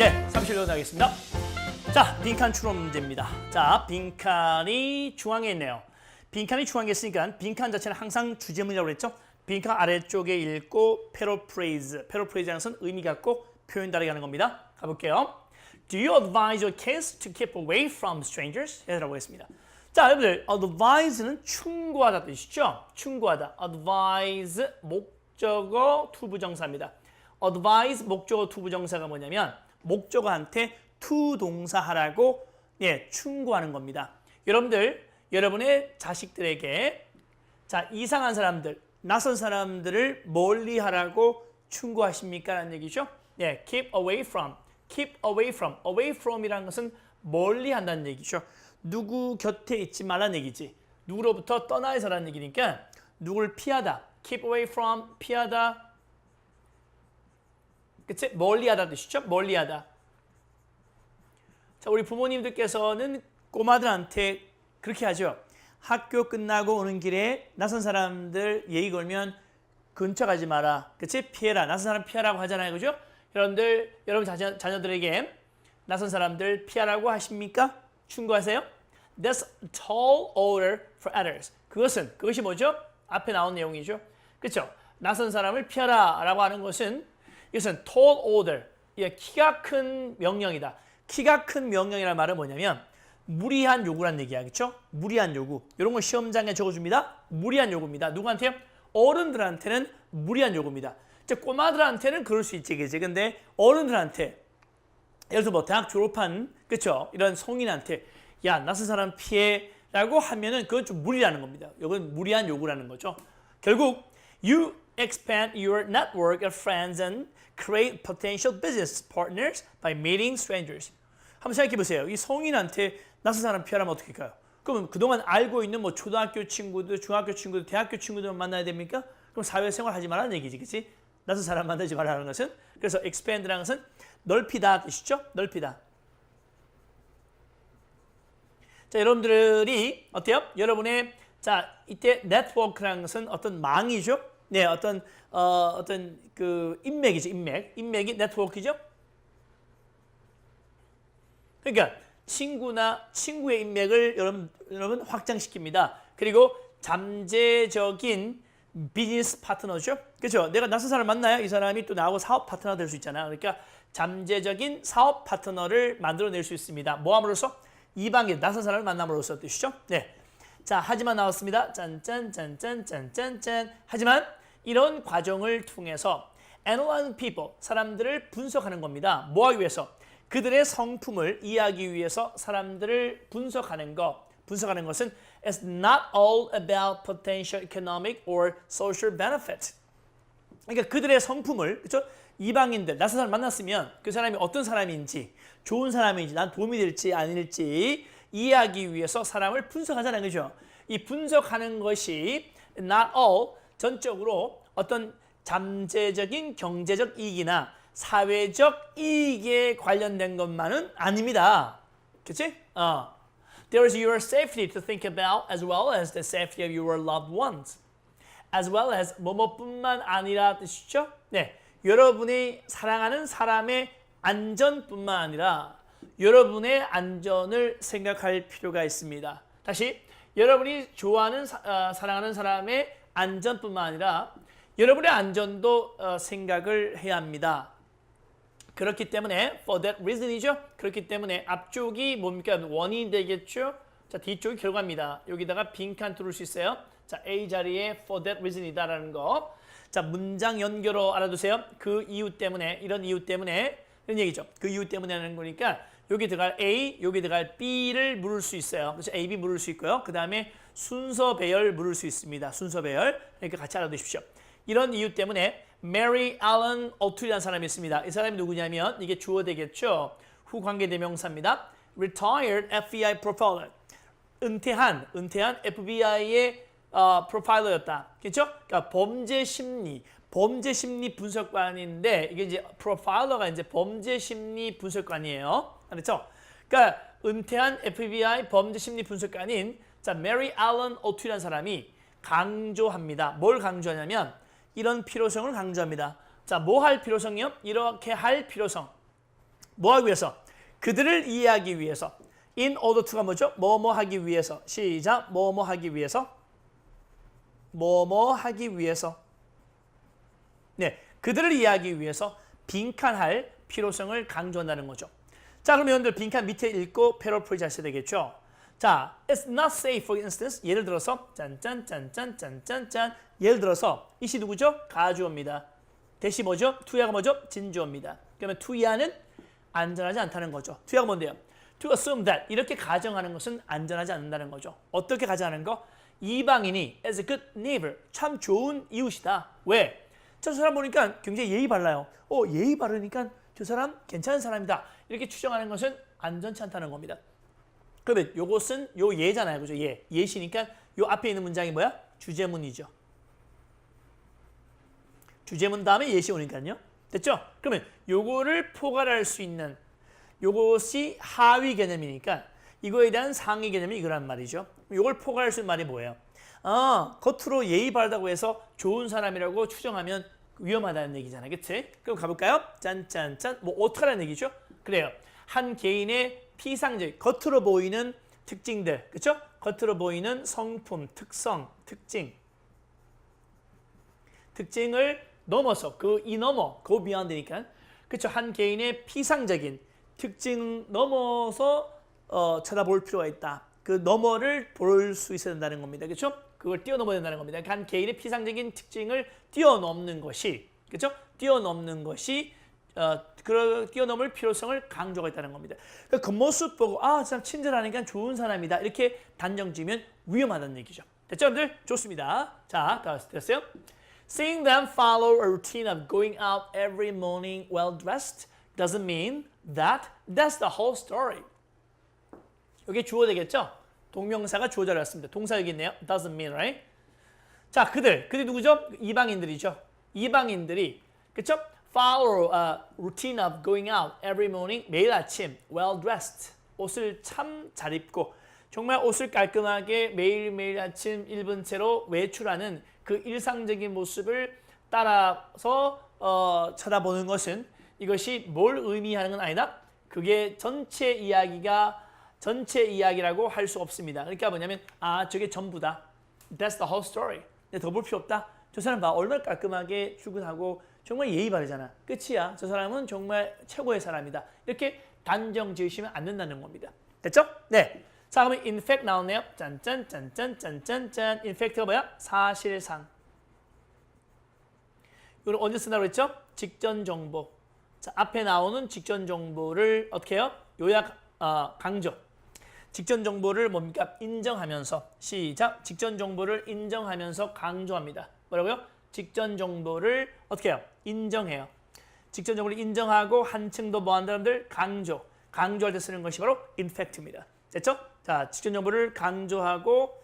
네, 30초 나가겠습니다. 자, 빈칸 추론 문제입니다. 자, 빈칸이 중앙에 있네요. 빈칸이 중앙에 있으니까 빈칸 자체는 항상 주제문이라고 그랬죠. 빈칸 아래쪽에 읽고 paraphrase. paraphrase라는 것은 의미 갖고 표현 다르게 하는 겁니다. 가볼게요. Do you advise your kids to keep away from strangers? 라고 했습니다. 자, 여러분들, advise는 충고하다 뜻이죠. 충고하다. advise 목적어 투부정사입니다. advise 목적어 투부정사가 뭐냐면 목적어한테 to 동사 하라고 충고하는 겁니다. 여러분들, 여러분의 자식들에게 자, 이상한 사람들, 낯선 사람들을 멀리 하라고 충고하십니까? 라는 얘기죠. keep away from. keep away from. away from이라는 것은 멀리 한다는 얘기죠. 누구 곁에 있지 말라는 얘기지. 누구로부터 떠나 있어라는 얘기니까 누구를 피하다. keep away from, 피하다. 그치? 멀리하다 뜻이죠. 멀리하다. 자, 우리 부모님들께서는 꼬마들한테 그렇게 하죠. 학교 끝나고 오는 길에 낯선 사람들 예의 걸면 근처 가지 마라. 그치? 피해라. 낯선 사람 피하라고 하잖아요. 그죠? 여러분들, 여러분 자녀들에게 낯선 사람들 피하라고 하십니까? 충고하세요? That's a tall order for others. 그것이 뭐죠? 앞에 나온 내용이죠. 그렇죠? 낯선 사람을 피하라 라고 하는 것은 이것은 tall order, 키가 큰 명령이다. 키가 큰 명령이라는 말은 뭐냐면 무리한 요구란 얘기야. 그렇죠? 무리한 요구. 이런 거 시험장에 적어줍니다. 무리한 요구입니다. 누구한테요? 어른들한테는 무리한 요구입니다. 꼬마들한테는 그럴 수 있지. 그치? 근데 어른들한테 예를 들어 뭐 대학 졸업한 그렇죠? 이런 성인한테 야, 낯선 사람 피해라고 하면은 그건 좀 무리라는 겁니다. 이건 무리한 요구라는 거죠. 결국 you expand your network of friends and create potential business partners by meeting strangers. 한번 생각해 보세요. 이 성인한테 낯선 사람 피하라면 어떻게 할까요? 그러면 그동안 알고 있는 뭐 초등학교 친구들, 중학교 친구들, 대학교 친구들만 만나야 됩니까? 그럼 사회생활 하지 말라는 얘기지, 그렇지? 낯선 사람 만나지 말라는 것은 그래서 expand라는 것은 넓히다 뜻이죠. 넓히다. 자, 여러분들이 어때요? 여러분의 자 이때 네트워크라는 것은 어떤 망이죠. 네, 어떤 그 인맥이죠. 인맥이 네트워크죠. 그러니까 친구의 인맥을 여러분 확장시킵니다. 그리고 잠재적인 비즈니스 파트너죠. 그렇죠? 내가 낯선 사람 만나야 이 사람이 또 나하고 사업 파트너 될 수 있잖아요. 그러니까 잠재적인 사업 파트너를 만들어낼 수 있습니다. 뭐 함으로써? 이방인 낯선 사람을 만남으로써 뜻이죠. 네. 자, 하지만 나왔습니다. 짠짠짠짠짠짠짠. 하지만 이런 과정을 통해서 analyzing people, 사람들을 분석하는 겁니다. 뭐 하기 위해서? 그들의 성품을 이해하기 위해서 사람들을 분석하는 것은 it's not all about potential economic or social benefit. 그러니까 그들의 성품을, 그렇죠? 이방인들, 낯선 사람 만났으면 그 사람이 어떤 사람인지, 좋은 사람인지, 난 도움이 될지 아닐지 이해하기 위해서 사람을 분석하잖아요. 그죠? 이 분석하는 것이 not all, 전적으로 어떤 잠재적인 경제적 이익이나 사회적 이익에 관련된 것만은 아닙니다. 그치? There is your safety to think about as well as the safety of your loved ones. As well as 뭐뭐뿐만 아니라 뜻이죠? 네, 여러분이 사랑하는 사람의 안전뿐만 아니라 여러분의 안전을 생각할 필요가 있습니다. 다시, 여러분이 좋아하는 사랑하는 사람의 안전뿐만 아니라 여러분의 안전도 생각을 해야 합니다. 그렇기 때문에 for that reason이죠. 그렇기 때문에 앞쪽이 뭡니까? 원인이 되겠죠. 자, 뒤쪽이 결과입니다. 여기다가 빈칸 뚫을 수 있어요. 자, A 자리에 for that reason이다라는 거. 자, 문장 연결어 알아두세요. 그 이유 때문에, 이런 이유 때문에 이런 얘기죠. 그 이유 때문에 하는 거니까 여기 들어갈 A, 여기 들어갈 B를 물을 수 있어요. 그래서 A, B 물을 수 있고요. 그 다음에 순서 배열 물을 수 있습니다. 순서 배열. 그러니까 같이 알아두십시오. 이런 이유 때문에 Mary Allen O'Toole이라는 사람이 있습니다. 이 사람이 누구냐면 이게 주어 되겠죠. 후 관계대명사입니다. Retired FBI profiler. 은퇴한 FBI의 프로파일러였다. 그렇죠? 그러니까 범죄 심리 분석관인데 이게 이제 프로파일러가 이제 범죄 심리 분석관이에요. 그렇죠? 그러니까 은퇴한 FBI 범죄 심리 분석관인 자, 메리 앨런 오투라는 사람이 강조합니다. 뭘 강조하냐면 이런 필요성을 강조합니다. 자, 뭐 할 필요성이요? 이렇게 할 필요성. 뭐 하기 위해서? 그들을 이해하기 위해서. in order to가 뭐죠? 뭐뭐 하기 위해서. 시작. 뭐뭐 하기 위해서. 뭐뭐 하기 위해서. 네, 그들을 이해하기 위해서 빈칸할 필요성을 강조한다는 거죠. 자, 그럼 여러분들 빈칸 밑에 읽고 패러프레이즈 하셔야 되겠죠. 자, it's not safe for instance. 예를 들어서 짠짠짠짠짠짠짠. 예를 들어서 이시 누구죠? 가주어입니다. 대시 뭐죠? 투야가 뭐죠? 진주어입니다. 그러면 투야는 안전하지 않다는 거죠. 투야가 뭔데요? To assume that. 이렇게 가정하는 것은 안전하지 않는다는 거죠. 어떻게 가정하는 거? 이방인이 as a good neighbor. 참 좋은 이웃이다. 왜? 저 사람 보니까 굉장히 예의 발라요. 예의 바르니까 저 사람 괜찮은 사람이다. 이렇게 추정하는 것은 안전치 않다는 겁니다. 그러면 요것은 요 예잖아요. 그죠? 예. 예시니까 요 앞에 있는 문장이 뭐야? 주제문이죠. 주제문 다음에 예시 오니까요. 됐죠? 그러면 요거를 포괄할 수 있는 요것이 하위 개념이니까 이거에 대한 상위 개념이 이거란 말이죠. 요걸 포괄할 수 있는 말이 뭐예요? 겉으로 예의 바르다고 해서 좋은 사람이라고 추정하면 위험하다는 얘기잖아요. 그치? 그럼 가볼까요? 짠짠짠. 뭐 어떡하라는 얘기죠? 그래요. 한 개인의 피상적, 겉으로 보이는 특징들. 그쵸? 겉으로 보이는 성품, 특성, 특징을 넘어서 이 넘어 go beyond니까 그렇죠. 한 개인의 피상적인 특징 넘어서 쳐다볼 필요가 있다. 그 너머를 볼 수 있어야 된다는 겁니다. 그렇죠? 그걸 뛰어넘어야 된다는 겁니다. 한 개인의 피상적인 특징을 뛰어넘는 것이 그렇죠? 뛰어넘는 것이 뛰어넘을 필요성을 강조가 있다는 겁니다. 그 겉모습 보고 참 친절하니까 좋은 사람이다. 이렇게 단정 지으면 위험하다는 얘기죠. 됐죠, 여러분들? 좋습니다. 자, 됐어요? Seeing them follow a routine of going out every morning well dressed doesn't mean that that's the whole story. 여기 주어 되겠죠? 동명사가 주어 자리였습니다. 동사 여기 있네요. Doesn't mean, right? 자, 그들이 누구죠? 이방인들이죠. 이방인들이 그렇죠? Follow a routine of going out every morning. 매일 아침 well dressed. 옷을 참 잘 입고 정말 옷을 깔끔하게 매일매일 아침 입은 채로 외출하는 그 일상적인 모습을 따라서 쳐다보는 것은 이것이 뭘 의미하는 건 아니다. 그게 전체 이야기라고 할 수 없습니다. 그러니까 뭐냐면 저게 전부다. That's the whole story. 더 볼 필요 없다. 저 사람 봐. 얼마나 깔끔하게 출근하고 정말 예의 바르잖아. 끝이야. 저 사람은 정말 최고의 사람이다. 이렇게 단정 지으시면 안 된다는 겁니다. 됐죠? 네. 자, 그러면 in fact 나오네요. 짠짠짠짠짠짠짠. in fact가 뭐야? 사실상. 이걸 언제 쓴다고 했죠? 직전 정보. 자, 앞에 나오는 직전 정보를 어떻게 해요? 요약, 강조. 직전 정보를 뭡니까? 인정하면서. 시작. 직전 정보를 인정하면서 강조합니다. 뭐라고요? 직전 정보를 어떻게 해요? 인정해요. 직전 정보를 인정하고 한층 더 뭐한 사람들? 강조할 때 쓰는 것이 바로 in fact입니다. 됐죠? 자, 직전 정보를 강조하고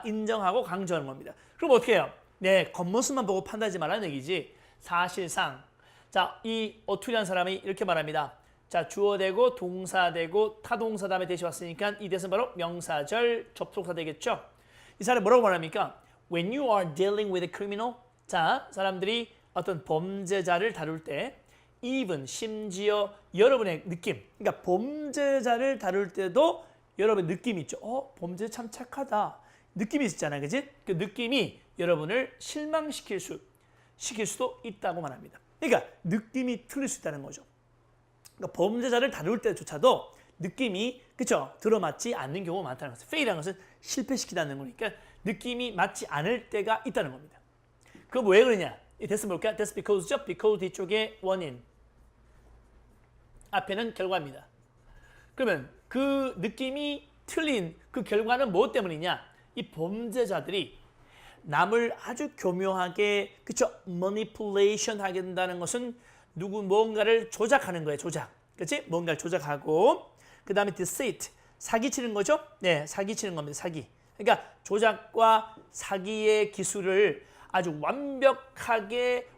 인정하고 강조하는 겁니다. 그럼 어떻게 해요? 네, 겉모습만 보고 판단하지 말라는 얘기지. 사실상 자, 이 어투리한 사람이 이렇게 말합니다. 자, 주어 되고 동사 되고 타동사 다음에 대시 왔으니까 이 대신 바로 명사절 접속사 되겠죠. 이 사람 뭐라고 말합니까? When you are dealing with a criminal, 자, 사람들이 어떤 범죄자를 다룰 때 even 심지어 여러분의 느낌, 그러니까 범죄자를 다룰 때도 여러분의 느낌이 있죠. 범죄 참 착하다. 느낌이 있잖아요. 그지? 그 느낌이 여러분을 실망시킬 수도 있다고 말합니다. 그러니까 느낌이 틀릴 수 있다는 거죠. 그러니까 범죄자를 다룰 때조차도 느낌이 그쵸 들어맞지 않는 경우가 많다는 것은 페일이라는 것은 실패시키다는 거니까 느낌이 맞지 않을 때가 있다는 겁니다. 그거 왜 그러냐? 이 됐으면 볼까요? That's because죠. because 뒤쪽에 원인, 앞에는 결과입니다. 그러면 그 느낌이 틀린 그 결과는 무엇 때문이냐? 이 범죄자들이 남을 아주 교묘하게 그쵸 manipulation 하게 된다는 것은 뭔가를 조작하는 거예요. 조작. 그렇지? 뭔가를 조작하고 그 다음에 deceit, 사기치는 거죠? 네, 사기치는 겁니다. 사기. 그러니까 조작과 사기의 기술을 아주 완벽하게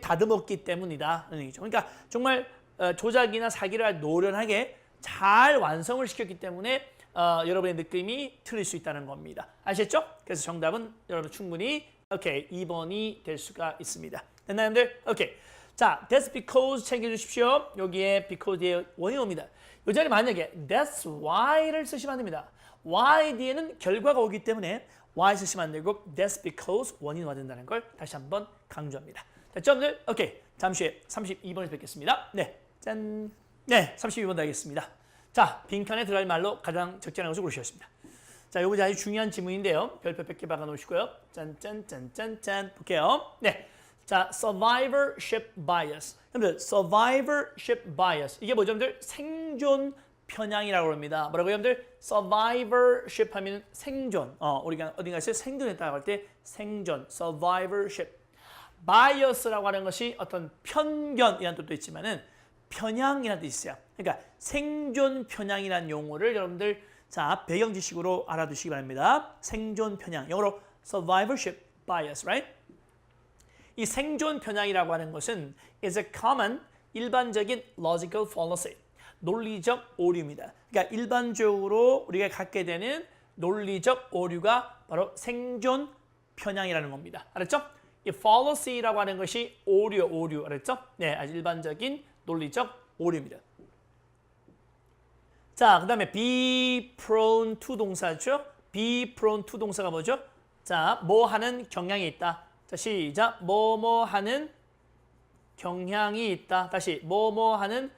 다듬었기 때문이다. 그러니까 정말 조작이나 사기를 노련하게 잘 완성을 시켰기 때문에 여러분의 느낌이 틀릴 수 있다는 겁니다. 아셨죠? 그래서 정답은 여러분 충분히 2번이 될 수가 있습니다. 됐나요, 여러분들? 오케이. 자, that's because 챙겨주십시오. 여기에 because의 원인이 옵니다. 이 자리 만약에 that's why를 쓰시면 안 됩니다. why 뒤에는 결과가 오기 때문에 why 쓰시면 안 되고 that's because 원인이 와야 된다는 걸 다시 한번 강조합니다. 됐죠, 여러분들? 오케이. 잠시 후에 32번에서 뵙겠습니다. 네, 짠. 네, 32번 하겠습니다. 자, 빈칸에 들어갈 말로 가장 적절한 것을 고르셨습니다. 자, 요거 아주 중요한 지문인데요. 별표 100개 박아 놓으시고요. 짠짠짠짠짠 볼게요. 네. 자, survivorship bias. 여러분들, survivorship bias. 이게 뭐죠, 여러분들? 생존 편향이라고 합니다. 뭐라고요, 여러분들? survivorship 하면 생존. 우리가 어딘가에서 생존했다고 할 때 생존, survivorship. bias라고 하는 것이 어떤 편견이라는 뜻도 있지만은 편향이라는 뜻이 있어요. 그러니까 생존 편향이라는 용어를 여러분들 자, 배경 지식으로 알아두시기 바랍니다. 생존 편향. 영어로 survivorship bias, right? 이 생존 편향이라고 하는 것은 is a common 일반적인 logical fallacy. 논리적 오류입니다. 그러니까 일반적으로 우리가 갖게 되는 논리적 오류가 바로 생존 편향이라는 겁니다. 알았죠? 이 fallacy라고 하는 것이 오류, 알았죠? 네, 아주 일반적인 논리적 오류입니다. 자, 그 다음에 be prone to 동사죠. be prone to 동사가 뭐죠? 자, 뭐 하는 경향이 있다. 자, 시작. 뭐뭐 하는 경향이 있다. 다시 뭐뭐 하는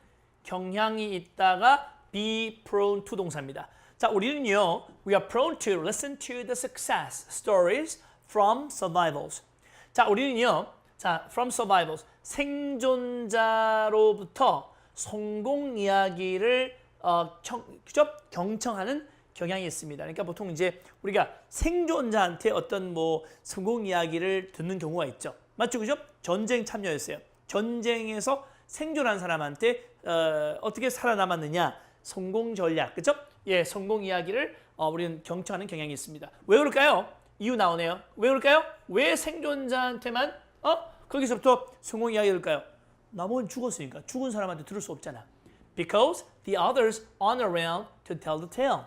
경향이 있다가 be prone to 동사입니다. 자, 우리는요, we are prone to listen to the success stories from survivals. 자, 우리는요, 자, from survivals, 생존자로부터 성공 이야기를 경청하는 경향이 있습니다. 그러니까 보통 이제 우리가 생존자한테 어떤 뭐 성공 이야기를 듣는 경우가 있죠. 맞죠, 그죠? 전쟁 참여했어요. 전쟁에서 생존한 사람한테 어떻게 살아남았느냐, 성공 전략, 그죠? 예, 성공 이야기를 우리는 경청하는 경향이 있습니다. 왜 그럴까요? 이유 나오네요. 왜 그럴까요? 왜 생존자한테만 거기서부터 성공 이야기를 할까요? 나머지는 죽었으니까 죽은 사람한테 들을 수 없잖아. Because the others aren't around to tell the tale.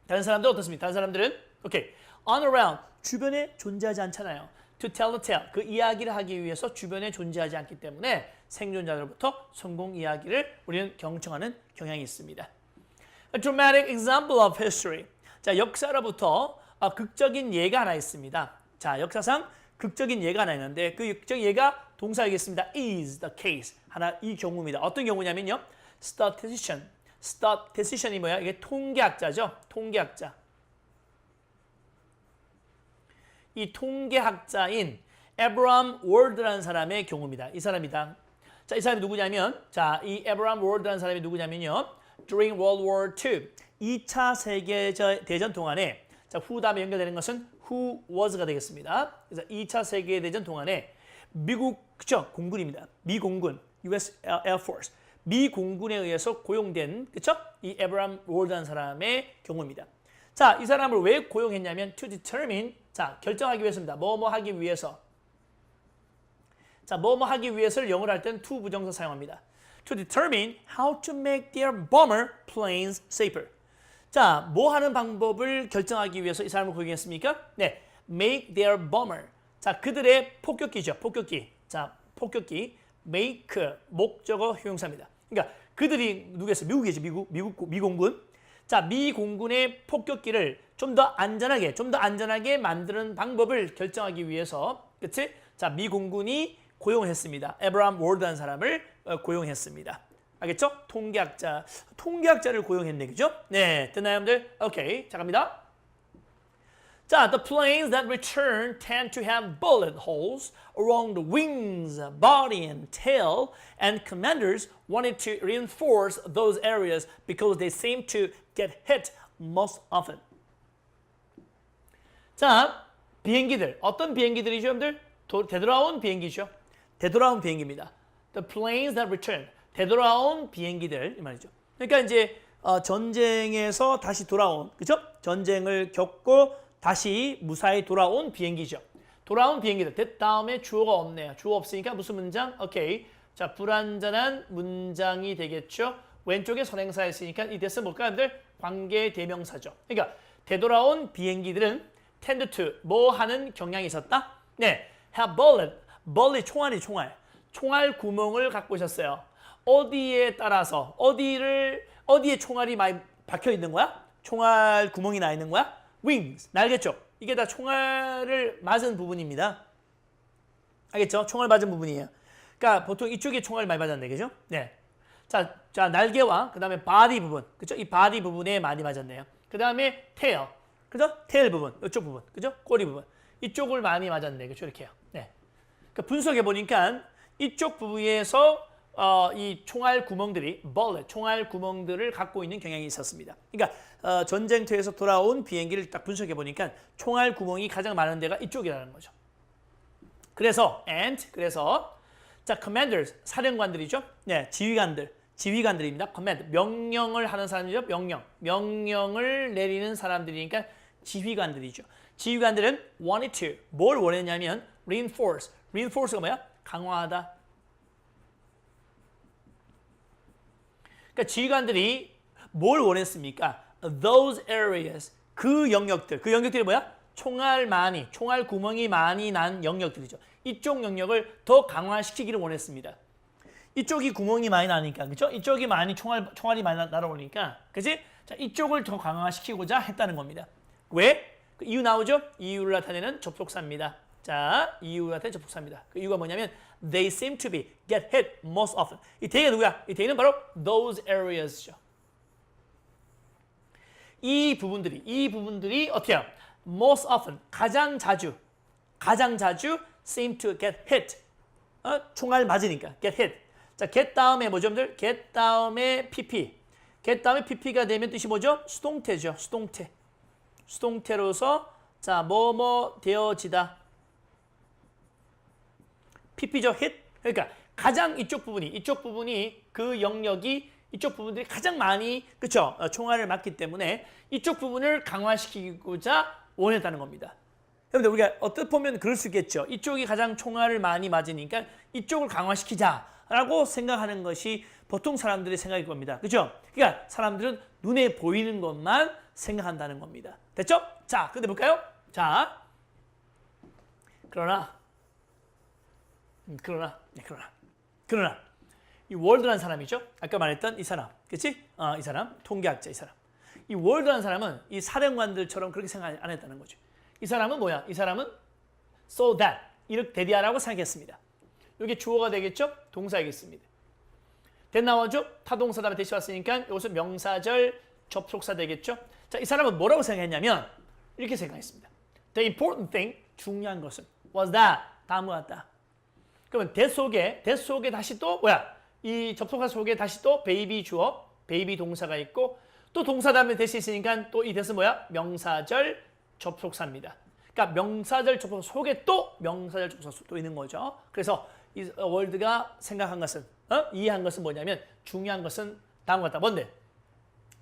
다른 사람들 어떻습니까? 다른 사람들은 오케이, aren't around 주변에 존재하지 않잖아요. To tell the tale 그 이야기를 하기 위해서 주변에 존재하지 않기 때문에 생존자들로부터 성공 이야기를 우리는 경청하는 경향이 있습니다. A dramatic example of history. 자, 역사로부터 극적인 예가 하나 있습니다. 자, 역사상 극적인 예가 하나 있는데 그 극적인 예가 동사이겠습니다. is the case. 하나 이 경우입니다. 어떤 경우냐면요. statistician. statistician이 뭐야? 이게 통계학자죠. 통계학자. 이 통계학자인 에브람 월드라는 사람의 경우입니다. 이 사람이다. 자, 이 사람이 누구냐면 자, 이 에브람 월드라는 사람이 누구냐면요. During World War II 2차 세계대전 동안에 자, who 다음에 연결되는 것은 who was가 되겠습니다. 그래서 2차 세계대전 동안에 미국 그쵸? 공군입니다. 미 공군 US Air Force 미 공군에 의해서 고용된 그쵸? 이 에브람 월드라는 사람의 경우입니다. 자, 이 사람을 왜 고용했냐면 to determine 자, 결정하기 위해서입니다. 뭐뭐 하기 위해서. 자, 뭐뭐 하기 위해서를 영어로 할 때는 to 부정사 사용합니다. To determine how to make their bomber planes safer. 자, 뭐 하는 방법을 결정하기 위해서 이 사람을 고용했습니까? 네, make their bomber. 자, 그들의 폭격기죠. 폭격기. 자, 폭격기. make 목적어 형용사입니다. 그러니까 그들이 누구겠어요? 미국이죠. 미 공군. 자, 미 공군의 폭격기를 좀 더 안전하게 만드는 방법을 결정하기 위해서, 그치? 자, 미 공군이 고용했습니다. 에브람 월드라는 사람을 고용했습니다. 알겠죠? 통계학자를 고용했네, 그죠? 네, 됐나요, 여러분들? 오케이, 자, 갑니다. 자, the planes that return tend to have bullet holes along the wings, body, and tail, and commanders wanted to reinforce those areas because they seem to get hit most often. 자, 비행기들. 어떤 비행기들이죠, 여러분들? 되돌아온 비행기죠. 되돌아온 비행기입니다. The planes that return. 되돌아온 비행기들 이 말이죠. 그러니까 이제 전쟁에서 다시 돌아온, 그죠? 전쟁을 겪고 다시 무사히 돌아온 비행기죠. 돌아온 비행기들. 다음에 주어가 없네요. 주어 없으니까 무슨 문장? 오케이. 자, 불완전한 문장이 되겠죠. 왼쪽에 선행사 있으니까 이 대스 뭘까요, 여러분들? 관계 대명사죠. 그러니까 되돌아온 비행기들은 tend to 뭐 하는 경향이 있었다? 네, have bullet 총알이 총알. 총알 구멍을 갖고 오셨어요. 어디에 따라서 어디에 총알이 많이 박혀 있는 거야? 총알 구멍이 나 있는 거야? wings, 날개 쪽. 이게 다 총알을 맞은 부분입니다. 알겠죠? 총알 맞은 부분이에요. 그러니까 보통 이쪽에 총알이 많이 맞았네, 그죠? 네. 자, 날개와 그 다음에 바디 부분, 그죠? 이 바디 부분에 많이 맞았네요. 그 다음에 테일, 그죠? 테일 부분, 이쪽 부분, 그죠? 꼬리 부분. 이쪽을 많이 맞았네, 그죠? 이렇게요. 네. 그러니까 분석해 보니까 이쪽 부위에서 이 총알 구멍들이 총알 구멍들을 갖고 있는 경향이 있었습니다. 그러니까 전쟁터에서 돌아온 비행기를 딱 분석해 보니까 총알 구멍이 가장 많은 데가 이쪽이라는 거죠. 그래서 자, commanders 사령관들이죠. 네, 지휘관들입니다. command 명령을 하는 사람이죠. 명령을 내리는 사람들이니까 지휘관들이죠. 지휘관들은 wanted to 뭘 원했냐면 reinforce가 뭐야? 강화하다. 그러니까 지휘관들이 뭘 원했습니까? Those areas 그 영역들이 뭐야? 총알 구멍이 많이 난 영역들이죠. 이쪽 영역을 더 강화시키기를 원했습니다. 이쪽이 구멍이 많이 나니까, 그렇죠? 이쪽이 많이 총알이 많이 날아오니까, 그렇지? 자, 이쪽을 더 강화시키고자 했다는 겁니다. 왜? 그 이유 나오죠? 이유를 나타내는 접속사입니다. 자, 이유를 나타내는 접속사입니다. 그 이유가 뭐냐면 they seem to be get hit most often. 이 대가 누구야? 이 대는 바로 those areas죠. 이 부분들이 어떻게 해요? most often 가장 자주 seem to get hit. 총알 맞으니까 get hit. 자, get 다음에 뭐죠, 여러분들? get 다음에 pp. get 다음에 pp가 되면 뜻이 뭐죠? 수동태죠. 수동태로서 자, 뭐뭐 되어지다. pp죠, hit. 그러니까 가장 이쪽 부분이 그 영역이 이쪽 부분들이 가장 많이 그렇죠? 총알을 맞기 때문에 이쪽 부분을 강화시키고자 원했다는 겁니다. 여러분들 우리가 어떻게 보면 그럴 수 있겠죠. 이쪽이 가장 총알을 많이 맞으니까 이쪽을 강화시키자라고 생각하는 것이 보통 사람들의 생각일 겁니다. 그렇죠? 그러니까 사람들은 눈에 보이는 것만 생각한다는 겁니다. 됐죠? 자, 근데 볼까요? 자, 그러나 이 월드라는 사람이죠. 아까 말했던 이 사람, 그렇지? 이 사람 통계학자 이 사람. 이 월드라는 사람은 이 사령관들처럼 그렇게 생각 안 했다는 거죠. 이 사람은 뭐야? 이 사람은 so that 이렇게 대디하라고 생각했습니다. 이게 주어가 되겠죠? 동사이겠습니다. that 나오죠? 타동사 다음에 대시 왔으니까 이것은 명사절 접속사 되겠죠? 자, 이 사람은 뭐라고 생각했냐면 이렇게 생각했습니다. The important thing 중요한 것은 was that 다음과 같다. 그러면 that 속에 다시 또 뭐야? 이 접속사 속에 다시 또 베이비 주어, 베이비 동사가 있고 또 동사 다음에 대시 있으니까 또 이 that은 뭐야? 명사절 접속사입니다. 그러니까 명사절 접속사 속에 또 명사절 접속사 또 있는 거죠. 그래서 이 월드가 생각한 것은 이해한 것은 뭐냐면 중요한 것은 다음과 같다. 뭔데?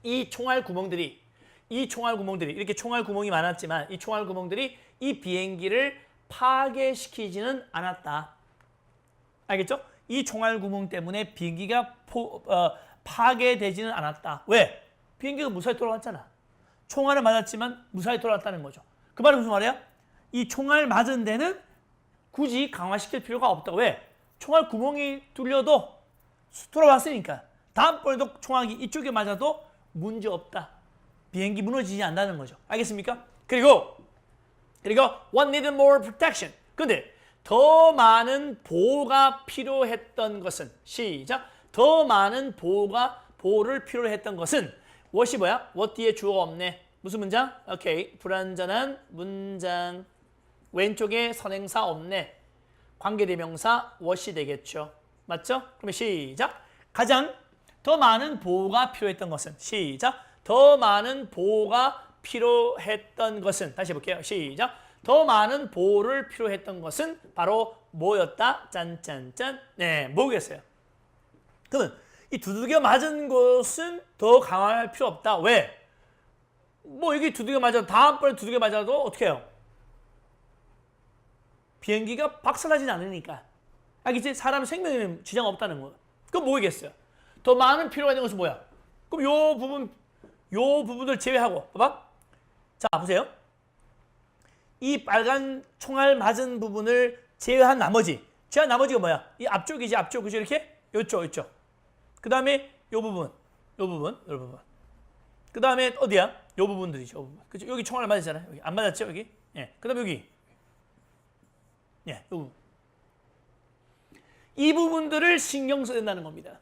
이 총알 구멍들이 이렇게 총알 구멍이 많았지만 이 총알 구멍들이 이 비행기를 파괴시키지는 않았다. 알겠죠? 이 총알 구멍 때문에 비행기가 파괴되지는 않았다. 왜? 비행기가 무사히 돌아왔잖아. 총알을 맞았지만 무사히 돌아왔다는 거죠. 그 말은 무슨 말이야? 이 총알 맞은 데는 굳이 강화시킬 필요가 없다. 왜? 총알 구멍이 뚫려도 돌아왔으니까 다음번에도 총알이 이쪽에 맞아도 문제 없다. 비행기 무너지지 않는다는 거죠. 알겠습니까? 그리고 what needed more protection. 근데 더 많은 보호가 필요했던 것은 시작. 더 많은 보호를 필요했던 것은 what이 뭐야? what 뒤에 주어가 없네. 무슨 문장? 오케이. 불완전한 문장. 왼쪽에 선행사 없네. 관계대명사 what이 되겠죠. 맞죠? 그러면 시작. 가장 더 많은 보호가 필요했던 것은 시작. 더 많은 보호가 필요했던 것은 다시 해볼게요. 시작. 더 많은 보호를 필요했던 것은 바로 뭐였다? 짠짠짠. 네, 뭐겠어요? 그러면 이 두들겨 맞은 것은 더 강화할 필요 없다. 왜? 뭐 이게 두들겨 맞아도 다음번에 두들겨 맞아도 어떻게 해요? 비행기가 박살나진 않으니까. 알겠지? 사람 생명에는 지장 없다는 거. 그럼 뭐겠어요? 더 많은 필요가 있는 것은 뭐야? 그럼 요 부분을 제외하고 봐봐. 자, 보세요. 이 빨간 총알 맞은 부분을 제외한 나머지 자, 나머지가 뭐야? 이 앞쪽이지, 앞쪽. 그죠? 이렇게? 요쪽. 그 다음에 요 부분. 그 다음에 어디야? 요 부분들이죠. 요 부분. 그죠? 여기 총알 맞았잖아요. 여기. 안 맞았죠? 여기? 예. 그 다음에 여기. 예, 요 부분. 이 부분들을 신경 써야 된다는 겁니다.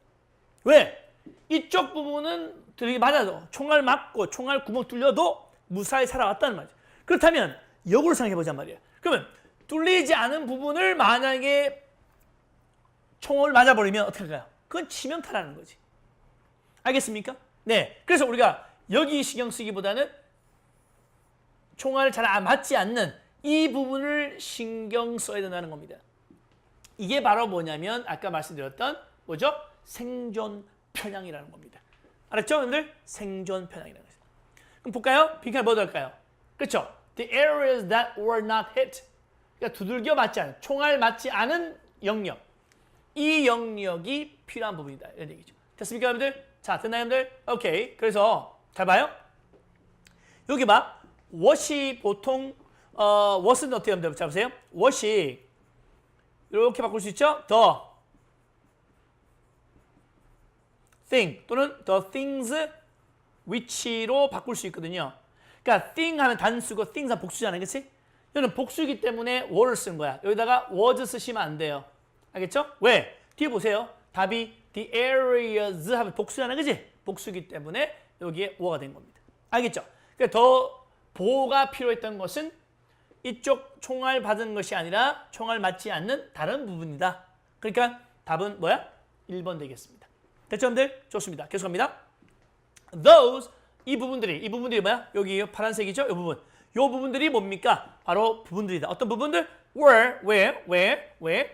왜? 이쪽 부분은 들이 맞아도 총알 맞고 총알 구멍 뚫려도 무사히 살아왔다는 말이죠. 그렇다면 역으로 생각해보자 말이에요. 그러면 뚫리지 않은 부분을 만약에 총을 맞아버리면 어떻게 할까요? 그건 치명타라는 거지. 알겠습니까? 네. 그래서 우리가 여기 신경 쓰기보다는 총알 잘 맞지 않는 이 부분을 신경 써야 된다는 겁니다. 이게 바로 뭐냐면 아까 말씀드렸던 뭐죠? 생존 편향이라는 겁니다. 알았죠? 여러분들? 생존 편향이라는 거죠. 그럼 볼까요? 빈칸 뭐 들을까요? 그렇죠? The areas that were not hit. 그러니까 두들겨 맞지 않은, 총알 맞지 않은 영역. 이 영역이 필요한 부분이다. 이런 얘기죠. 됐습니까, 여러분들? 자, 됐나요, 여러분들? 오케이. 그래서 잘 봐요. 여기 봐. what이 보통 what은 어떻게 하면 돼요? 자, 보세요. what이 이렇게 바꿀 수 있죠? the thing 또는 the things which로 바꿀 수 있거든요. 그러니까 thing 하면 단수고 things 하면 복수잖아요. 그렇지? 이거는 복수이기 때문에 were를 쓴 거야. 여기다가 was 쓰시면 안 돼요. 알겠죠? 왜? 뒤에 보세요. 답이 the areas 하면 복수잖아요. 그치? 복수이기 때문에 여기에 were가 된 겁니다. 알겠죠? 그러니까 더 보호가 필요했던 것은 이쪽 총알 받은 것이 아니라 총알 맞지 않는 다른 부분이다. 그러니까 답은 뭐야? 1번 되겠습니다. 됐죠, 여러분들? 좋습니다. 계속합니다. Those, 이 부분들이 뭐야? 여기 파란색이죠? 이 부분. 이 부분들이 뭡니까? 바로 부분들이다. 어떤 부분들? where.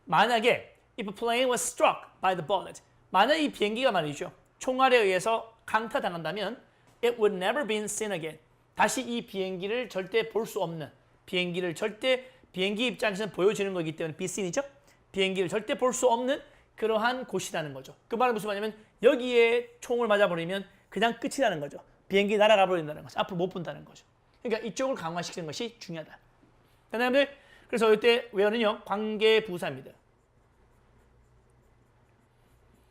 만약에 if a plane was struck by the bullet. 만약 이 비행기가 말이죠. 총알에 의해서 강타당한다면 it would never be seen again. 다시 이 비행기를 절대 볼 수 없는 비행기 입장에서는 보여지는 거기 때문에 be seen이죠. 비행기를 절대 볼 수 없는 그러한 곳이라는 거죠. 그 말은 무슨 말이냐면 여기에 총을 맞아버리면 그냥 끝이라는 거죠. 비행기 날아가 버린다는 거죠. 앞으로 못 본다는 거죠. 그러니까 이쪽을 강화시키는 것이 중요하다. 그다음에 그래서 이때 where는요 관계부사입니다.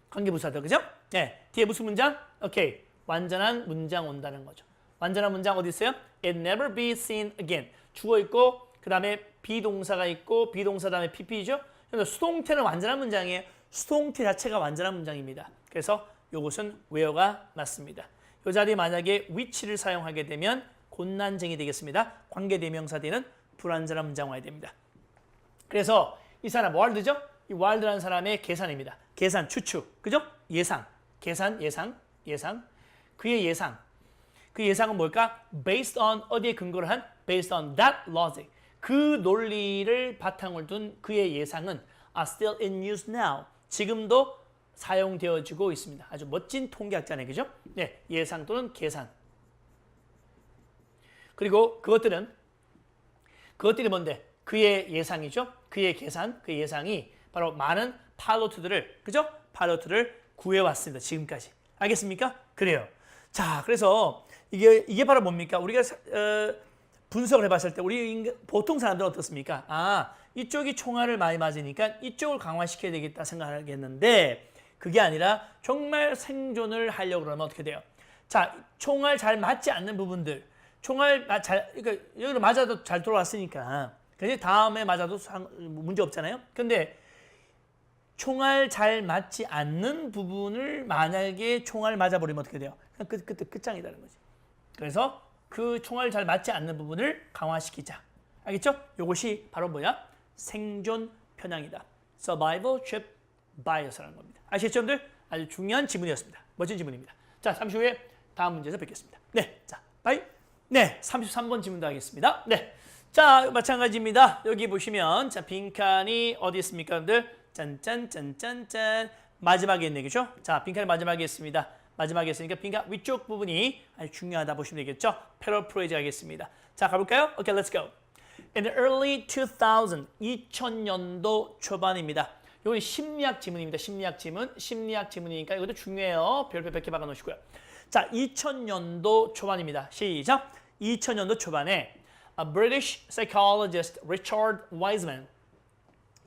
관계부사죠, 그죠? 네, 뒤에 무슨 문장? 오케이, 완전한 문장 온다는 거죠. 완전한 문장 어디 있어요? It never be seen again. 주어 있고 그 다음에 비동사가 있고 비동사 다음에 pp죠. 그래서 수동태는 완전한 문장이에요. 수동태 자체가 완전한 문장입니다. 그래서 이것은 where가 맞습니다. 이 자리에 만약에 which를 사용하게 되면 곤란쟁이 되겠습니다. 관계대명사 뒤에는 불완전한 문장 와야 됩니다. 그래서 이 사람 wild죠? 이 wild라는 사람의 계산입니다. 계산, 추측, 그죠? 예상, 계산, 예상. 그의 예상. 그 예상은 뭘까? Based on 어디에 근거를 한? Based on that logic. 그 논리를 바탕을 둔 그의 예상은 are still in use now. 지금도 사용되어지고 있습니다. 아주 멋진 통계학자네, 그죠? 네, 예상 또는 계산. 그리고 그것들이 뭔데? 그의 예상이죠. 그의 계산, 그의 예상이 바로 많은 파일럿들을, 그죠? 파일럿들을 구해왔습니다. 지금까지. 알겠습니까? 그래요. 자, 그래서 이게 바로 뭡니까? 우리가 분석을 해봤을 때 우리 보통 사람들은 어떻습니까? 아, 이쪽이 총알을 많이 맞으니까 이쪽을 강화시켜야 되겠다 생각하겠는데 그게 아니라 정말 생존을 하려고 그러면 어떻게 돼요? 자, 총알 잘 맞지 않는 부분들, 그러니까 여기로 맞아도 잘 돌아왔으니까 그래서 다음에 맞아도 문제 없잖아요. 근데 총알 잘 맞지 않는 부분을 만약에 총알 맞아버리면 어떻게 돼요? 그냥 그때 끝장이라는 거지. 그래서 그 총알 잘 맞지 않는 부분을 강화시키자. 알겠죠? 이것이 바로 뭐야? 생존 편향이다. Survival trip bias라는 겁니다. 아시겠죠, 여러분들? 아주 중요한 지문이었습니다. 멋진 지문입니다. 자, 잠시 후에 다음 문제에서 뵙겠습니다. 네, 자, 바이. 네, 33번 지문도 하겠습니다. 네, 자, 마찬가지입니다. 여기 보시면 자, 빈칸이 어디 있습니까, 여러분들? 짠짠짠짠짠. 마지막에 있네, 그죠? 자, 빈칸이 마지막에 있습니다. 마지막에 있으니까 빈칸 위쪽 부분이 아주 중요하다 보시면 되겠죠? 패러프레이즈 하겠습니다. 자, 가볼까요? 오케이, let's go. In the early 2000년도 초반입니다. 이건 심리학 지문입니다. 심리학 지문이니까 이것도 중요해요. 별표 100개 박아 놓으시고요. 자, 2000년도 초반입니다. 시작. 2000년도 초반에 a British psychologist Richard Wiseman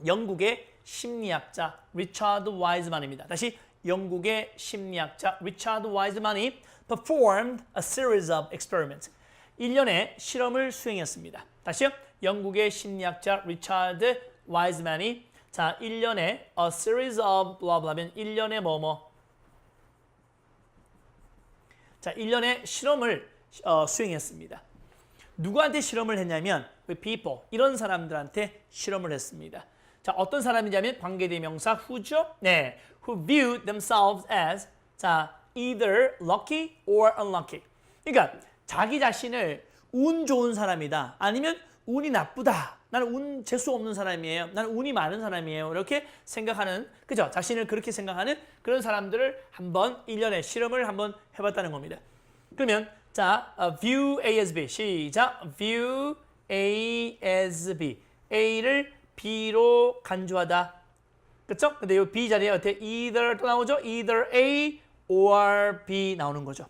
영국의 심리학자 리차드 와이즈만입니다. 다시 영국의 심리학자 리차드 와이즈만이 performed a series of experiments. 1년의 실험을 수행했습니다. 다시요. 영국의 심리학자 리차드 와이즈만이 자, 1년에 a series of blah blah면 1년의 뭐뭐. 자, 1년의 실험을 수행했습니다. 누구한테 실험을 했냐면 with people. 이런 사람들한테 실험을 했습니다. 자, 어떤 사람이냐면 관계대명사 who죠? 네. who viewed themselves as 자, either lucky or unlucky. 그러니까 자기 자신을 운 좋은 사람이다. 아니면 운이 나쁘다. 나는 운 재수 없는 사람이에요. 나는 운이 많은 사람이에요. 이렇게 생각하는, 그죠? 자신을 그렇게 생각하는 그런 사람들을 한번 1년에 실험을 한번 해봤다는 겁니다. 그러면 자, view A as B. 시작. view A as B. A를 B로 간주하다. 그쵸? 근데 이 B 자리에 어떻게 either 또 나오죠? either A or B 나오는 거죠.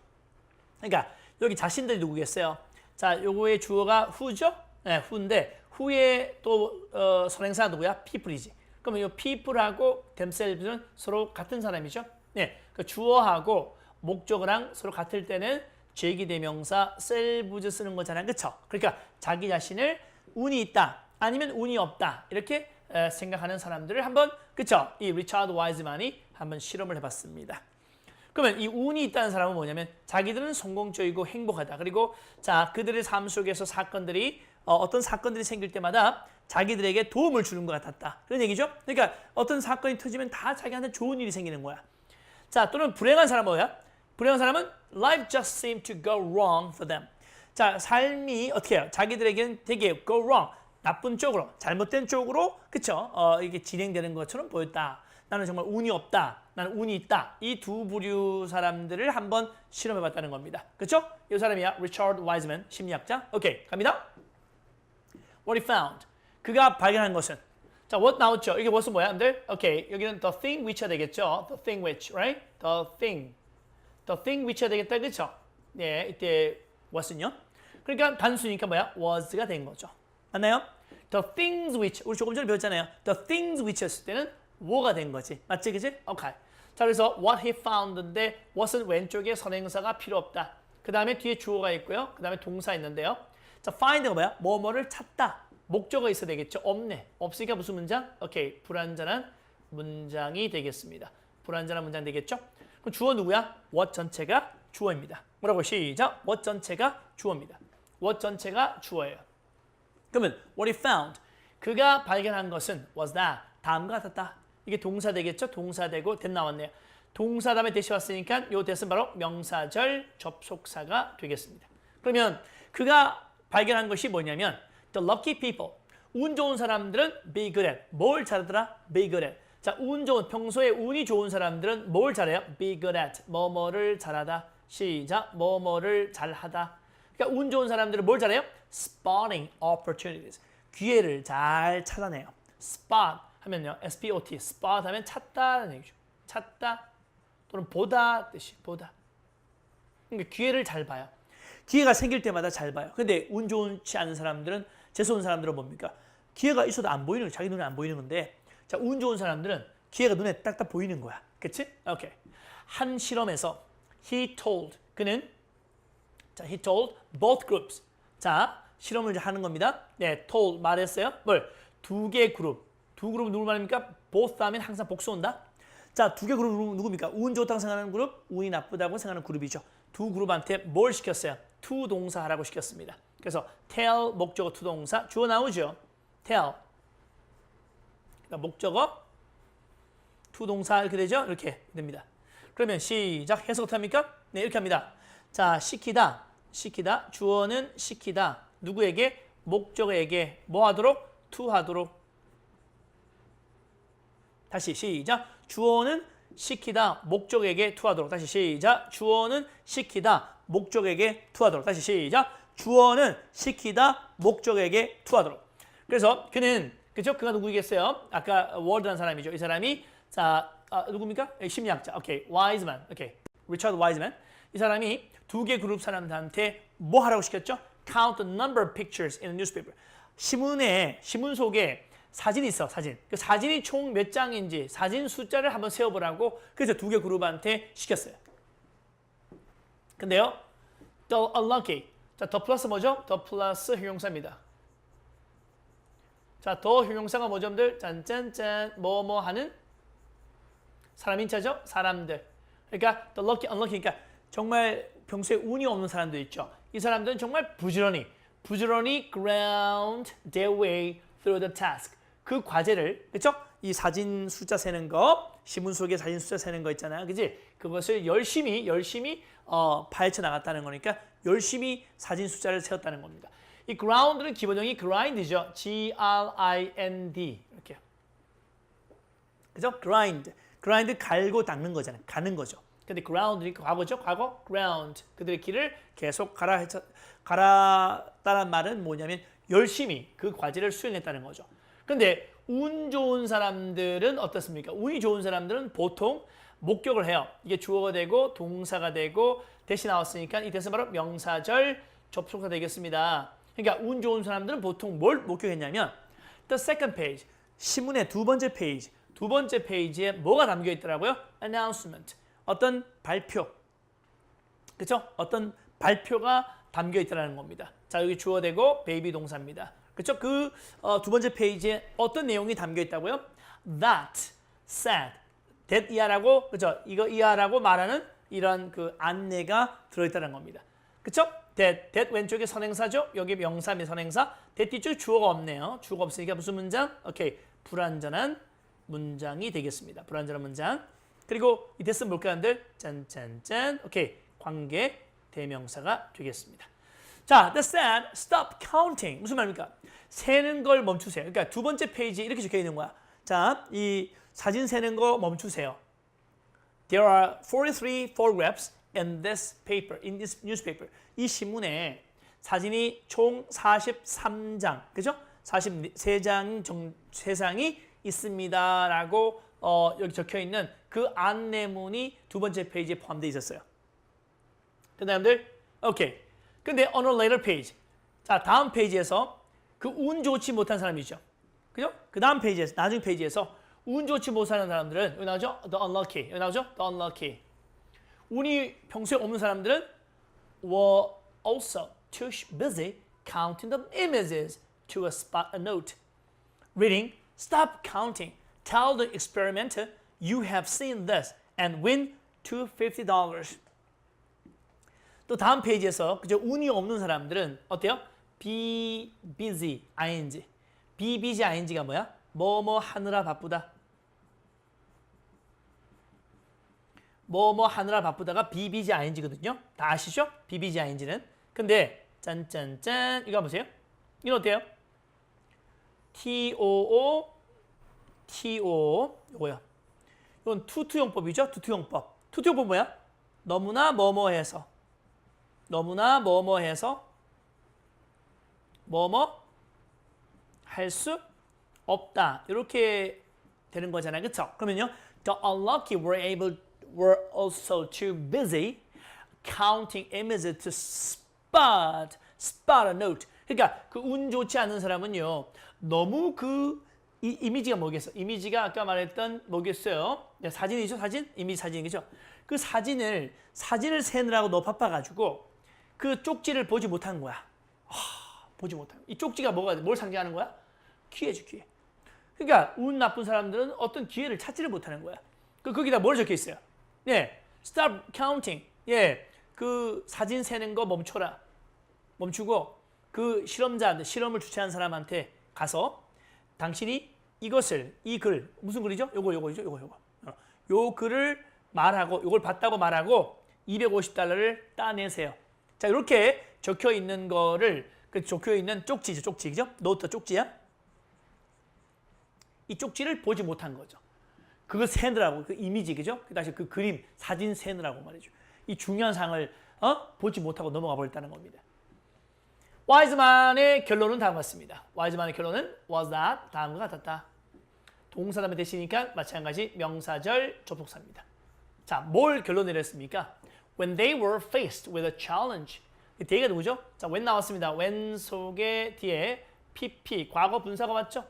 그러니까 여기 자신들이 누구겠어요? 자, 요거의 주어가 who죠? 네, who인데 who의 또 선행사 누구야? people이지. 그러면 이 people하고 themselves는 서로 같은 사람이죠. 네, 그 주어하고 목적어랑 서로 같을 때는 제기대명사 selves 쓰는 거잖아요. 그쵸? 그러니까 자기 자신을 운이 있다. 아니면 운이 없다. 이렇게 생각하는 사람들을 한번, 그쵸? 이 리차드 와이즈만이 한번 실험을 해봤습니다. 그러면 이 운이 있다는 사람은 뭐냐면 자기들은 성공적이고 행복하다. 그리고 자, 그들의 삶 속에서 사건들이 어떤 사건들이 생길 때마다 자기들에게 도움을 주는 것 같았다. 그런 얘기죠. 그러니까 어떤 사건이 터지면 다 자기한테 좋은 일이 생기는 거야. 자, 또는 불행한 사람은 뭐야? 불행한 사람은 life just seemed to go wrong for them. 자, 삶이 어떻게 해요? 자기들에게는 되게 go wrong, 나쁜 쪽으로, 잘못된 쪽으로, 그쵸? 이게 진행되는 것처럼 보였다. 나는 정말 운이 없다. 나는 운이 있다. 이 두 부류 사람들을 한번 실험해봤다는 겁니다. 그렇죠? 이 사람이야. 리차드 와이즈만 심리학자. 오케이, 갑니다. What he found. 그가 발견한 것은. 자, what 나왔죠? 이게 무슨 뭐야, 여러분들? 오케이, 여기는 the thing which가 되겠죠? The thing which, right? The thing. The thing which가 되겠다, 그렇죠? 네, 이때 what은요? 그러니까 단수니까 뭐야? was가 된 거죠. 맞나요? The things which, 우리 조금 전에 배웠잖아요. The things which 했을 때는 뭐가 된 거지. 맞지, 그지? 오케이. 자, 그래서 what he found인데 what은 왼쪽에 선행사가 필요 없다. 그 다음에 뒤에 주어가 있고요. 그 다음에 동사 있는데요. 자, find가 뭐야? 뭐뭐를 찾다. 목적어 있어야 되겠죠? 없네. 없으니까 무슨 문장? 오케이. 불완전한 문장이 되겠습니다. 불완전한 문장 되겠죠? 그럼 주어 누구야? what 전체가 주어입니다. 뭐라고? 시작. what 전체가 주어입니다. what 전체가 주어예요. 그러면 what he found. 그가 발견한 것은 was that. 다음과 같았다. 이게 동사 되겠죠? 동사 되고 that 나왔네요. 동사 다음에 that이 왔으니까 이 that은 바로 명사절 접속사가 되겠습니다. 그러면 그가 발견한 것이 뭐냐면 the lucky people. 운 좋은 사람들은 be good at. 뭘 잘하더라? be good at. 자, 운 좋은, 평소에 운이 좋은 사람들은 뭘 잘해요? be good at. 뭐뭐를 잘하다. 시작. 뭐뭐를 잘하다. 그러니까 운 좋은 사람들은 뭘 잘해요? spotting opportunities. 기회를 잘 찾아내요. spot 하면요. spot, spot 하면 찾다라는 얘기죠. 찾다 또는 보다 뜻이 보다. 그러니까 기회를 잘 봐요. 기회가 생길 때마다 잘 봐요. 근데 운 좋지 않은 사람들은, 재수없는 사람들은 뭡니까? 기회가 있어도 안 보이는 거예요. 자기 눈에 안 보이는 건데, 자, 운 좋은 사람들은 기회가 눈에 딱딱 보이는 거야. 그치? 오케이. 한 실험에서 he told, 그는 자, he told both groups. 자, 실험을 하는 겁니다. 네, told 말했어요. 뭘? 두 개 그룹. 두 그룹은 누구 말입니까? both 하면 항상 복수 온다. 자, 두 개 그룹 누굽니까? 운 좋다고 생각하는 그룹, 운이 나쁘다고 생각하는 그룹이죠. 두 그룹한테 뭘 시켰어요? to 동사 하라고 시켰습니다. 그래서 tell 목적어 to 동사 주어 나오죠. tell. 그러니까 목적어 to 동사 이렇게 되죠? 이렇게 됩니다. 그러면 시작. 해석 어떻게 합니까? 네, 이렇게 합니다. 자, 시키다. 시키다. 주어는 시키다. 누구에게? 목적어에게 뭐 하도록? to 하도록. 다시 시작. 주어는 시키다. 목적에게 to 하도록. 다시 시작. 주어는 시키다. 목적에게 to 하도록. 다시 시작. 주어는 시키다. 목적에게 to 하도록. 그래서 그는, 그죠? 그가 누구이겠어요? 아까 월드라는 사람이죠. 이 사람이 자, 누굽니까? 심리학자. 오케이. 와이즈만. 오케이. 리차드 와이즈만. 이 사람이 두 개 그룹 사람들한테 뭐 하라고 시켰죠? Count the number of pictures in the newspaper. 신문 속에 사진이 있어, 사진. 그 사진이 총 몇 장인지 사진 숫자를 한번 세어보라고 그래서 두 개 그룹한테 시켰어요. 근데요, the unlucky. 자, 더 플러스 뭐죠? 더 플러스 형용사입니다. 자, 더 형용사가 뭐죠들? 짠짠짠, 뭐뭐 하는 사람 인차죠? 사람들. 그러니까 the lucky, unlucky. 그러니까 정말 평소에 운이 없는 사람들 있죠. 이 사람들은 정말 부지런히 ground their way through the task. 그 과제를, 그렇죠? 이 사진 숫자 세는 거, 신문 속에 사진 숫자 세는 거 있잖아요, 그지? 그것을 열심히 파헤쳐 나갔다는 거니까 열심히 사진 숫자를 세웠다는 겁니다. 이 ground는 기본형이 grind죠, G-R-I-N-D 이렇게, 그죠? grind 갈고 닦는 거잖아요, 가는 거죠. 근데 ground니까 과거죠, 과거 ground. 그들의 길을 계속 갈았다는 말은 뭐냐면 열심히 그 과제를 수행했다는 거죠. 근데 운 좋은 사람들은 어떻습니까? 운이 좋은 사람들은 보통 목격을 해요. 이게 주어가 되고 동사가 되고 대시 나왔으니까 이 대신 바로 명사절 접속사 되겠습니다. 그러니까 운 좋은 사람들은 보통 뭘 목격했냐면 the second page, 신문의 두 번째 페이지에 뭐가 담겨 있더라고요? announcement, 어떤 발표, 그렇죠? 어떤 발표가 담겨 있다는 겁니다. 자, 여기 주어 되고 베이비 동사입니다. 그렇죠? 그 두 번째 페이지에 어떤 내용이 담겨 있다고요? That said, that 이하라고, 그렇죠? 이거 이하라고 말하는 이런 그 안내가 들어있다는 겁니다. 그렇죠? that 왼쪽에 선행사죠? 여기 명사입니다. 선행사. that 뒤쪽에 주어가 없네요. 주어가 없으니까 무슨 문장? 오케이, 불완전한 문장이 되겠습니다. 불완전한 문장. 그리고 이 that은 뭘까요, 여러분들? 짠짠짠. 오케이, 관계 대명사가 되겠습니다. 자, that said, stop counting. 무슨 말입니까? 세는 걸 멈추세요. 그러니까 두 번째 페이지에 이렇게 적혀 있는 거야. 자, 이 사진 세는 거 멈추세요. There are 43 photographs in this newspaper. 이 신문에 사진이 총 43장, 그죠? 43장이 있습니다라고 여기 적혀 있는 그 안내문이 두 번째 페이지에 포함되어 있었어요. 됐나요, 여러분들? 오케이. 근데 on a later page, 자, 다음 페이지에서 그 운 좋지 못한 사람이죠, 그죠? 그 다음 페이지에서, 나중 페이지에서 운 좋지 못하는 사람들은 여기 나오죠? The unlucky. 여기 나오죠? The unlucky. 운이 평소에 없는 사람들은 were also too busy counting the images to spot a note. Reading, stop counting. Tell the experimenter you have seen this and win $250. 또 다음 페이지에서 그죠? 운이 없는 사람들은 어때요? be busy ing. be busy ing가 뭐야? 뭐뭐 하느라 바쁘다. 뭐뭐 하느라 바쁘다가 be busy ing거든요. 다 아시죠? be busy ing는. 근데 짠짠짠 이거 보세요. 이건 어때요? too 이거요. 이건 투투용법이죠. 투투용법. 투투용법 뭐야? 너무나 뭐뭐해서 뭐뭐 할 수 없다. 이렇게 되는 거잖아요. 그렇죠? 그러면요. The unlucky were also too busy counting images to spot a note. 그러니까 그 운 좋지 않은 사람은요. 너무 이 이미지가 뭐겠어? 이미지가 아까 말했던 뭐겠어요? 사진이죠, 사진? 이미지 사진이죠. 그 사진을 세느라고 너무 바빠가지고 그 쪽지를 보지 못한 거야. 보지 못한. 이 쪽지가 뭘 상징하는 거야? 기회지, 기회. 그러니까 운 나쁜 사람들은 어떤 기회를 찾지를 못하는 거야. 거기다 뭘 적혀 있어요? 예, stop counting. 예, 그 사진 세는 거 멈춰라. 멈추고 그 실험을 주최한 사람한테 가서 당신이 이 글, 무슨 글이죠? 요거죠, 요거. 요 글을 말하고, 요걸 봤다고 말하고 $250를 따내세요. 자, 이렇게 적혀 있는 거를, 적혀 있는 쪽지죠, 쪽지, 그죠? 노트 쪽지야? 이 쪽지를 보지 못한 거죠. 그거 세느라고, 그 이미지, 그죠? 다시 그 그림, 사진 세느라고 말이죠. 이 중요한 상을, 보지 못하고 넘어가 버렸다는 겁니다. 와이즈만의 결론은 다음과 같습니다. 와이즈만의 결론은 was that 다음과 같았다. 동사 다음에 대시니까 마찬가지 명사절 접속사입니다. 자, 뭘 결론 내렸습니까? When they were faced with a challenge. they가 누구죠? 자, when 나왔습니다. when 속에 뒤에 PP 과거 분사가 왔죠?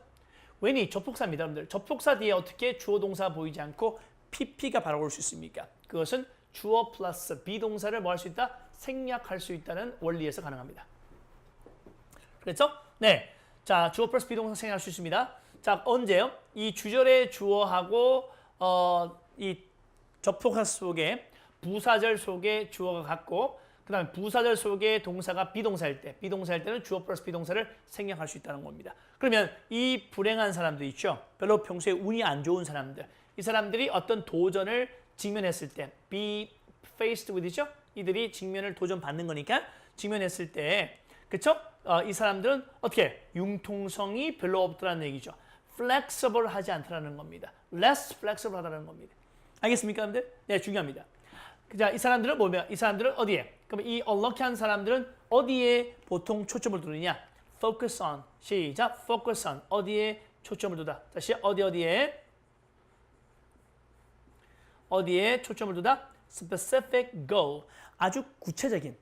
웬이 접속사입니다, 여러분들. 접속사 뒤에 어떻게 주어 동사 보이지 않고 PP가 바로 올 수 있습니까? 그것은 주어 플러스 비동사를 뭐 할 수 있다? 생략할 수 있다는 원리에서 가능합니다. 그렇죠? 네. 자, 주어 플러스 비동사 생략할 수 있습니다. 자, 언제요? 이 주절의 주어하고 이 접속사 속에 부사절 속에 주어가 같고 그 다음에 부사절 속에 동사가 비동사일 때는 주어 플러스 비동사를 생략할 수 있다는 겁니다. 그러면 이 불행한 사람들 있죠? 별로 평소에 운이 안 좋은 사람들. 이 사람들이 어떤 도전을 직면했을 때 be faced with이죠? 이들이 직면을 도전 받는 거니까 직면했을 때 그쵸? 이 사람들은 어떻게? 융통성이 별로 없더라는 얘기죠. flexible 하지 않다라는 겁니다. less flexible 하다는 겁니다. 알겠습니까, 여러분들? 네, 중요합니다. 자, 이 사람들은 뭐냐? 이 사람들은 어디에? 그럼 이 unlucky한 사람들은 어디에 보통 초점을 두느냐? focus on. 시작. focus on. 어디에 초점을 두다. 다시 어디에? 어디에 초점을 두다? specific goal. 아주 구체적인,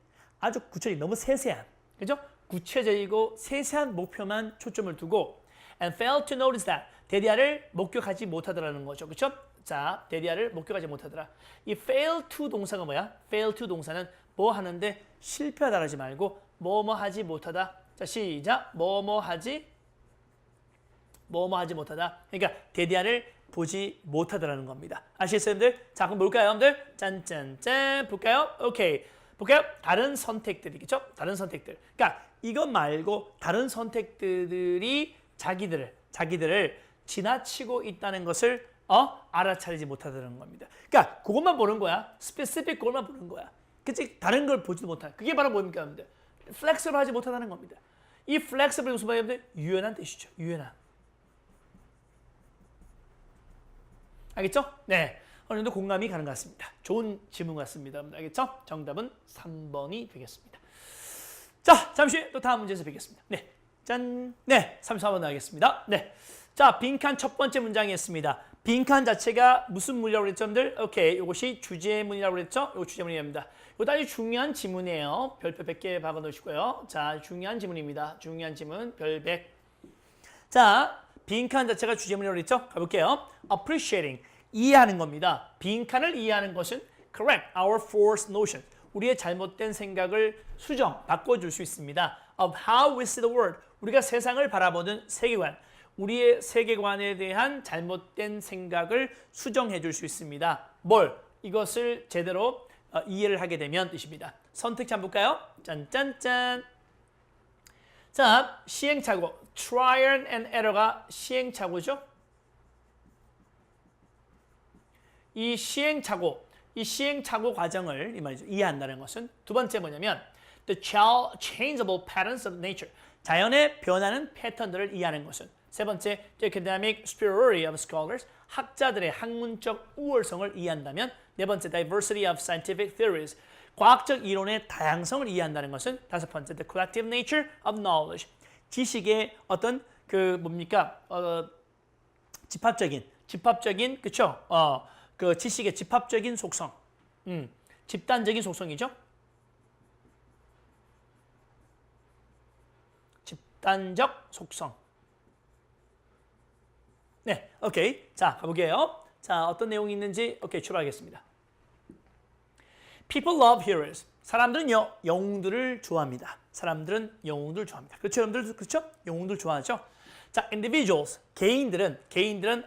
너무 세세한, 그죠? 구체적이고 세세한 목표만 초점을 두고 and fail to notice that. 대디아를 목격하지 못하더라는 거죠. 그렇죠? 자, 대디아를 목격하지 못하더라. 이 fail to 동사가 뭐야? fail to 동사는 뭐 하는데 실패하다 하지 말고 뭐뭐 하지 못하다. 자, 시작. 뭐뭐 하지 못하다. 그러니까 대디아를 보지 못하더라는 겁니다. 아시겠어요, 여러분들? 자, 그럼 볼까요, 여러분들? 짠짠짠. 볼까요? 오케이. 볼까요? 다른 선택들이겠죠? 다른 선택들. 그러니까 이것 말고 다른 선택들이 자기들을 지나치고 있다는 것을 알아차리지 못하다는 겁니다. 그러니까 그것만 보는 거야. 스페시픽 그것만 보는 거야. 그치? 다른 걸 보지도 못하는. 그게 바로 뭡니까, 여러분들? 플렉서블 하지 못하다는 겁니다. 이 플렉서블이 무슨 말이에요, 여러분들? 유연한 뜻이죠. 유연한. 알겠죠? 네. 어느 정도 공감이 가는 것 같습니다. 좋은 질문 같습니다. 여러분들 알겠죠? 정답은 3번이 되겠습니다. 자, 잠시 또 다음 문제에서 뵙겠습니다. 네. 짠. 네. 34번 나가겠습니다. 네. 자, 빈칸 첫 번째 문장이었습니다. 빈칸 자체가 무슨 문이라고 그랬죠, 여러분들? 오케이. 이것이 주제문이라고 그랬죠? 이거 주제문입니다. 이거 아주 중요한 지문이에요. 별표 100개 박아 놓으시고요. 자, 중요한 지문입니다. 중요한 지문 별 100. 자, 빈칸 자체가 주제문이라고 그랬죠? 가볼게요. appreciating. 이해하는 겁니다. 빈칸을 이해하는 것은 correct our false notion. 우리의 잘못된 생각을 바꿔줄 수 있습니다. of how we see the world. 우리가 세상을 바라보는 세계관. 우리의 세계관에 대한 잘못된 생각을 수정해 줄 수 있습니다. 뭘? 이것을 제대로 이해를 하게 되면 뜻입니다. 선택지 한번 볼까요? 짠짠짠. 자, 시행착오. trial and error가 시행착오죠. 이 시행착오 과정을 이 말이죠. 이해한다는 것은 두 번째 뭐냐면 the changeable patterns of nature. 자연의 변하는 패턴들을 이해하는 것은 세 번째 the academic superiority of scholars. 학자들의 학문적 우월성을 이해한다면 네 번째 diversity of scientific theories. 과학적 이론의 다양성을 이해한다는 것은 다섯 번째 the collective nature of knowledge. 지식의 어떤 그 뭡니까? 집합적인 그쵸? 그 지식의 집합적인 속성, 집단적인 속성이죠. 집단적 속성. 네, 오케이. 자, 가볼게요. 자, 어떤 내용이 있는지 오케이 출발하겠습니다. People love heroes. 사람들은요, 영웅들을 좋아합니다. 그렇죠, 여러분들? 그렇죠? 영웅들 좋아하죠? 자, individuals, 개인들은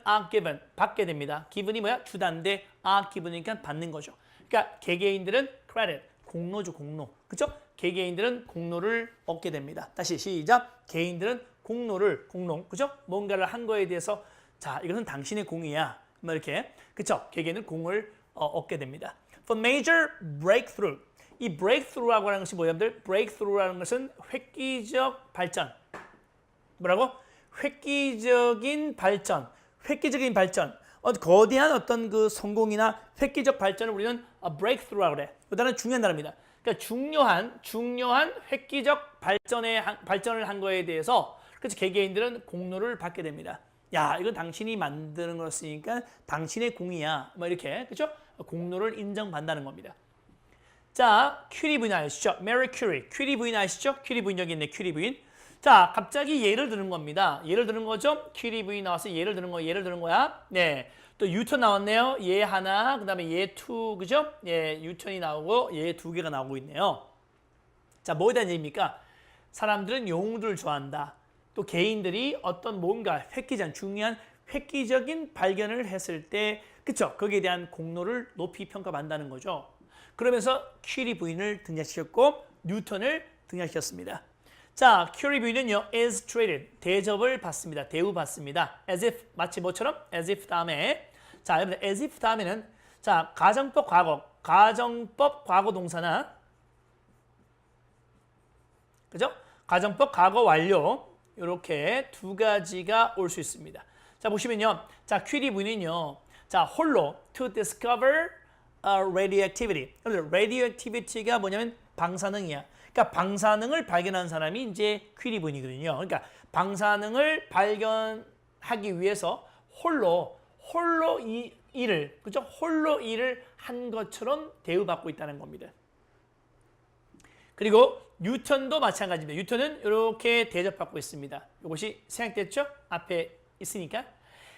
are given, 받게 됩니다. given이 뭐야? 주다인데 are given이니까 받는 거죠. 그러니까 개개인들은 credit, 공로죠, 공로. 그렇죠? 개개인들은 공로를 얻게 됩니다. 다시 시작. 개인들은 공로, 그렇죠? 뭔가를 한 거에 대해서 자, 이것은 당신의 공이야. 뭐 이렇게. 그렇죠? 개개인은 공을 얻게 됩니다. For major breakthrough. 이 breakthrough라고 하는 것이 뭐예요, 여러분들? breakthrough라는 것은 획기적 발전. 뭐라고? 획기적인 발전. 거대한 어떤 그 성공이나 획기적 발전을 우리는 breakthrough라고 그래. 그다음에 중요한 단어입니다. 그러니까 중요한 획기적 발전을 한 거에 대해서 그래서 개개인들은 공로를 받게 됩니다. 야, 이건 당신이 만드는 거였으니까 당신의 공이야. 뭐 이렇게 그렇죠? 공로를 인정받는다는 겁니다. 자, 큐리 부인 아시죠? 메리 큐리. 큐리 부인 아시죠? 큐리 부인 여기 있네. 큐리 부인. 자, 갑자기 예를 드는 겁니다. 예를 드는 거죠. 퀴리 부인 나와서 예를 드는 거야. 네. 또 유턴 나왔네요. 예 하나, 그다음에 예 투, 그죠? 예, 유턴이 나오고 예 두 개가 나오고 있네요. 자, 뭐에 대한 얘기입니까? 사람들은 영웅들을 좋아한다. 또 개인들이 어떤 뭔가 중요한 획기적인 발견을 했을 때, 그쵸? 거기에 대한 공로를 높이 평가받는다는 거죠. 그러면서 퀴리 부인을 등장시켰고 뉴턴을 등장시켰습니다. 자, 퀴리 부인은요, is treated, 대접을 받습니다. 대우받습니다. as if, 마치 뭐처럼? as if 다음에, 자, 여러분들 as if 다음에는, 자, 가정법 과거 동사나, 그죠? 가정법 과거 완료, 이렇게 두 가지가 올 수 있습니다. 자, 보시면요, 자, 퀴리 부인은요, 자, 홀로 to discover radioactivity. radioactivity가 뭐냐면 방사능이야. 그러니까 방사능을 발견한 사람이 이제 퀴리 부인이거든요. 그러니까 방사능을 발견하기 위해서 홀로 이 일을, 그죠? 홀로 일을 한 것처럼 대우받고 있다는 겁니다. 그리고 뉴턴도 마찬가지입니다. 뉴턴은 이렇게 대접받고 있습니다. 이것이 생략됐죠? 앞에 있으니까.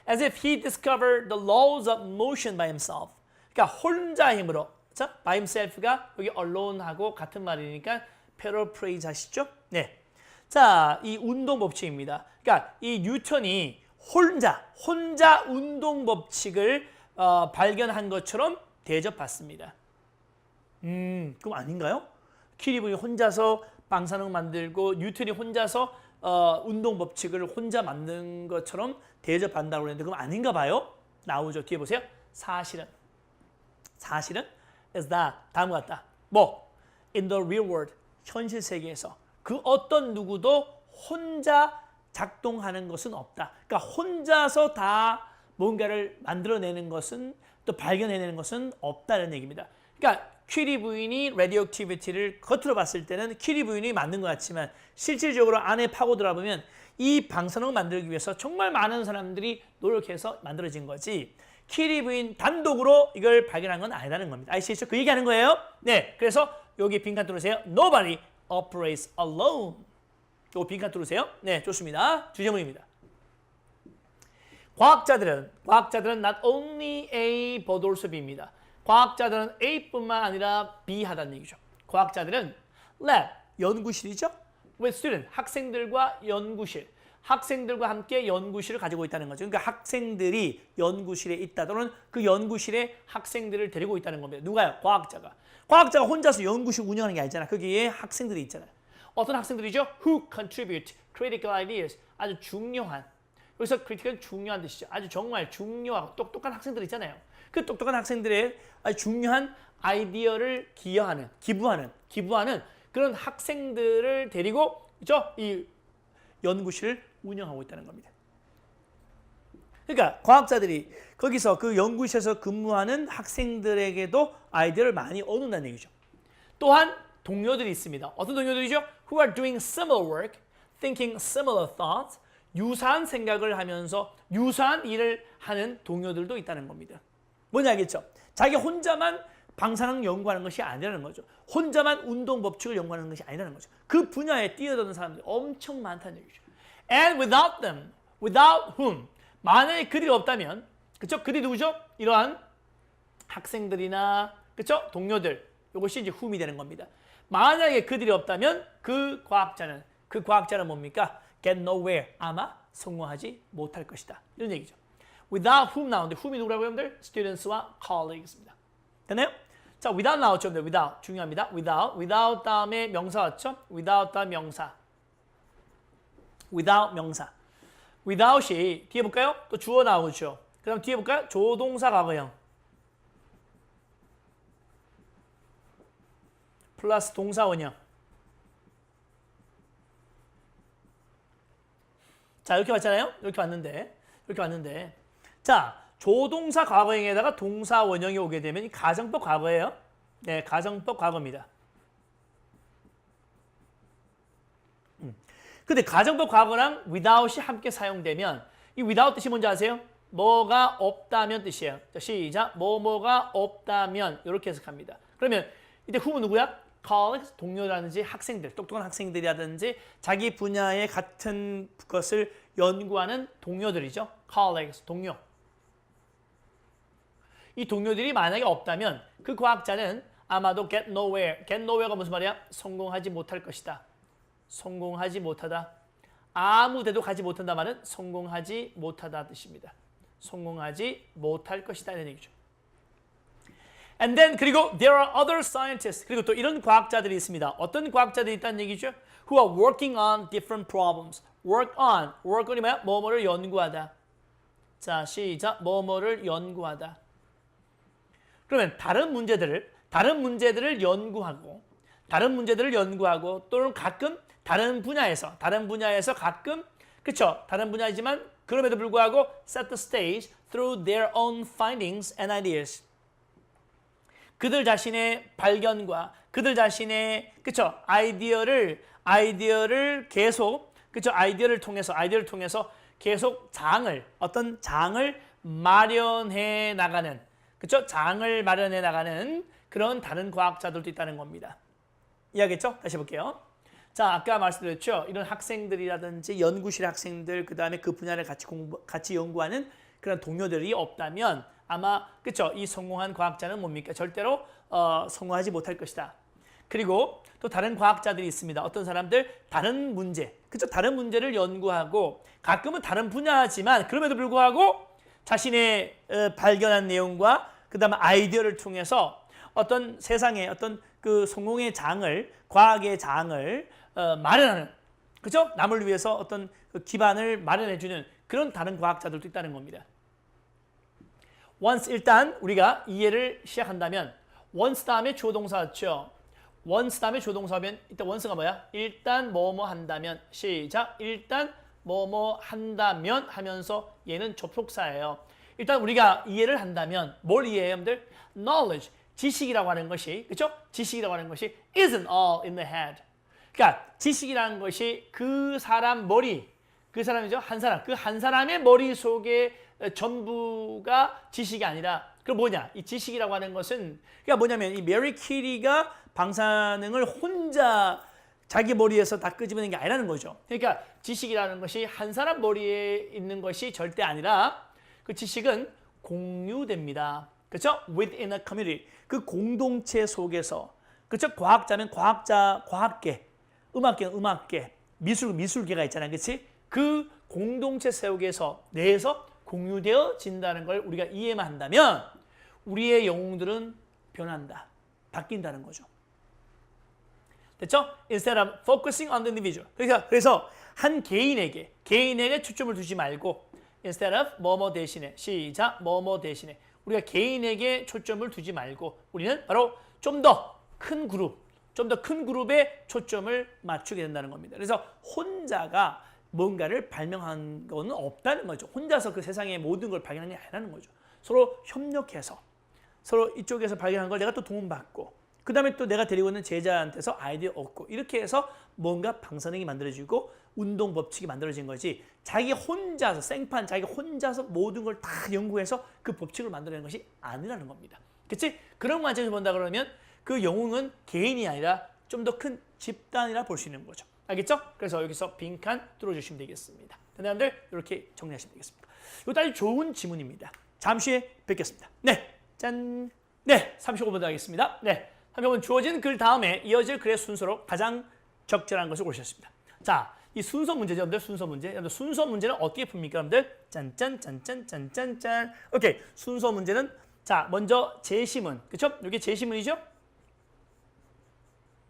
As if he discovered the laws of motion by himself. 그러니까 혼자 힘으로, 자, by himself가 여기 alone하고 같은 말이니까 paraphrase 하시죠? 네. 자, 이 운동 법칙입니다. 그러니까 이 뉴턴이 혼자 운동 법칙을 발견한 것처럼 대접받습니다. 그럼 아닌가요? 퀴리 부인이 혼자서 방사능 만들고 뉴턴이 혼자서 운동 법칙을 혼자 만든 것처럼 대접한다고 그랬는데 그럼 아닌가 봐요? 나오죠. 뒤에 보세요. 사실은 is that 다음과 같다. 뭐? In the real world, 현실 세계에서 그 어떤 누구도 혼자 작동하는 것은 없다. 그러니까 혼자서 다 뭔가를 만들어내는 것은 또 발견해내는 것은 없다는 얘기입니다. 그러니까 퀴리 부인이 레디오액티비티를 겉으로 봤을 때는 퀴리 부인이 만든 것 같지만 실질적으로 안에 파고 들어보면 이 방사능을 만들기 위해서 정말 많은 사람들이 노력해서 만들어진 거지 퀴리 부인 단독으로 이걸 발견한 건 아니라는 겁니다. 아시겠죠? 그 얘기하는 거예요. 네, 그래서 여기 빈칸 뚫으세요. Nobody operates alone. 요 빈칸 뚫으세요. 네, 좋습니다. 주제문입니다. 과학자들은 not only A but also B입니다. 과학자들은 A뿐만 아니라 B 하다는 얘기죠. 과학자들은 lab, 연구실이죠. with student, 학생들과 연구실. 학생들과 함께 연구실을 가지고 있다는 거죠. 그러니까 학생들이 연구실에 있다 또는 그 연구실에 학생들을 데리고 있다는 겁니다. 누가요? 과학자가. 과학자가 혼자서 연구실 운영하는 게 아니잖아. 거기에 학생들이 있잖아요. 어떤 학생들이죠? Who contribute critical ideas. 아주 중요한. 여기서 critical은 중요한 뜻이죠. 아주 정말 중요하고 똑똑한 학생들 있잖아요. 그 똑똑한 학생들의 아주 중요한 아이디어를 기부하는 그런 학생들을 데리고 그죠? 이 연구실을 운영하고 있다는 겁니다. 그러니까 과학자들이 거기서 그 연구실에서 근무하는 학생들에게도 아이디어를 많이 얻는다는 얘기죠. 또한 동료들이 있습니다. 어떤 동료들이죠? Who are doing similar work, thinking similar thoughts. 유사한 생각을 하면서 유사한 일을 하는 동료들도 있다는 겁니다. 뭔지 알겠죠? 자기 혼자만 방사능 연구하는 것이 아니라는 거죠. 혼자만 운동 법칙을 연구하는 것이 아니라는 거죠. 그 분야에 뛰어드는 사람들이 엄청 많다는 얘기죠. And without them, without whom, 만약에 그들이 없다면, 그렇죠? 그들이 누구죠? 이러한 학생들이나 그렇죠? 동료들, 이것이 이제 whom이 되는 겁니다. 만약에 그들이 없다면 그 과학자는 뭡니까? Get nowhere, 아마 성공하지 못할 것이다. 이런 얘기죠. Without whom 나오는데 whom이 누구라고요, 여러분들? Students와 colleagues입니다. 됐나요? 자, without 나왔죠, 여러분들. without 중요합니다. without 다음에 명사 왔죠? without 다음 명사. without이 뒤에 볼까요? 또 주어 나오죠. 그 다음 뒤에 볼까요? 조동사 과거형. 플러스 동사 원형. 자, 이렇게 왔잖아요? 이렇게 왔는데. 자, 조동사 과거형에다가 동사 원형이 오게 되면 이 가정법 과거예요. 네, 가정법 과거입니다. 근데 가정법 과거랑 without이 함께 사용되면 이 without 뜻이 뭔지 아세요? 뭐가 없다면 뜻이에요. 자, 시작. 뭐가 없다면 이렇게 해석합니다. 그러면 이때 who는 누구야? colleagues, 동료라든지 학생들, 똑똑한 학생들이라든지 자기 분야의 같은 것을 연구하는 동료들이죠. colleagues, 동료. 이 동료들이 만약에 없다면 그 과학자는 아마도 get nowhere. get nowhere가 무슨 말이야? 성공하지 못할 것이다. 성공하지 못하다. 아무 데도 가지 못한다 말은 성공하지 못하다 뜻입니다. 성공하지 못할 것이다 이런 얘기죠. And then 그리고 there are other scientists. 그리고 또 이런 과학자들이 있습니다. 어떤 과학자들이 있다는 얘기죠? Who are working on different problems. work on. work on이 뭐야? 뭐뭐를 연구하다. 자, 시작. 뭐뭐를 연구하다. 그러면 다른 문제들을 연구하고 또는 가끔 다른 분야에서 가끔 그렇죠. 다른 분야이지만 그럼에도 불구하고 set the stage through their own findings and ideas. 그들 자신의 발견과 그들 자신의 그렇죠. 아이디어를 계속 그렇죠. 아이디어를 통해서 계속 어떤 장을 마련해 나가는 그렇죠? 장을 마련해 나가는 그런 다른 과학자들도 있다는 겁니다. 이해하겠죠? 다시 볼게요. 자, 아까 말씀드렸죠. 이런 학생들이라든지 연구실 학생들, 그 다음에 그 분야를 같이 연구하는 그런 동료들이 없다면 아마 그렇죠? 이 성공한 과학자는 뭡니까? 절대로 성공하지 못할 것이다. 그리고 또 다른 과학자들이 있습니다. 어떤 사람들 다른 문제, 그렇죠? 다른 문제를 연구하고 가끔은 다른 분야지만 그럼에도 불구하고 자신의 발견한 내용과 그다음에 아이디어를 통해서 어떤 세상의 어떤 그 성공의 장을 과학의 장을 마련하는 그죠? 남을 위해서 어떤 그 기반을 마련해주는 그런 다른 과학자들도 있다는 겁니다. once 일단 우리가 이해를 시작한다면 once 다음에 주어동사였죠. once 다음에 주어동사면 일단 once가 뭐야? 일단 뭐뭐 한다면 시작. 일단 뭐뭐 한다면 하면서 얘는 접속사예요. 일단 우리가 이해를 한다면 뭘 이해해요, 여러분들? knowledge, 지식이라고 하는 것이 그렇죠? 지식이라고 하는 것이 isn't all in the head. 그러니까 지식이라는 것이 그 사람 머리, 그 사람이죠, 한 사람, 그 한 사람의 머릿속에 전부가 지식이 아니라 그 뭐냐? 이 지식이라고 하는 것은 그러니까 뭐냐면 이 메리 퀴리가 방사능을 혼자 자기 머리에서 다 끄집어낸 게 아니라는 거죠. 그러니까 지식이라는 것이 한 사람 머리에 있는 것이 절대 아니라 그 지식은 공유됩니다. 그렇죠? Within a community. 그 공동체 속에서 그렇죠? 과학자는 과학계, 음악계는 음악계, 미술계가 있잖아요. 그렇지? 그 공동체 속에서 내에서 공유되어진다는 걸 우리가 이해만 한다면 우리의 영웅들은 변한다. 바뀐다는 거죠. 됐죠? Instead of focusing on the individual. 그래서 한 개인에게 초점을 두지 말고 instead of 뭐뭐 대신에 시작 뭐뭐 대신에 우리가 개인에게 초점을 두지 말고 우리는 바로 좀 더 큰 그룹에 초점을 맞추게 된다는 겁니다. 그래서 혼자가 뭔가를 발명한 거는 없다는 거죠. 혼자서 그 세상의 모든 걸 발견한 게 아니라는 거죠. 서로 협력해서 서로 이쪽에서 발견한 걸 내가 또 도움받고 그 다음에 또 내가 데리고 있는 제자한테서 아이디어 얻고 이렇게 해서 뭔가 방사능이 만들어지고 운동 법칙이 만들어진 거지 자기 혼자서 생판 자기 혼자서 모든 걸 다 연구해서 그 법칙을 만들어낸 것이 아니라는 겁니다. 그치? 그런 관점에서 본다 그러면 그 영웅은 개인이 아니라 좀 더 큰 집단이라 볼 수 있는 거죠. 알겠죠? 그래서 여기서 빈칸 뚫어주시면 되겠습니다. 여러분들 이렇게 정리하시면 되겠습니다. 이것도 아주 좋은 지문입니다. 잠시 후에 뵙겠습니다. 네, 짠. 네, 35번 하겠습니다. 네, 35번 주어진 글 다음에 이어질 글의 순서로 가장 적절한 것을 고르셨습니다. 자, 이 순서 문제죠, 여러분들. 순서 문제. 여러분들 순서 문제는 어떻게 풉니까, 여러분들? 짠짠짠짠짠짠짠. 오케이, 순서 문제는 자, 먼저 제시문, 그렇죠? 이게 제시문이죠?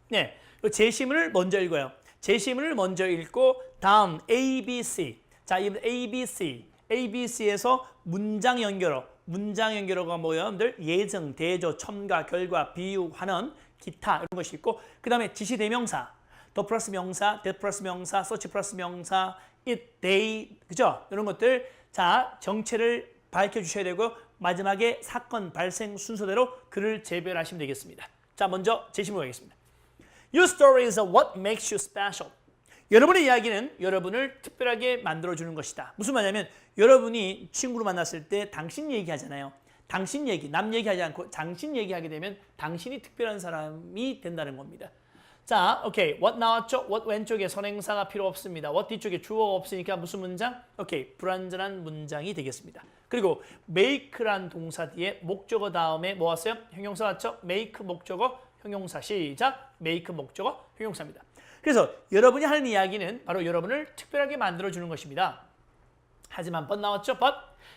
네, 제시문을 먼저 읽어요. 제시문을 먼저 읽고 다음 A, B, C. 자, 이 A, B, C. A, B, C에서 문장 연결어. 문장 연결어가 뭐예요? 여러분들 예정, 대조, 첨가, 결과, 비유, 환원, 기타 이런 것이 있고 그 다음에 지시대명사, 더 플러스 명사, that 플러스 명사, such 플러스 명사, it, they, 그죠? 이런 것들 자 정체를 밝혀주셔야 되고 마지막에 사건 발생 순서대로 글을 재별하시면 되겠습니다. 자, 먼저 제시문 가겠습니다. Your story is what makes you special. 여러분의 이야기는 여러분을 특별하게 만들어주는 것이다. 무슨 말이냐면 여러분이 친구를 만났을 때 당신 얘기하잖아요. 당신 얘기, 남 얘기하지 않고 당신 얘기하게 되면 당신이 특별한 사람이 된다는 겁니다. 자, 오케이. what 나왔죠? what 왼쪽에 선행사가 필요 없습니다. what 뒤쪽에 주어가 없으니까 무슨 문장? 오케이. 불완전한 문장이 되겠습니다. 그리고 make란 동사 뒤에 목적어 다음에 뭐 왔어요? 형용사 왔죠? make 목적어, 형용사. 시작. make 목적어, 형용사입니다. 그래서 여러분이 하는 이야기는 바로 여러분을 특별하게 만들어주는 것입니다. 하지만 but 나왔죠? but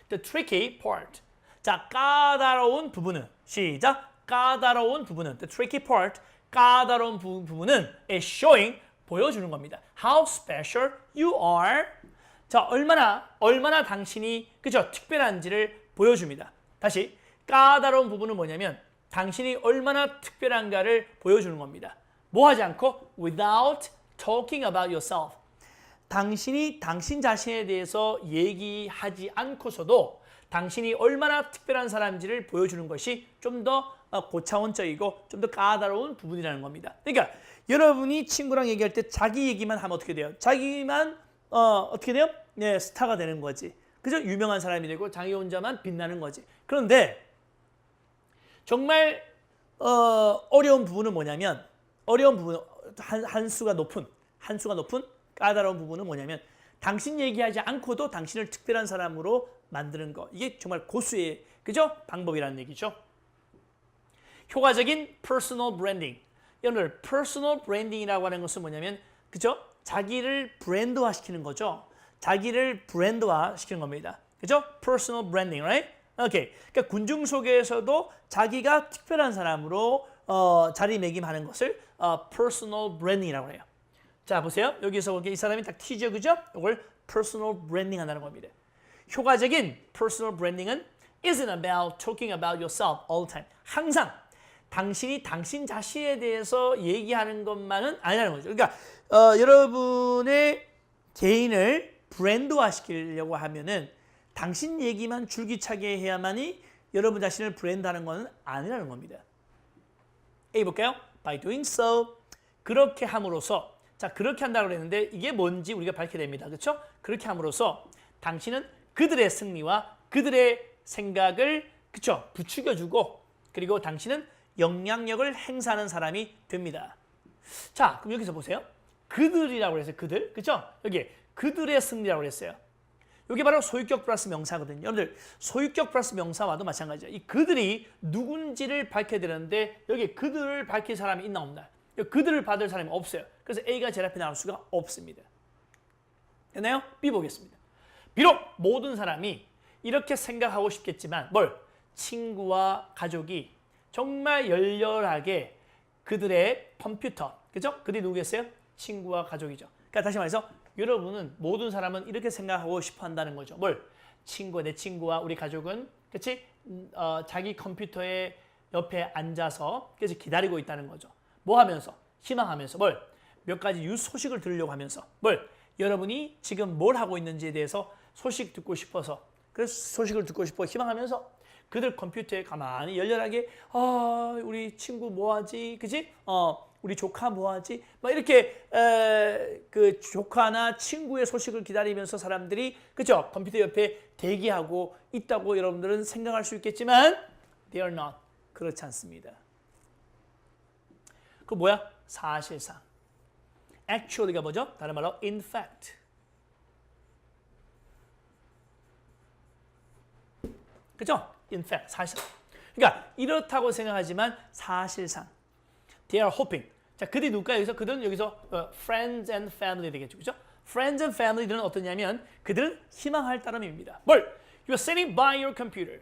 the tricky part. 자, 까다로운 부분은 시작. 까다로운 부분은 the tricky part. 까다로운 부분은 is showing 보여주는 겁니다. How special you are. 자, 얼마나 당신이 그죠? 특별한지를 보여줍니다. 다시 까다로운 부분은 뭐냐면 당신이 얼마나 특별한가를 보여주는 겁니다. 뭐 하지 않고 without talking about yourself. 당신이 당신 자신에 대해서 얘기하지 않고서도 당신이 얼마나 특별한 사람인지를 보여주는 것이 좀 더 고차원적이고 좀 더 까다로운 부분이라는 겁니다. 그러니까 여러분이 친구랑 얘기할 때 자기 얘기만 하면 어떻게 돼요? 자기만 어떻게 돼요? 네, 스타가 되는 거지. 그죠? 유명한 사람이 되고 자기 혼자만 빛나는 거지. 그런데 정말 어려운 부분은 뭐냐면 어려운 부분 한수가 높은 까다로운 부분은 뭐냐면 당신 얘기하지 않고도 당신을 특별한 사람으로 만드는 거. 이게 정말 고수의 그죠? 방법이라는 얘기죠. 효과적인 personal branding. 여러분들 personal branding이라고 하는 것은 뭐냐면 그죠? 자기를 브랜드화 시키는 거죠. 자기를 브랜드화 시키는 겁니다. 그죠? personal branding, right? 오케이. 그러니까 군중 속에서도 자기가 특별한 사람으로 자리매김하는 것을 personal branding이라고 해요. 자, 보세요. 여기서 이 사람이 딱 튀죠, 그죠? 이걸 personal branding 한다는 겁니다. 효과적인 personal branding은 isn't about talking about yourself all the time. 항상 당신이 당신 자신에 대해서 얘기하는 것만은 아니라는 거죠. 그러니까 여러분의 개인을 브랜드화 시키려고 하면은 당신 얘기만 줄기차게 해야만이 여러분 자신을 브랜드하는 것은 아니라는 겁니다. A 볼까요? By doing so. 그렇게 함으로써 자, 그렇게 한다고 그랬는데 이게 뭔지 우리가 밝혀야 됩니다. 그렇죠? 그렇게 함으로써 당신은 그들의 승리와 그들의 생각을 그렇죠? 부추겨주고 그리고 당신은 영향력을 행사하는 사람이 됩니다. 자, 그럼 여기서 보세요. 그들이라고 그랬어요. 그들. 그렇죠? 여기 그들의 승리라고 그랬어요. 이게 바로 소유격 플러스 명사거든요. 여러분들 소유격 플러스 명사와도 마찬가지죠. 이 그들이 누군지를 밝혀야 되는데 여기 그들을 밝힐 사람이 있나 없나? 그들을 받을 사람이 없어요. 그래서 A가 제일 앞에 나올 수가 없습니다. 됐나요? B 보겠습니다. 비록 모든 사람이 이렇게 생각하고 싶겠지만 뭘? 친구와 가족이 정말 열렬하게 그들의 컴퓨터, 그죠? 그들이 누구겠어요? 친구와 가족이죠. 그러니까 다시 말해서 여러분은 모든 사람은 이렇게 생각하고 싶어 한다는 거죠. 뭘? 내 친구와 우리 가족은 그렇지? 자기 컴퓨터의 옆에 앉아서 그래서 기다리고 있다는 거죠. 뭐 하면서? 희망하면서 뭘? 몇 가지 뉴스 소식을 들으려고 하면서 뭘? 여러분이 지금 뭘 하고 있는지에 대해서 소식 듣고 싶어서 그래서 소식을 듣고 싶어 희망하면서 그들 컴퓨터에 가만히 열렬하게 우리 친구 뭐하지? 그지? 우리 조카 뭐하지? 막 이렇게 그 조카나 친구의 소식을 기다리면서 사람들이 그죠? 컴퓨터 옆에 대기하고 있다고 여러분들은 생각할 수 있겠지만 they are not. 그렇지 않습니다. 그 뭐야? 사실상. actually가 뭐죠? 다른 말로 in fact. 그죠? in fact, 사실상. 그러니까 이렇다고 생각하지만 사실상 they are hoping. 자, 그들이 누굴까? 그들은 여기서 friends and family 되겠죠. 그죠? friends and family들은 어떠냐면 그들은 희망할 따름입니다. 뭘? You're sitting by your computer.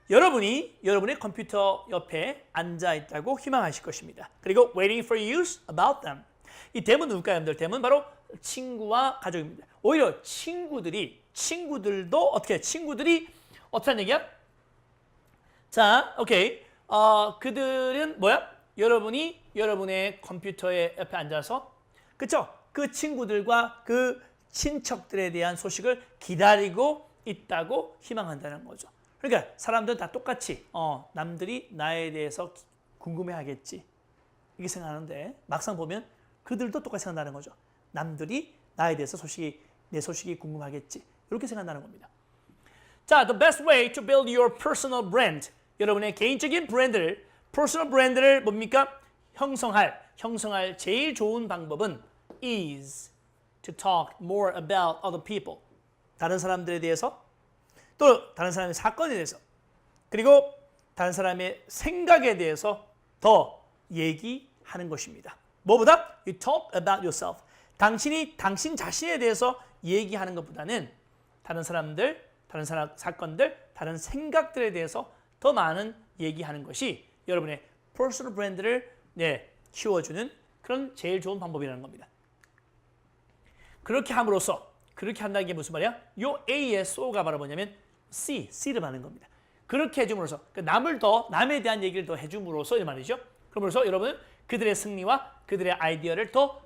여러분이 여러분의 컴퓨터 옆에 앉아 있다고 희망하실 것입니다. 그리고 waiting for news about them. 이 대문 누굴까요, 여러분들? 대문 바로 친구와 가족입니다. 오히려 친구들도 어떻게? 친구들이 어떤 얘기야? 자, 오케이. 그들은 뭐야? 여러분이 여러분의 컴퓨터에 옆에 앉아서 그쵸? 그 친구들과 그 친척들에 대한 소식을 기다리고 있다고 희망한다는 거죠. 그러니까 사람들은 다 똑같이 남들이 나에 대해서 궁금해하겠지 이렇게 생각하는데 막상 보면 그들도 똑같이 생각한다는 거죠. 남들이 나에 대해서 내 소식이 궁금하겠지 이렇게 생각한다는 겁니다. 자, the best way to build your personal brand. 여러분의 개인적인 브랜드를, personal 브랜드를 뭡니까? 형성할 제일 좋은 방법은 is to talk more about other people. 다른 사람들에 대해서, 또 다른 사람의 사건에 대해서, 그리고 다른 사람의 생각에 대해서 더 얘기하는 것입니다. 뭐보다? You talk about yourself. 당신이 당신 자신에 대해서 얘기하는 것보다는 다른 사람들, 다른 사건들, 다른 생각들에 대해서 더 많은 얘기하는 것이 여러분의 퍼스널 브랜드를 키워주는 그런 제일 좋은 방법이라는 겁니다. 그렇게 함으로써, 그렇게 한다는 게 무슨 말이야? 요 A의 so가 바로 뭐냐면 C를 말하는 겁니다. 그렇게 해줌으로써, 남에 대한 얘기를 더 해줌으로써 이 말이죠. 그러면서 여러분은 그들의 승리와 그들의 아이디어를 더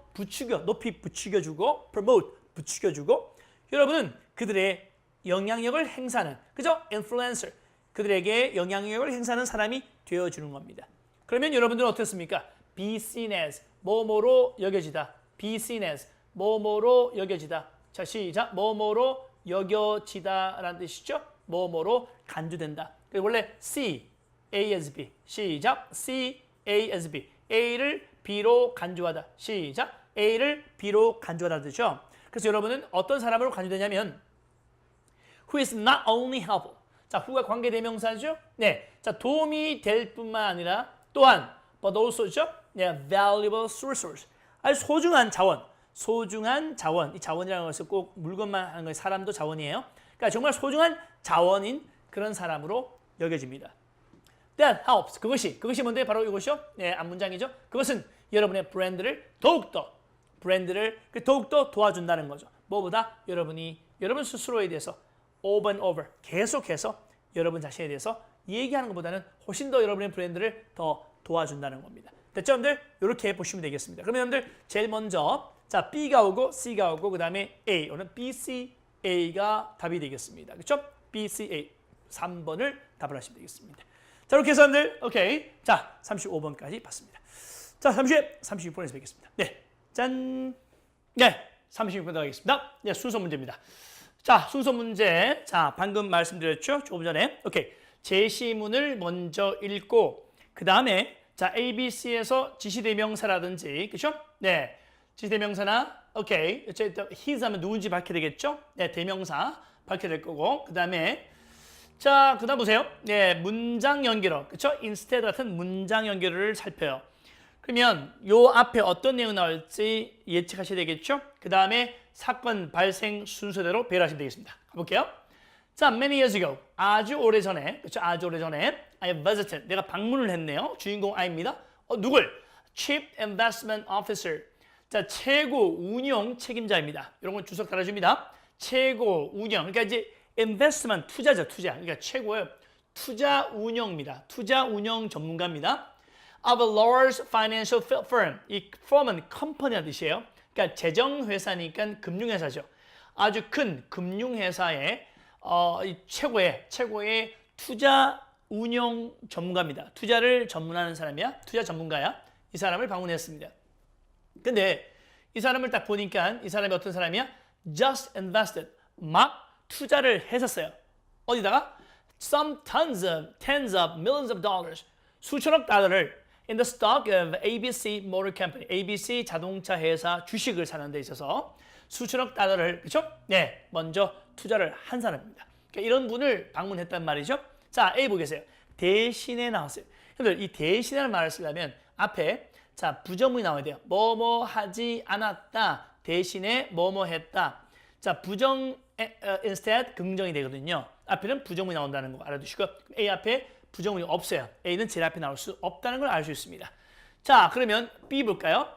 높이 부추겨주고, promote, 부추겨주고, 여러분은 그들의 영향력을 행사하는, 그죠? influencer, 그들에게 영향력을 행사하는 사람이 되어주는 겁니다. 그러면 여러분들은 어떻습니까? be seen as, 뭐뭐로 여겨지다. be seen as, 뭐뭐로 여겨지다. 자, 시작. 뭐뭐로 여겨지다라는 뜻이죠. 뭐뭐로 간주된다. 원래 C, A as B. 시작. C, A as B. A를 B로 간주하다. 시작. A를 B로 간주하다 뜻이죠. 그래서 여러분은 어떤 사람으로 간주되냐면 who is not only helpful. 자, who가 관계대명사죠. 네, 자 도움이 될 뿐만 아니라 또한 but also죠. 네, valuable resource. 아주 소중한 자원. 이 자원이라는 것은 꼭 물건만 하는 거예요. 사람도 자원이에요. 그러니까 정말 소중한 자원인 그런 사람으로 여겨집니다. That helps. 그것이 뭔데? 바로 이것이요. 네, 앞문장이죠. 그것은 여러분의 브랜드를 더욱더 도와준다는 거죠. 뭐보다 여러분 스스로에 대해서 over and over 계속해서 여러분 자신에 대해서 얘기하는 것보다는 훨씬 더 여러분의 브랜드를 더 도와준다는 겁니다. 됐죠, 여러분들? 이렇게 보시면 되겠습니다. 그러면 여러분들 제일 먼저 자 B가 오고 C가 오고 그 다음에 A, 오늘 B, C, A가 답이 되겠습니다. 그렇죠? B, C, A 3번을 답을 하시면 되겠습니다. 자, 이렇게 해서 여러분들 오케이. 자, 35번까지 봤습니다. 자, 36번에서 뵙겠습니다. 네, 짠. 네, 36번 들어가겠습니다. 네, 순서 문제입니다. 자, 순서 문제. 자, 방금 말씀드렸죠? 조금 전에. 오케이. 제시문을 먼저 읽고 그 다음에 자, A, B, C에서 지시대명사라든지 그렇죠? 네, 지시대명사나 오케이. his 하면 누군지 밝혀야 되겠죠? 네, 대명사 밝혀야 될 거고 그 다음에 자, 그 다음 보세요. 네, 문장 연결어. 그렇죠? instead 같은 문장 연결어를 살펴요. 그러면 요 앞에 어떤 내용 나올지 예측하셔야 되겠죠? 그 다음에 사건 발생 순서대로 배열하시면 되겠습니다. 가볼게요. 자, many years ago. 아주 오래전에. 그렇죠? 아주 오래전에 I visited. 내가 방문을 했네요. 주인공 I입니다. 누굴? Chief Investment Officer. 자, 최고 운영 책임자입니다. 이런 건 주석 달아줍니다. 최고 운영. 그러니까 이제 investment 투자죠, 투자. 그러니까 최고의 투자 운영입니다. 투자 운영 전문가입니다. Of a large financial firm. 이 firm은 컴퍼니라는 뜻이에요. 그러니까 재정회사니까 금융회사죠. 아주 큰 금융회사의 최고의 투자 운영 전문가입니다. 투자를 전문하는 사람이야. 투자 전문가야. 이 사람을 방문했습니다. 근데 이 사람을 딱 보니까 이 사람이 어떤 사람이야? Just invested. 막 투자를 했었어요. 어디다가? Some tens of millions of dollars. 수천억 달러를 in the stock of ABC Motor Company. ABC 자동차 회사 주식을 사는 데 있어서 수천억 달러를 그렇죠? 네, 먼저 투자를 한 사람입니다. 그러니까 이런 분을 방문했단 말이죠. 자, A 보겠어요. 대신에 나왔어요. 여러분들 이 대신이라는 말을 쓰려면 앞에 자 부정문이 나와야 돼요. 뭐뭐 하지 않았다. 대신에 뭐뭐 했다. 자, 부정 instead 긍정이 되거든요. 앞에는 부정문이 나온다는 거 알아두시고 A 앞에 부정문이 없어요. A는 제일 앞에 나올 수 없다는 걸 알 수 있습니다. 자, 그러면 B 볼까요?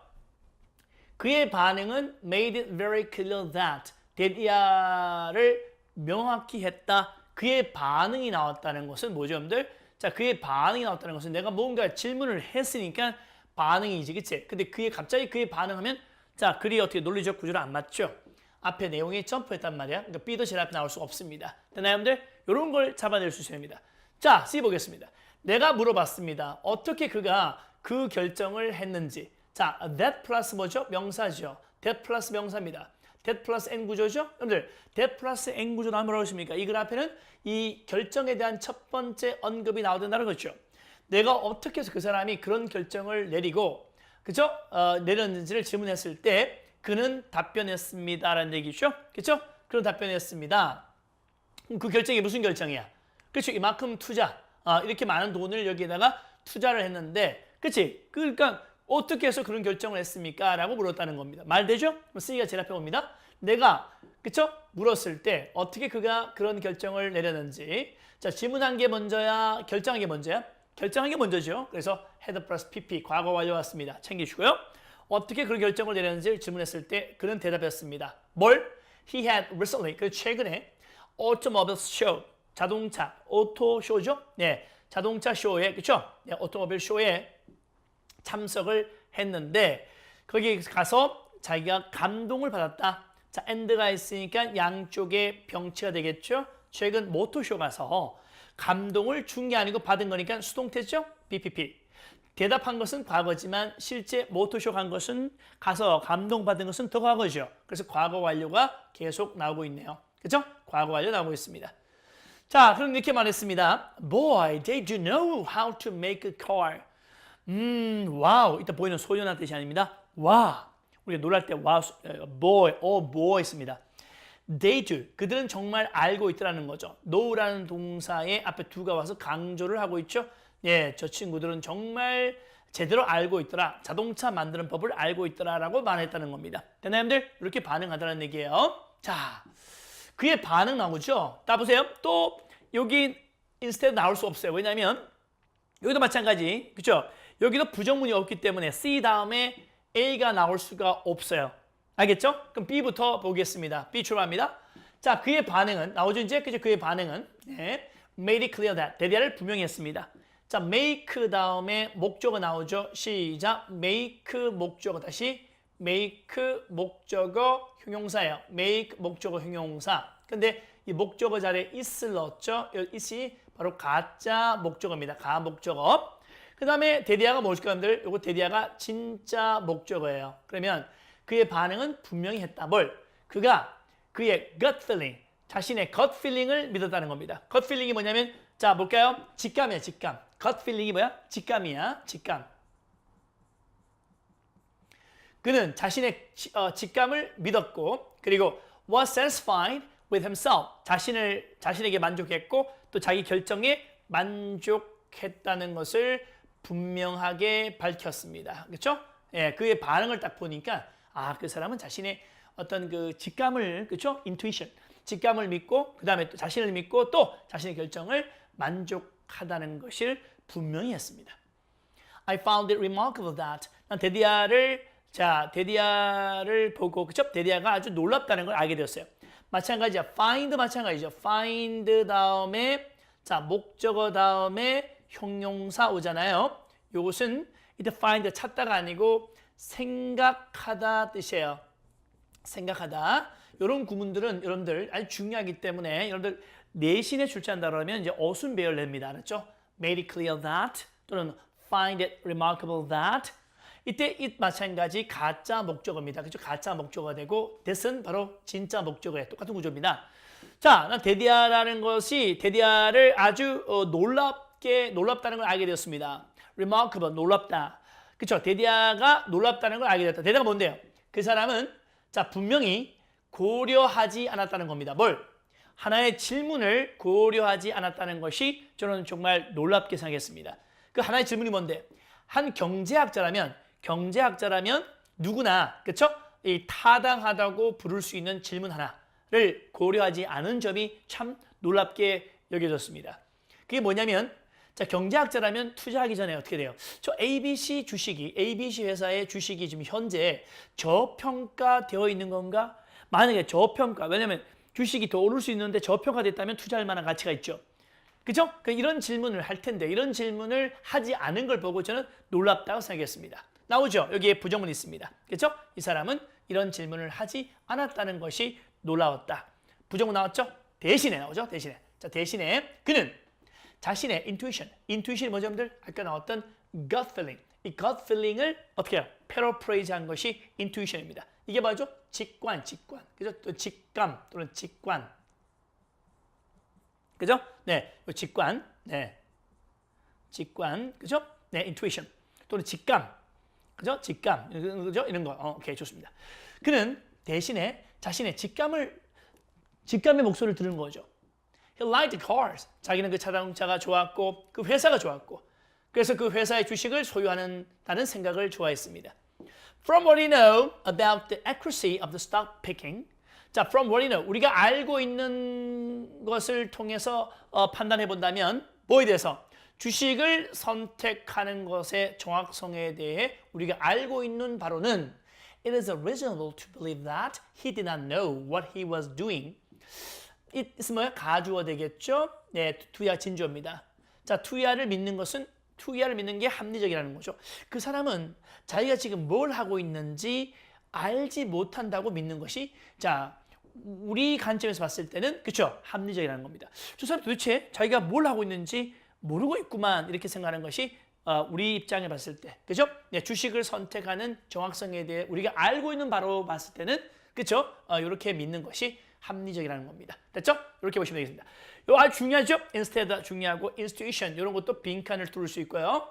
그의 반응은 made it very clear that that이야를 명확히 했다. 그의 반응이 나왔다는 것은 뭐죠, 여러분들? 자, 그의 반응이 나왔다는 것은 내가 뭔가 질문을 했으니까 반응이지, 그치? 근데 갑자기 그의 반응하면 자, 글이 어떻게 논리적 구조를 안 맞죠? 앞에 내용이 점프했단 말이야. 그러니까 B도 제일 앞에 나올 수 없습니다. 되나요, 여러분들? 이런 걸 잡아낼 수 있어야 합니다. 자, C 보겠습니다. 내가 물어봤습니다. 어떻게 그가 그 결정을 했는지. 자, that 플러스 뭐죠? 명사죠. that 플러스 명사입니다. that 플러스 n 구조죠. 여러분들 that 플러스 n 구조 나오면 뭐라고 하십니까? 이 그래프는 이 결정에 대한 첫 번째 언급이 나오던다는 거죠. 내가 어떻게 해서 그 사람이 그런 결정을 내리고 그죠? 내렸는지를 질문했을 때 그는 답변했습니다라는 얘기죠. 그렇죠? 그런 답변했습니다. 그 결정이 무슨 결정이야? 그렇죠? 이만큼 투자, 이렇게 많은 돈을 여기에다가 투자를 했는데, 그렇지? 그러니까 어떻게 해서 그런 결정을 했습니까? 라고 물었다는 겁니다. 말되죠? 그럼 C가 제일 앞에 옵니다. 내가 그렇죠? 물었을 때 어떻게 그가 그런 결정을 내렸는지. 자, 질문한 게 먼저야, 결정한 게 먼저야? 결정한 게 먼저죠. 그래서 had 플러스 pp 과거 완료 왔습니다. 챙기시고요. 어떻게 그런 결정을 내렸는지 질문했을 때 그는 대답했습니다. 뭘? He had recently, 그 최근에 automobile show, 자동차 오토쇼죠? 네, 자동차 쇼에 그렇죠? 네, 오토모빌 쇼에 참석을 했는데 거기 가서 자기가 감동을 받았다. 자, and가 있으니까 양쪽에 병치가 되겠죠? 최근 모토쇼 가서 감동을 준 게 아니고 받은 거니까 수동태죠? BPP. 대답한 것은 과거지만 실제 모토쇼 간 것은 가서 감동받은 것은 더 과거죠. 그래서 과거 완료가 계속 나오고 있네요. 그렇죠? 과거 완료 나오고 있습니다. 자, 그럼 이렇게 말했습니다. Boy, they do know how to make a car. 와우. 이따 보이는 소연한 뜻이 아닙니다. 와. 우리가 놀랄 때 와우, boy 있습니다. They do. 그들은 정말 알고 있더라는 거죠. know라는 동사에 앞에 do가 와서 강조를 하고 있죠. 예, 저 친구들은 정말 제대로 알고 있더라. 자동차 만드는 법을 알고 있더라라고 말했다는 겁니다. 됐나요, 여러분들? 이렇게 반응하다는 얘기예요. 자, 그의 반응 나오죠? 따보세요. 또 여기 instead 나올 수 없어요. 왜냐하면 여기도 마찬가지. 그렇죠? 여기도 부정문이 없기 때문에 C 다음에 A가 나올 수가 없어요. 알겠죠? 그럼 B부터 보겠습니다. B 출발합니다. 자, 그의 반응은 나오죠 이제? 그죠? 그의 반응은 네, made it clear that 대디아를 분명히 했습니다. 자, make 다음에 목적어 나오죠? 시작. make 목적어 다시 make 목적어 형용사예요. make 목적어 형용사. 근데 이 목적어 자리에 is를 넣었죠? 이 is이 바로 가짜 목적어입니다. 가 목적어. 그 다음에 대디아가 뭘까요, 여러분들? 요거 대디아가 진짜 목적어예요. 그러면 그의 반응은 분명히 했다. 뭘? 그가 그의 gut feeling, 자신의 gut feeling을 믿었다는 겁니다. gut feeling이 뭐냐면 자, 볼까요? 직감이야, 직감. gut feeling이 뭐야? 직감이야, 직감. 그는 자신의 직감을 믿었고 그리고 was satisfied with himself. 자신에게 만족했고 또 자기 결정에 만족했다는 것을 분명하게 밝혔습니다. 그렇죠? 예, 그의 반응을 딱 보니까 그 사람은 자신의 어떤 그 직감을, 그렇죠? intuition, 직감을 믿고 그다음에 또 자신을 믿고 또 자신의 결정을 만족하다는 것을 분명히 했습니다. I found it remarkable that. 난 데디아를 보고, 그쵸? 데디아가 아주 놀랍다는 걸 알게 되었어요. 마찬가지야. find 마찬가지죠. find 다음에, 자, 목적어 다음에 형용사 오잖아요. 이것은 이때 find 찾다가 아니고 생각하다 뜻이에요. 생각하다. 이런 구문들은 여러분들 아주 중요하기 때문에 여러분들 내신에 출제한다 그러면 이제 어순 배열 냅니다. 알았죠? made it clear that 또는 find it remarkable that. 이때 it 마찬가지 가짜 목적어입니다. 그렇죠? 가짜 목적어가 되고 that은 바로 진짜 목적어예요. 똑같은 구조입니다. 자, 난 데디아라는 것이 데디아를 아주 놀랍다는 걸 알게 되었습니다. remarkable, 놀랍다. 그렇죠? 데디아가 놀랍다는 걸 알게 되었다. 데디아가 뭔데요? 그 사람은 자, 분명히 고려하지 않았다는 겁니다. 뭘? 하나의 질문을 고려하지 않았다는 것이 저는 정말 놀랍게 생각했습니다. 그 하나의 질문이 뭔데? 한 경제학자라면 누구나 그렇죠? 이 타당하다고 부를 수 있는 질문 하나를 고려하지 않은 점이 참 놀랍게 여겨졌습니다. 그게 뭐냐면 자, 경제학자라면 투자하기 전에 어떻게 돼요? 저 ABC 회사의 주식이 지금 현재 저평가되어 있는 건가? 만약에 저평가, 왜냐면 주식이 더 오를 수 있는데 저평가됐다면 투자할 만한 가치가 있죠. 그죠? 이런 질문을 할 텐데 이런 질문을 하지 않은 걸 보고 저는 놀랍다고 생각했습니다. 나오죠? 여기에 부정문이 있습니다. 그렇죠? 이 사람은 이런 질문을 하지 않았다는 것이 놀라웠다. 부정문 나왔죠? 대신에 나오죠? 대신에. 자, 대신에 그는 자신의 intuition이 뭐죠, 여러분들? 아까 나왔던 gut feeling. 이 gut feeling을 어떻게 해요? paraphrase 한 것이 intuition입니다. 이게 뭐죠? 직관, 그죠? 또 직감 또는 직관, 그죠? 네, 직관, 네, 직관, 그죠? 네, intuition 또는 직감, 그죠? 직감, 그죠? 이런 거, 오케이, 좋습니다. 그는 대신에 자신의 직감의 목소리를 들은 거죠. He liked the cars. 자기는 그 자동차가 좋았고 그 회사가 좋았고 그래서 그 회사의 주식을 소유한다는 생각을 좋아했습니다. From what he know about the accuracy of the stock picking. 자, from what he know. 우리가 알고 있는 것을 통해서 판단해 본다면 뭐에 대해서? 주식을 선택하는 것의 정확성에 대해 우리가 알고 있는 바로는 It is reasonable to believe that he did not know what he was doing. It's 뭐야? 가주어 되겠죠? 네, 투야 진주어입니다. 자, 투야를 믿는 게 합리적이라는 거죠. 그 사람은 자기가 지금 뭘 하고 있는지 알지 못한다고 믿는 것이 자, 우리 관점에서 봤을 때는 그렇죠? 합리적이라는 겁니다. 저 사람 도대체 자기가 뭘 하고 있는지 모르고 있구만 이렇게 생각하는 것이 우리 입장에 봤을 때, 그죠? 네, 주식을 선택하는 정확성에 대해 우리가 알고 있는 바로 봤을 때는, 그죠? 이렇게 믿는 것이 합리적이라는 겁니다. 됐죠? 이렇게 보시면 되겠습니다. 이거 아주 중요하죠? instead 중요하고 institution 이런 것도 빈칸을 뚫을 수 있고요.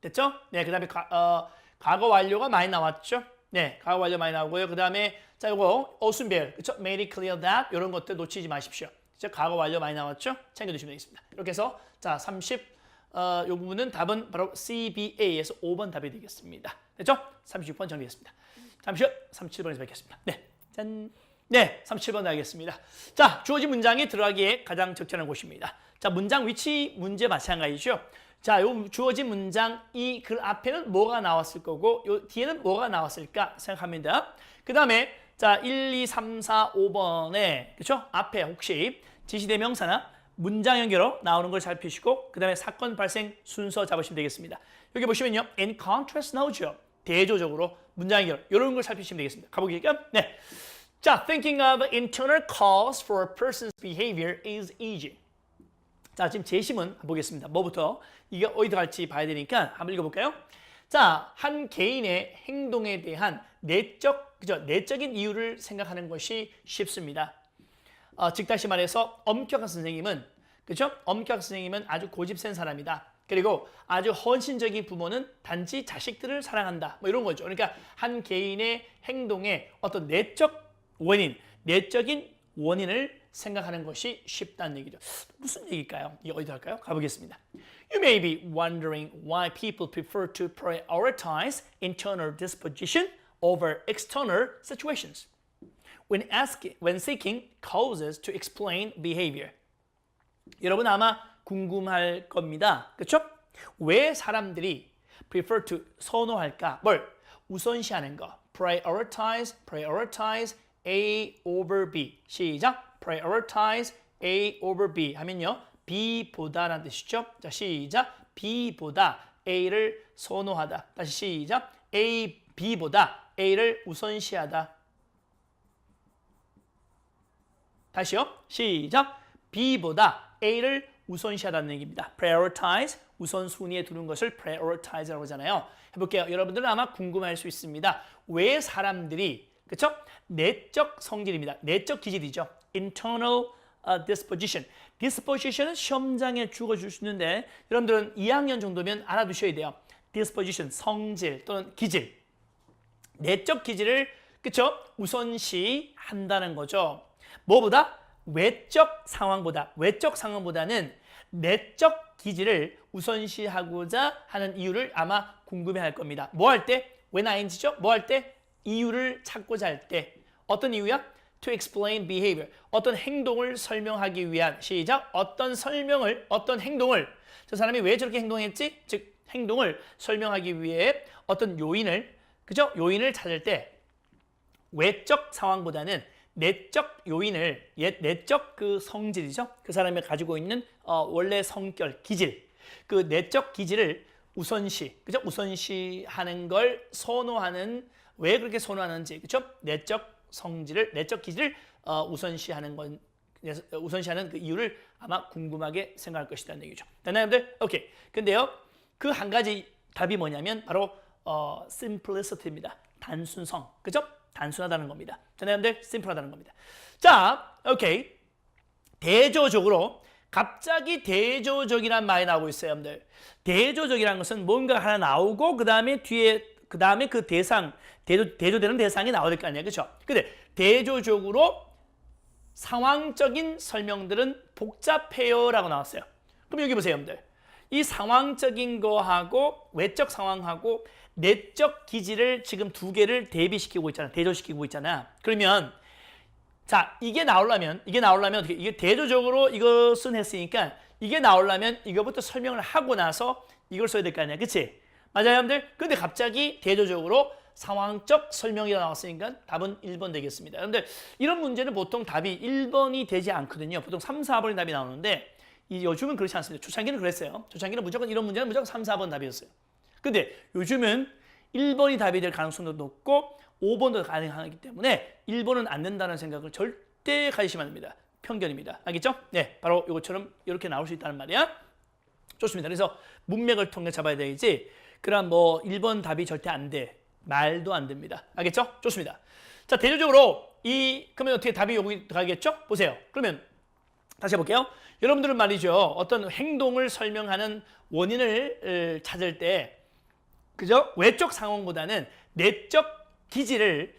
됐죠? 네, 그다음에 과거 완료가 많이 나왔죠? 네, 과거 완료 많이 나오고요. 그다음에 자, 이거 오순벨, 그렇죠? Made it clear that 이런 것들 놓치지 마십시오. 그렇죠? 과거 완료 많이 나왔죠? 챙겨두시면 되겠습니다. 이렇게 해서 자, 30요 부분은 답은 바로 CBA에서 5번 답이 되겠습니다. 됐죠? 36번 정리했습니다. 잠시 후 37번에서 뵙겠습니다. 네, 짠. 네, 37번 알겠습니다. 자, 주어진 문장이 들어가기에 가장 적절한 곳입니다. 자, 문장 위치 문제 마찬가지죠. 자, 요 주어진 문장 이 글 앞에는 뭐가 나왔을 거고 요 뒤에는 뭐가 나왔을까 생각합니다. 그 다음에 자, 1, 2, 3, 4, 5번에 그렇죠? 앞에 혹시 지시대명사나 문장 연결어 나오는 걸 살피시고 그 다음에 사건 발생 순서 잡으시면 되겠습니다. 여기 보시면요. in contrast 나오죠. 대조적으로 문장 연결 이런 걸 살피시면 되겠습니다. 가보실까요? 네. 자, thinking of internal cause for a person's behavior is easy. 자, 지금 제시문 보겠습니다. 뭐부터? 이게 어디서 갈지 봐야 되니까 한번 읽어볼까요? 자, 한 개인의 행동에 대한 내적인 이유를 생각하는 것이 쉽습니다. 즉 다시 말해서 엄격한 선생님은 그렇죠? 엄격한 선생님은 아주 고집센 사람이다. 그리고 아주 헌신적인 부모는 단지 자식들을 사랑한다. 뭐 이런 거죠. 그러니까 한 개인의 행동에 어떤 내적인 원인을 생각하는 것이 쉽다는 얘기죠. 무슨 얘기일까요? 이게 어디서 할까요? 가보겠습니다. You may be wondering why people prefer to prioritize internal disposition over external situations when seeking causes to explain behavior. 여러분 아마 궁금할 겁니다. 그렇죠? 왜 사람들이 prefer to 선호할까? 뭘? 우선시하는 거. prioritize A over B. 시작. prioritize A over B 하면요. B보다라는 뜻이죠. 자, 시작. B보다 A를 선호하다. 다시 시작. B보다 A를 우선시하다. 다시요. 시작. B보다 A를 우선시하다는 얘기입니다. prioritize, 우선순위에 두는 것을 prioritize라고 하잖아요. 해볼게요. 여러분들은 아마 궁금할 수 있습니다. 왜 사람들이 그렇죠? 내적 성질입니다. 내적 기질이죠. internal disposition. disposition은 시험장에 주어줄 수 있는데 여러분들은 2학년 정도면 알아두셔야 돼요. disposition, 성질 또는 기질. 내적 기질을 그렇죠? 우선시한다는 거죠. 뭐보다? 외적 상황보다는 내적 기질을 우선시하고자 하는 이유를 아마 궁금해할 겁니다. 뭐 할 때? when ing죠? 뭐 할 때? 이유를 찾고자 할 때. 어떤 이유야? to explain behavior. 어떤 행동을 설명하기 위한 시작. 어떤 행동을 저 사람이 왜 저렇게 행동했지? 즉 행동을 설명하기 위해 어떤 요인을 그죠? 요인을 찾을 때 외적 상황보다는 내적 요인을 내적 그 성질이죠. 그 사람이 가지고 있는 원래 성격, 기질. 그 내적 기질을 그죠? 우선시하는 걸 선호하는 왜 그렇게 선호하는지, 그죠? 내적 기질을 우선시하는 그 이유를 아마 궁금하게 생각할 것이라는 얘기죠. 됐나요, 여러분들? 오케이. 근데요, 그 한 가지 답이 뭐냐면 바로 simplicity입니다. 단순성, 그죠? 단순하다는 겁니다. 자, 여러분들 심플하다는 겁니다. 자, 오케이. 대조적으로 갑자기 대조적이란 말이 나오고 있어요, 여러분들. 대조적이라는 것은 뭔가 하나 나오고 그다음에 그 대상 대조되는 대상이 나와야 될 거 아니에요, 그렇죠? 근데 대조적으로 상황적인 설명들은 복잡해요라고 나왔어요. 그럼 여기 보세요, 여러분들. 이 상황적인 거하고 외적 상황하고 내적 기질을 지금 두 개를 대비시키고 있잖아, 대조시키고 있잖아. 그러면 자, 이게 나오려면 어떻게, 이게 대조적으로 이것은 했으니까 이게 나오려면 이거부터 설명을 하고 나서 이걸 써야 될 거 아니야, 그치? 맞아요, 여러분들? 근데 갑자기 대조적으로 상황적 설명이 나왔으니까 답은 1번 되겠습니다. 여러분들, 이런 문제는 보통 답이 1번이 되지 않거든요. 보통 3, 4번이 답이 나오는데 요즘은 그렇지 않습니다. 초창기는 그랬어요. 초창기는 무조건 이런 문제는 무조건 3, 4번 답이었어요. 근데 요즘은 1번이 답이 될 가능성도 높고 5번도 가능하기 때문에 1번은 안 된다는 생각을 절대 가지시면 안 됩니다. 편견입니다. 알겠죠? 네, 바로 이것처럼 이렇게 나올 수 있다는 말이야. 좋습니다. 그래서 문맥을 통해 잡아야 되지 그런 뭐 1번 답이 절대 안 돼. 말도 안 됩니다. 알겠죠? 좋습니다. 자, 대조적으로 그러면 어떻게 답이 여기 들어가겠죠? 보세요. 그러면 다시 해볼게요. 여러분들은 말이죠. 어떤 행동을 설명하는 원인을 찾을 때 그죠? 외적 상황보다는 내적 기질을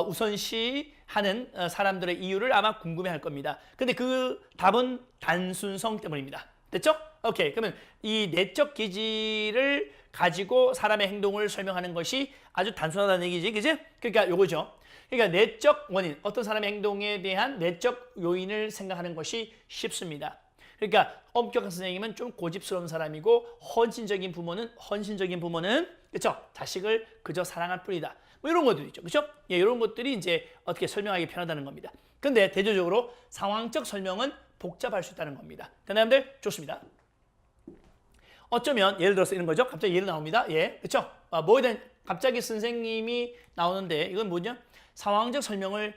우선시하는 사람들의 이유를 아마 궁금해할 겁니다. 근데 그 답은 단순성 때문입니다. 됐죠? 오케이. 그러면 이 내적 기질을 가지고 사람의 행동을 설명하는 것이 아주 단순하다는 얘기지, 그지? 그러니까 요거죠. 그러니까 내적 원인, 어떤 사람의 행동에 대한 내적 요인을 생각하는 것이 쉽습니다. 그러니까 엄격한 선생님은 좀 고집스러운 사람이고 헌신적인 부모는 그렇죠? 자식을 그저 사랑할 뿐이다. 뭐 이런 것들이 있죠. 그렇죠? 예, 이런 것들이 이제 어떻게 설명하기 편하다는 겁니다. 근데 대조적으로 상황적 설명은 복잡할 수 있다는 겁니다. 여러분들 좋습니다. 어쩌면 예를 들어서 이런 거죠. 갑자기 예를 나옵니다. 예, 그렇죠? 뭐에 대한 갑자기 선생님이 나오는데 이건 뭐냐? 상황적 설명을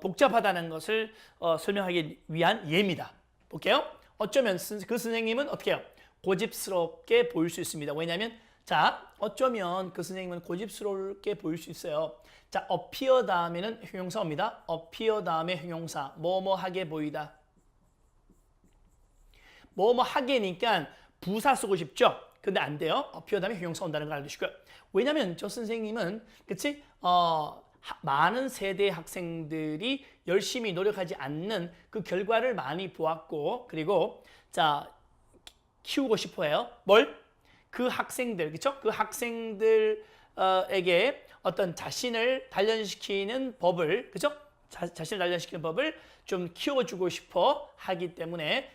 복잡하다는 것을 설명하기 위한 예입니다. 볼게요. 어쩌면 그 선생님은 어떻게 해요? 고집스럽게 보일 수 있습니다. 왜냐하면 자, 어쩌면 그 선생님은 고집스럽게 보일 수 있어요. 자, appear 다음에는 형용사입니다. appear 다음에 형용사. 뭐뭐하게 보이다. 뭐뭐하게니까 부사 쓰고 싶죠? 근데 안 돼요. appear 다음에 형용사 온다는 걸 알려주시고요. 왜냐하면 저 선생님은 그치? 많은 세대 학생들이 열심히 노력하지 않는 그 결과를 많이 보았고 그리고 자 키우고 싶어해요. 뭘? 그 학생들, 그렇죠? 그 학생들에게 어떤 자신을 단련시키는 법을, 그렇죠? 자신을 단련시키는 법을 좀 키워주고 싶어 하기 때문에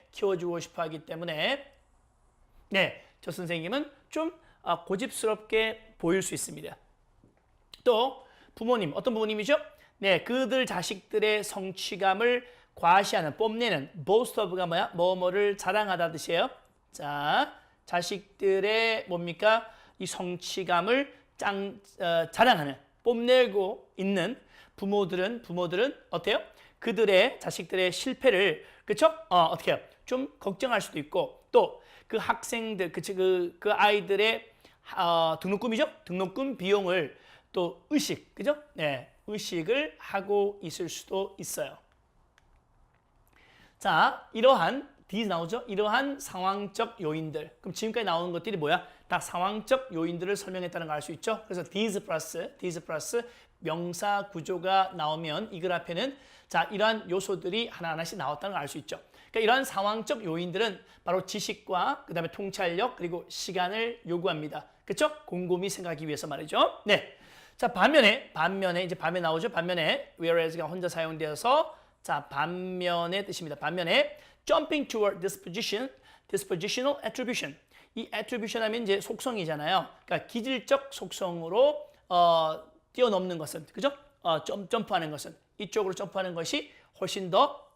네, 저 선생님은 좀 고집스럽게 보일 수 있습니다. 또 부모님, 어떤 부모님이죠? 네, 그들 자식들의 성취감을 과시하는, 뽐내는 boast of가 뭐야? 뭐뭐를 자랑하다 뜻이에요. 자, 자식들의 뭡니까? 이 성취감을 자랑하는, 뽐내고 있는 부모들은 어때요? 그들의 자식들의 실패를 그렇죠? 어떻게 해요? 좀 걱정할 수도 있고 또 그 학생들, 그 아이들의 등록금이죠? 등록금 비용을 또 그죠? 네, 의식을 하고 있을 수도 있어요. 자, these 나오죠? 이러한 상황적 요인들. 그럼 지금까지 나오는 것들이 뭐야? 다 상황적 요인들을 설명했다는 걸 알 수 있죠? 그래서 these 플러스 명사 구조가 나오면 이 글 앞에는 자, 이러한 요소들이 하나하나씩 나왔다는 걸 알 수 있죠. 그러니까 이러한 상황적 요인들은 바로 지식과 그다음에 통찰력 그리고 시간을 요구합니다. 그렇죠? 곰곰이 생각하기 위해서 말이죠. 네. 자, 반면에 이제 반면 나오죠. 반면에 whereas가 혼자 사용되어서 자, 반면의 뜻입니다. 반면에 jumping toward dispositional attribution. 이 attribution 하면 이제 속성이잖아요. 그러니까 기질적 속성으로 뛰어넘는 것은 그죠? 점프하는 것은 이쪽으로 점프하는 것이 훨씬 더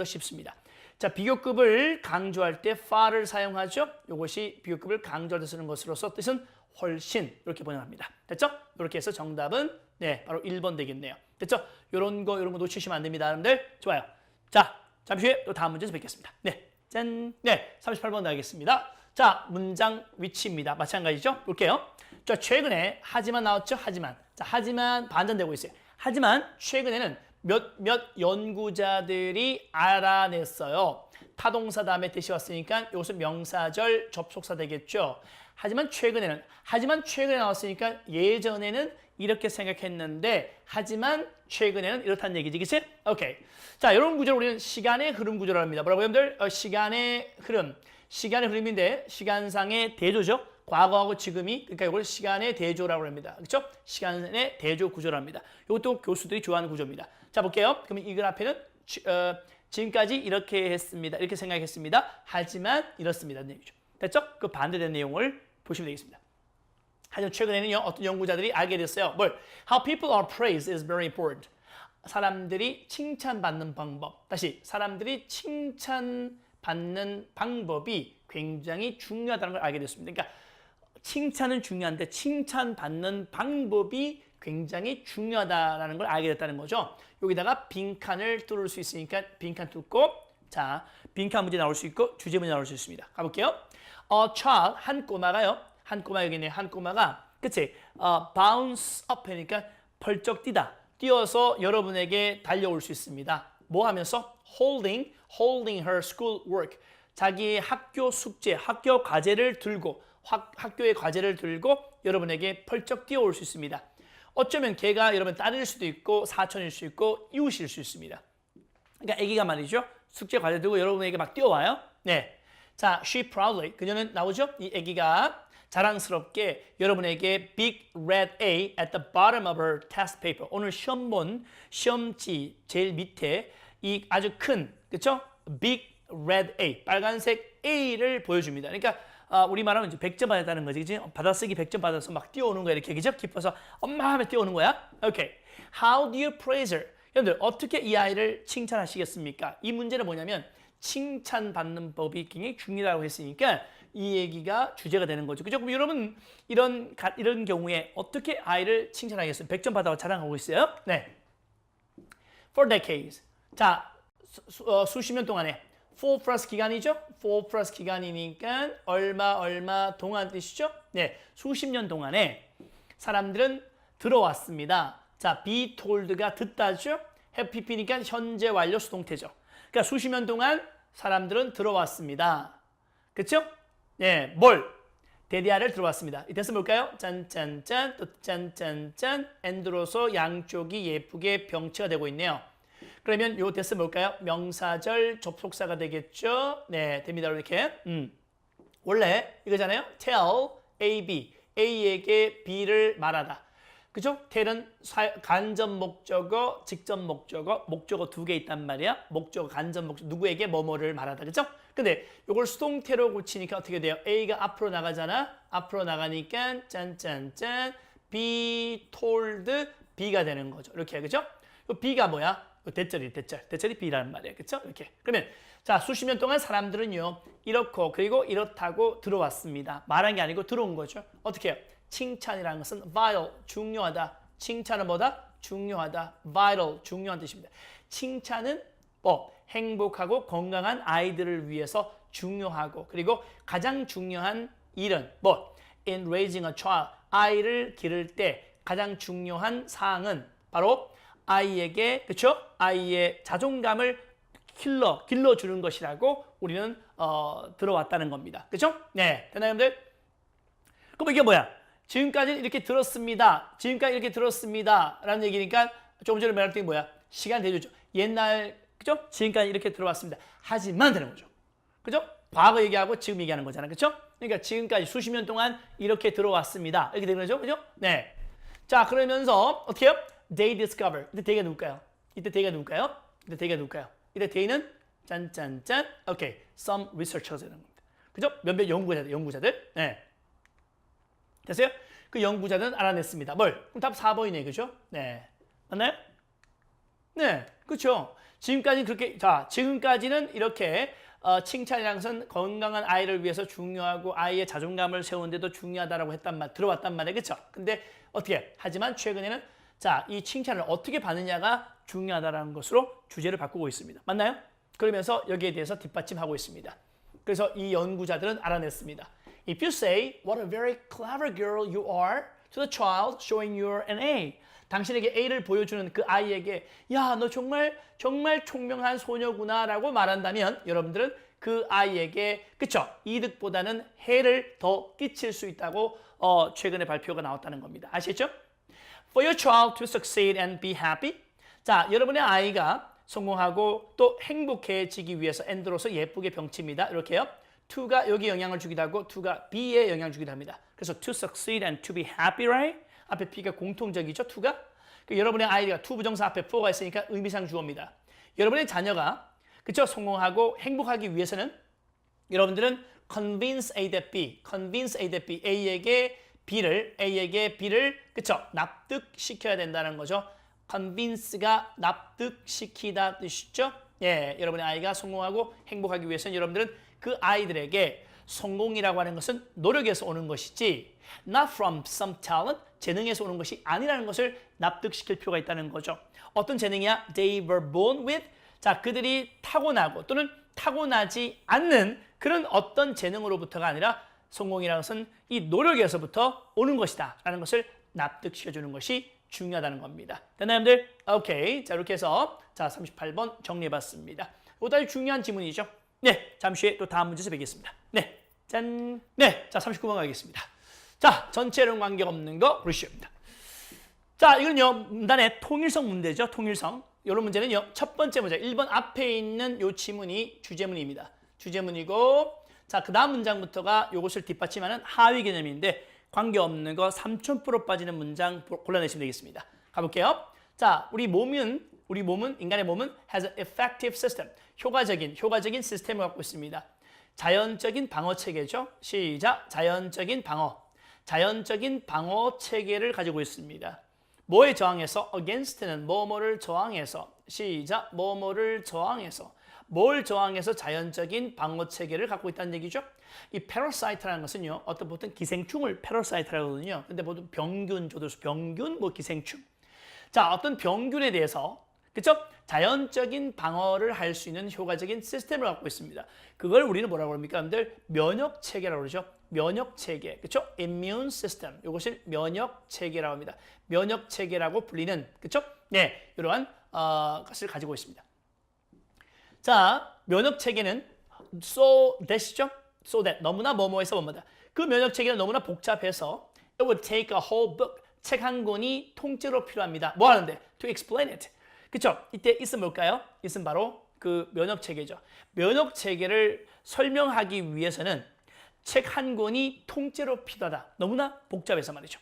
쉽습니다. 자, 비교급을 강조할 때 far를 사용하죠. 이것이 비교급을 강조할 때 쓰는 것으로서 뜻은 훨씬 이렇게 번역합니다. 됐죠? 이렇게 해서 정답은 바로 1번 되겠네요. 됐죠? 이런 거 놓치시면 안 됩니다, 여러분들. 좋아요. 자, 잠시 후에 또 다음 문제에서 뵙겠습니다. 네, 짠. 네, 38번 나가겠습니다. 자, 문장 위치입니다. 마찬가지죠? 볼게요. 자, 최근에 하지만 나왔죠? 하지만. 자, 하지만 반전되고 있어요. 하지만 최근에는 몇 연구자들이 알아냈어요. 타동사 다음에 대시 왔으니까 이것은 명사절 접속사 되겠죠. 하지만 최근에 나왔으니까 예전에는 이렇게 생각했는데 하지만 최근에는 이렇다는 얘기지, 그치? 오케이. 자, 이런 구조를 우리는 시간의 흐름 구조라고 합니다. 뭐라고 여러분들? 시간의 흐름인데 시간상의 대조죠. 과거하고 지금이, 그러니까 이걸 시간의 대조라고 합니다. 그렇죠? 시간의 대조 구조라고 합니다. 이것도 교수들이 좋아하는 구조입니다. 자, 볼게요. 그러면 이 그래프는 지금까지 이렇게 했습니다. 이렇게 생각했습니다. 하지만 이렇습니다. 얘기죠. 됐죠? 그 반대된 내용을 보시면 되겠습니다. 하지만 최근에는요, 어떤 연구자들이 알게 됐어요. 뭘? How people are praised is very important. 사람들이 칭찬받는 방법. 다시, 사람들이 칭찬받는 방법이 굉장히 중요하다는 걸 알게 됐습니다. 그러니까 칭찬은 중요한데 칭찬받는 방법이 굉장히 중요하다는 걸 알게 됐다는 거죠. 여기다가 빈칸을 뚫을 수 있으니까 빈칸 뚫고, 자, 빈칸 문제 나올 수 있고 주제 문제 나올 수 있습니다. 가볼게요. child, 한 꼬마 여기 있네요. 한 꼬마가, 그치? bounce up 하니까 벌쩍 뛰어서 여러분에게 달려올 수 있습니다. 뭐 하면서? holding her school work. 자기의 학교 숙제, 학교 과제를 들고, 학교의 과제를 들고 여러분에게 펄쩍 뛰어올 수 있습니다. 어쩌면 걔가 여러분 딸일 수도 있고 사촌일 수 있고 이웃일 수 있습니다. 그러니까 아기가 말이죠. 숙제 과제 들고 여러분에게 막 뛰어와요. 네. 자, she proudly, 그녀는 나오죠? 이 아기가 자랑스럽게 여러분에게 big red A at the bottom of her test paper. 오늘 시험지 제일 밑에 이 아주 큰, 그렇죠? big red A, 빨간색 A를 보여줍니다. 그러니까 우리말하면 이제 100점 받았다는 거지, 그치? 받아쓰기 100점 받아서 막 뛰어오는 거야, 이렇게, 그죠? 기뻐서 엄마 하면 뛰어오는 거야. 오케이. How do you praise her? 여러분들 어떻게 이 아이를 칭찬하시겠습니까? 이 문제는 뭐냐면 칭찬받는 법이 굉장히 중요하다고 했으니까 이 얘기가 주제가 되는 거죠. 그죠? 그럼 여러분 이런 경우에 어떻게 아이를 칭찬하겠어요? 100점 받아서 자랑하고 있어요. 네. For decades. 자, 수십 년 동안에 4 플러스 기간이죠? 4 플러스 기간이니까 얼마 동안 뜻이죠? 네, 수십 년 동안에 사람들은 들어왔습니다. 자, be told가 듣다죠? have pp니까 현재 완료 수동태죠. 그러니까 수십 년 동안 사람들은 들어왔습니다. 그렇죠? 네, 데디아를 들어왔습니다. 이 뜻은 뭘까요? 짠짠짠, 또 짠짠짠, and로서 양쪽이 예쁘게 병치가 되고 있네요. 그러면 요 데스 뭘까요? 명사절 접속사가 되겠죠? 네, 됩니다. 이렇게. 원래 이거잖아요. tell A, B. A에게 B를 말하다. 그죠? tell은 간접 목적어, 직접 목적어, 목적어 두 개 있단 말이야. 목적어, 간접 목적어, 누구에게 뭐뭐를 말하다. 그죠? 근데 이걸 수동태로 고치니까 어떻게 돼요? A가 앞으로 나가잖아. 앞으로 나가니까 짠짠짠 be told B가 되는 거죠. 이렇게, 그죠? B가 뭐야? 대절이 B라는 말이에요. 그렇죠? 이렇게. 그러면 자, 수십 년 동안 사람들은요. 이렇고 그리고 이렇다고 들어왔습니다. 말한 게 아니고 들어온 거죠. 어떻게 해요? 칭찬이라는 것은 vital, 중요하다. 칭찬은 뭐다? 중요하다. vital, 중요한 뜻입니다. 칭찬은 행복하고 건강한 아이들을 위해서 중요하고 그리고 가장 중요한 일은 in raising a child, 아이를 기를 때 가장 중요한 사항은 바로 아이에게, 그렇죠? 아이의 자존감을 길러주는 것이라고 우리는 들어왔다는 겁니다. 그렇죠? 네, 되나요, 여러분들? 그럼 이게 뭐야? 지금까지 이렇게 들었습니다. 라는 얘기니까 조금 전에 말했던 게 뭐야? 시간 대조죠. 옛날, 그죠? 지금까지 이렇게 들어왔습니다. 하지만 되는 거죠. 그죠? 과거 얘기하고 지금 얘기하는 거잖아. 그죠? 그러니까 지금까지 수십 년 동안 이렇게 들어왔습니다. 이렇게 되는 거죠. 그죠? 네. 자, 그러면서 어떻게 해요? They discover. 이때 they가 누굴까요? 이때 they는 짠짠짠. 오케이. Some researchers 되는 겁니다. 그죠? 몇몇 연구자들. 네. 됐어요? 그 연구자들은 알아냈습니다. 뭘? 그럼 답 4번이네. 그죠? 네. 맞나요? 네. 그렇죠. 지금까지는 이렇게 칭찬이라는 것은 건강한 아이를 위해서 중요하고 아이의 자존감을 세우는데도 중요하다라고 들어왔단 말이에요. 그렇죠? 근데 어떻게? 하지만 최근에는 자, 이 칭찬을 어떻게 받느냐가 중요하다는 것으로 주제를 바꾸고 있습니다. 맞나요? 그러면서 여기에 대해서 뒷받침하고 있습니다. 그래서 이 연구자들은 알아냈습니다. If you say, what a very clever girl you are to the child showing you an A. 당신에게 A를 보여주는 그 아이에게 야, 너 정말 총명한 소녀구나 라고 말한다면 여러분들은 그 아이에게 그쵸? 이득보다는 해를 더 끼칠 수 있다고 최근에 발표가 나왔다는 겁니다. 아시겠죠? For your child to succeed and be happy. 자, 여러분의 아이가 성공하고 또 행복해지기 위해서 and로서 예쁘게 병칩니다. 이렇게요. to가 여기 영향을 주기도 하고 to가 be에 영향을 주기도 합니다. 그래서 to succeed and to be happy, right? 앞에 be가 공통적이죠, to가. 여러분의 아이가 to 부정사 앞에 for가 있으니까 의미상 주어입니다. 여러분의 자녀가 그쵸? 성공하고 행복하기 위해서는 여러분들은 convince A that B, convince A that B, A에게 B를 그쵸? 납득시켜야 된다는 거죠. convince가 납득시키다 뜻이죠. 예, 여러분의 아이가 성공하고 행복하기 위해서는 여러분들은 그 아이들에게 성공이라고 하는 것은 노력에서 오는 것이지 not from some talent, 재능에서 오는 것이 아니라는 것을 납득시킬 필요가 있다는 거죠. 어떤 재능이야? They were born with. 자, 그들이 타고나고 또는 타고나지 않는 그런 어떤 재능으로부터가 아니라 성공이라는 것은 이 노력에서부터 오는 것이다 라는 것을 납득시켜주는 것이 중요하다는 겁니다. 됐나요, 여러분들? 오케이. 자, 이렇게 해서 자 38번 정리해봤습니다. 이것도 아주 중요한 지문이죠. 네, 잠시 후에 또 다음 문제에서 뵙겠습니다. 네, 짠. 네, 자 39번 가겠습니다. 자, 전체랑 관계없는 거 브루시입니다. 자, 이거는요 문단의 통일성 문제죠. 통일성. 이런 문제는요 첫 번째 문제 1번 앞에 있는 요 지문이 주제문입니다. 주제문이고 자, 그 다음 문장부터가 요것을 뒷받침하는 하위 개념인데 관계없는 거 3000% 빠지는 문장 골라내시면 되겠습니다. 가볼게요. 자, 우리 몸은 인간의 몸은 has an effective system. 효과적인 시스템을 갖고 있습니다. 자연적인 방어 체계죠. 시작. 자연적인 방어 체계를 가지고 있습니다. 뭐에 저항해서? against는 뭐뭐를 저항해서. 시작. 뭐뭐를 저항해서. 뭘 저항해서 자연적인 방어 체계를 갖고 있다는 얘기죠. 이 parasite라는 것은요, 보통 기생충을 parasite라고 하거든요. 근데 보통 병균, 조도수, 병균, 기생충. 자, 어떤 병균에 대해서, 그쵸? 자연적인 방어를 할 수 있는 효과적인 시스템을 갖고 있습니다. 그걸 우리는 뭐라고 합니까? 여러분들, 면역 체계라고 그러죠. 면역 체계, 그쵸? immune system. 이것을 면역 체계라고 합니다. 면역 체계라고 불리는, 그쵸? 네, 이러한 것을 가지고 있습니다. 자, 면역 체계는 so that이죠? so that 너무나 뭐뭐해서 뭐뭐다. 그 면역 체계는 너무나 복잡해서 it would take a whole book. 책 한 권이 통째로 필요합니다. 뭐 하는데? To explain it. 그쵸? 이때 있으면 뭘까요? 있으면 바로 그 면역 체계죠. 면역 체계를 설명하기 위해서는 책 한 권이 통째로 필요하다. 너무나 복잡해서 말이죠.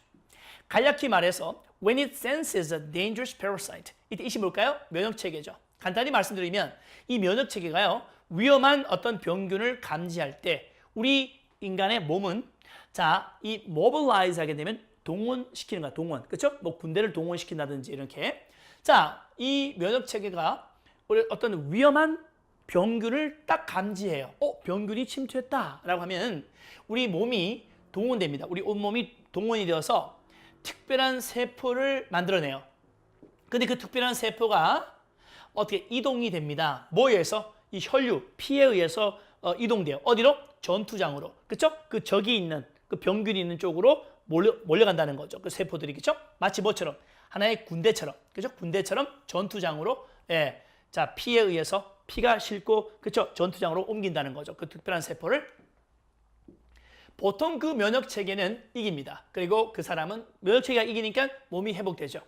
간략히 말해서 when it senses a dangerous parasite. 이때 이시 뭘까요? 면역 체계죠. 간단히 말씀드리면 이 면역 체계가요. 위험한 어떤 병균을 감지할 때 우리 인간의 몸은 자, 이 mobilize 하게 되면 동원시키는 거야. 동원. 그렇죠? 뭐 군대를 동원시킨다든지 이렇게. 자, 이 면역 체계가 우리 어떤 위험한 병균을 딱 감지해요. 병균이 침투했다라고 하면 우리 몸이 동원됩니다. 우리 온몸이 동원이 되어서 특별한 세포를 만들어내요. 근데 그 특별한 세포가 어떻게 이동이 됩니다. 뭐에 의해서? 이 혈류, 피에 의해서 이동돼요. 어디로? 전투장으로. 그렇죠? 그 적이 있는, 그 병균이 있는 쪽으로 몰려간다는 거죠. 그 세포들이. 그렇죠? 마치 뭐처럼? 하나의 군대처럼. 그렇죠? 군대처럼 전투장으로 예. 자, 피에 의해서 피가 싣고 그렇죠? 전투장으로 옮긴다는 거죠. 그 특별한 세포를. 보통 그 면역 체계는 이깁니다. 그리고 그 사람은 면역 체계가 이기니까 몸이 회복되죠.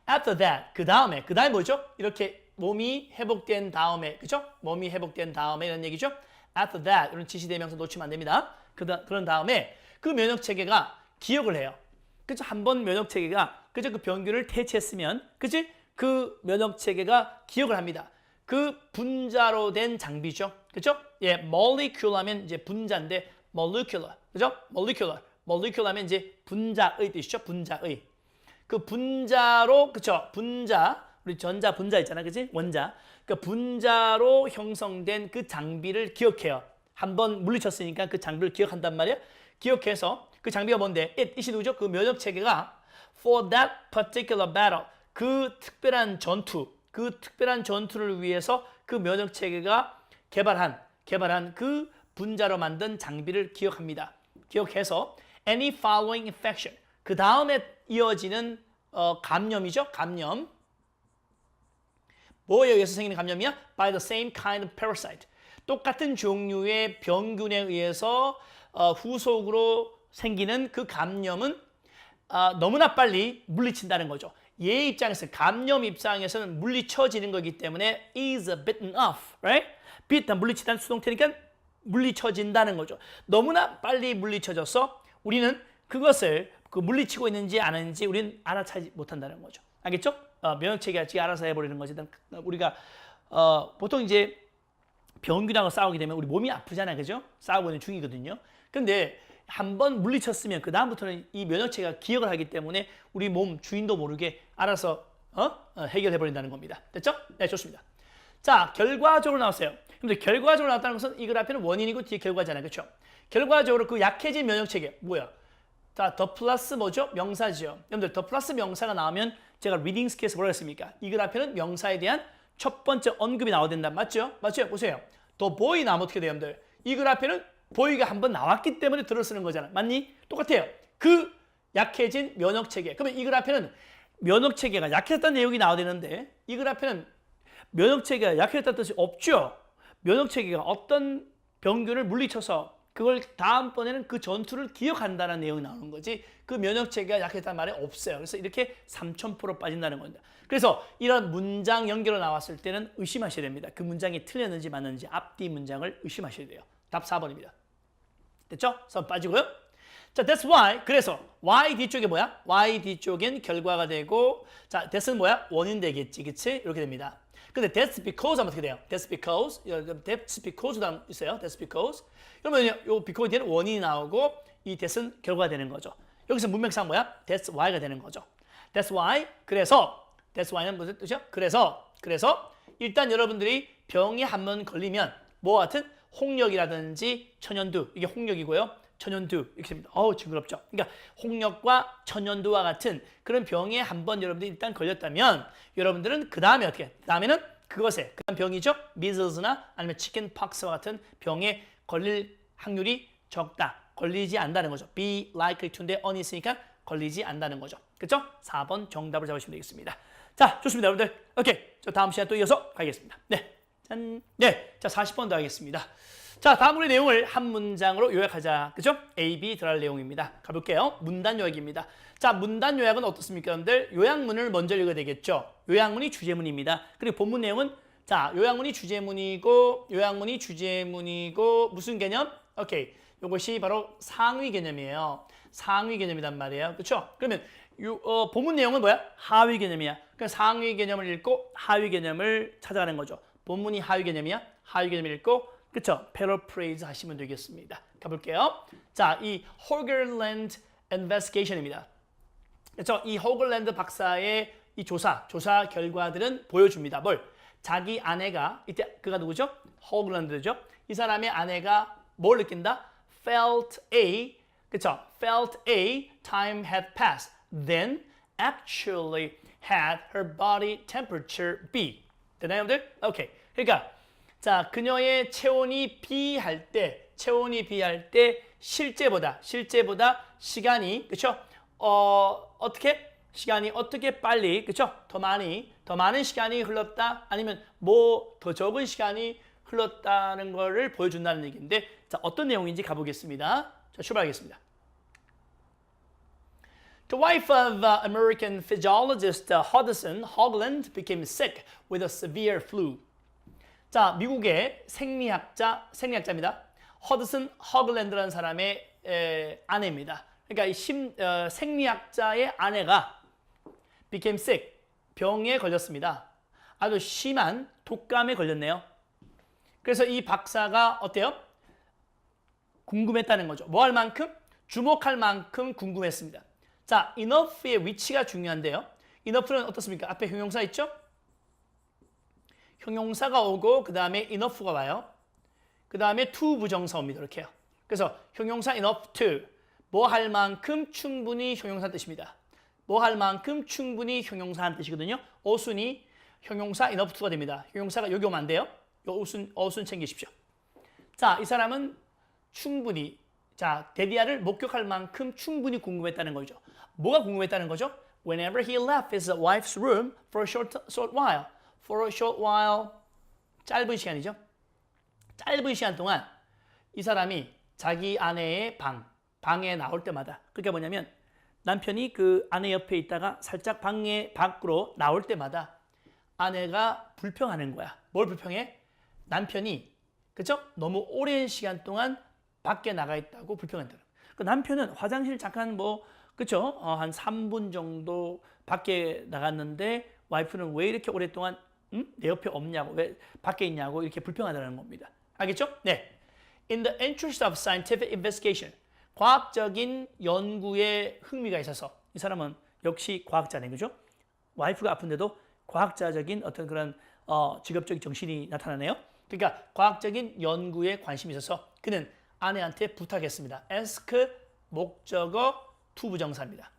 After that, 그 다음에 뭐죠? 이렇게 몸이 회복된 다음에, 그죠? 몸이 회복된 다음에 이런 얘기죠. After that, 이런 지시대명사 놓치면 안 됩니다. 그런 다음에 그 면역 체계가 기억을 해요. 그죠? 한번 면역 체계가 그죠? 그 병균을 퇴치했으면, 그지? 그 면역 체계가 기억을 합니다. 그 분자로 된 장비죠. 그죠? 예, molecule 하면 이제 분자인데 molecular, 그죠? molecular 하면 이제 분자의 뜻이죠. 분자의. 그 분자로, 그쵸? 분자, 우리 전자 분자 있잖아, 그치? 원자. 그 분자로 형성된 그 장비를 기억해요. 한번 물리쳤으니까 그 장비를 기억한단 말이야. 기억해서 그 장비가 뭔데? 이시 누구죠? 그 면역 체계가 for that particular battle, 그 특별한 전투를 위해서 그 면역 체계가 개발한 그 분자로 만든 장비를 기억합니다. 기억해서 any following infection. 그 다음에 이어지는 감염이죠. 감염. 뭐에 의해서 생기는 감염이야? By the same kind of parasite. 똑같은 종류의 병균에 의해서 후속으로 생기는 그 감염은 너무나 빨리 물리친다는 거죠. 얘 입장에서 감염 입장에서는 물리쳐지는 거기 때문에 is bitten off, right? bitten 물리치다는 수동태니까 물리쳐진다는 거죠. 너무나 빨리 물리쳐져서 우리는 그것을 물리치고 있는지 안 하는지 우리는 알아차지 못한다는 거죠. 알겠죠? 면역체계가 지 알아서 해버리는 거지. 우리가 보통 이제 병균하고 싸우게 되면 우리 몸이 아프잖아요, 그죠? 싸우고 있는 중이거든요. 근데 한번 물리쳤으면 그 다음부터는 이 면역체계가 기억을 하기 때문에 우리 몸 주인도 모르게 알아서 해결해 버린다는 겁니다. 됐죠? 네, 좋습니다. 자, 결과적으로 나왔어요. 근데 결과적으로 나왔다는 것은 이 그래프는 원인이고 뒤에 결과잖아요, 그렇죠? 결과적으로 그 약해진 면역체계 뭐야? 자, 더 플러스 뭐죠? 명사죠. 여러분들 더 플러스 명사가 나오면 제가 리딩 스킬에서 뭐라 했습니까? 이 그래프는 명사에 대한 첫 번째 언급이 나와야 된다. 맞죠? 맞죠? 보세요. 더 보이 나오면 어떻게 돼요, 여러분들? 이 그래프는 보이가 한번 나왔기 때문에 들어 쓰는 거잖아. 맞니? 똑같아요. 그 약해진 면역체계. 그러면 이 그래프는 면역체계가 약해졌다는 내용이 나와야 되는데 이 그래프는 면역체계가 약해졌다는 뜻이 없죠. 면역체계가 어떤 병균을 물리쳐서 그걸 다음번에는 그 전투를 기억한다는 내용이 나오는 거지 그 면역체계가 약해졌다는 말이 없어요. 그래서 이렇게 3000% 빠진다는 겁니다. 그래서 이런 문장 연결로 나왔을 때는 의심하셔야 됩니다. 그 문장이 틀렸는지 맞는지 앞뒤 문장을 의심하셔야 돼요. 답 4번입니다. 됐죠? 선 빠지고요. 자, that's why. 그래서 why 뒤쪽에 뭐야? why 뒤쪽엔 결과가 되고 자, that은 뭐야? 원인 되겠지. 그치? 이렇게 됩니다. 근데 that's because 하면 어떻게 돼요? that's because도 있어요. that's because. 그러면 요 because에 대한 원인이 나오고 이 that은 결과가 되는 거죠. 여기서 문맥상 뭐야? that's why가 되는 거죠. that's why. 그래서 that's why는 무슨 뜻이야? 그래서 일단 여러분들이 병이 한번 걸리면 뭐와 같은 홍역이라든지 천연두 이게 홍역이고요. 천연두 이렇게 됩니다. 징그럽죠. 그러니까 홍역과 천연두와 같은 그런 병에 한번 여러분들이 일단 걸렸다면 여러분들은 그 다음에 어떻게? 그 다음에는 그것에 그다음 병이죠. 미즐스나 아니면 치킨팍스와 같은 병에 걸릴 확률이 적다. 걸리지 않는다는 거죠. be likely to인데 on이 있으니까 걸리지 않는다는 거죠. 그렇죠? 4번 정답을 잡으시면 되겠습니다. 자, 좋습니다, 여러분들. 오케이. 저 다음 시간 또 이어서 가겠습니다. 네. 짠. 네. 자, 40번 더 하겠습니다. 자, 다음으로 내용을 한 문장으로 요약하자. 그죠? A, B 들어갈 내용입니다. 가볼게요. 문단 요약입니다. 자, 문단 요약은 어떻습니까, 여러분들? 요약문을 먼저 읽어야 되겠죠? 요약문이 주제문입니다. 그리고 본문 내용은 자, 요약문이 주제문이고 무슨 개념? 오케이. 이것이 바로 상위 개념이에요. 상위 개념이란 말이에요. 그렇죠? 그러면 본문 내용은 뭐야? 하위 개념이야. 그러니까 상위 개념을 읽고 하위 개념을 찾아가는 거죠. 본문이 하위 개념이야. 하위 개념을 읽고 그렇죠? 패러프레이즈 하시면 되겠습니다. 가볼게요. 자, 이 호글랜드 인베스티게이션입니다. 그렇죠? 이 호글랜드 박사의 이 조사 결과들은 보여줍니다. 뭘? 자기 아내가 이때 그가 누구죠? 호글랜드죠. 이 사람의 아내가 뭘 느낀다? Felt a time had passed. Then actually had her body temperature be. 되나요, 여러분들? 오케이. 그러니까 자, 그녀의 체온이 비할 때 실제보다 시간이 그렇죠? 시간이 어떻게 빨리 그렇죠? 더 많은 시간이 흘렀다 아니면 뭐 더 적은 시간이 흘렀다는 거를 보여준다는 얘기인데 자, 어떤 내용인지 가보겠습니다. 자, 출발하겠습니다. The wife of American physiologist Hudson Hoagland became sick with a severe flu. 자, 미국의 생리학자입니다. 허드슨 허글랜드라는 사람의 아내입니다. 그러니까 이 생리학자의 아내가 became sick, 병에 걸렸습니다. 아주 심한 독감에 걸렸네요. 그래서 이 박사가 어때요? 궁금했다는 거죠. 뭐 할 만큼? 주목할 만큼 궁금했습니다. 자, enough의 위치가 중요한데요. enough는 어떻습니까? 앞에 형용사 있죠? 형용사가 오고 그 다음에 enough가 와요. 그 다음에 to 부정사 옵니다. 이렇게요. 그래서 형용사 enough to 뭐 할 만큼 충분히 형용사 뜻입니다. 뭐 할 만큼 충분히 형용사한 뜻이거든요. 어순이 형용사 enough to가 됩니다. 형용사가 여기 오면 안 돼요. 어순 챙기십시오. 자, 이 사람은 충분히 자, 데디아를 목격할 만큼 충분히 궁금했다는 거죠. 뭐가 궁금했다는 거죠? Whenever he left his wife's room for a short while. For a short while. 짧은 시간이죠. 짧은 시간 동안 이 사람이 자기 아내의 방에 나올 때마다, 그러니까 뭐냐면 남편이 그 아내 옆에 있다가 살짝 방에 밖으로 나올 때마다 아내가 불평하는 거야. 뭘 불평해? 남편이, 그죠? 너무 오랜 시간 동안 밖에 나가 있다고 불평한다. 그 남편은 화장실 잠깐 그죠? 한 3분 정도 밖에 나갔는데 와이프는 왜 이렇게 오랫동안 내 옆에 없냐고, 왜 밖에 있냐고 이렇게 불평하다는 겁니다. 알겠죠? 네. In the interest of scientific investigation. 과학적인 연구에 흥미가 있어서 이 사람은 역시 과학자네, 그죠? 와이프가 아픈데도 과학자적인 어떤 그런 직업적인 정신이 나타나네요. 그러니까 과학적인 연구에 관심이 있어서 그는 아내한테 부탁했습니다. ask 목적어 to 부정사입니다.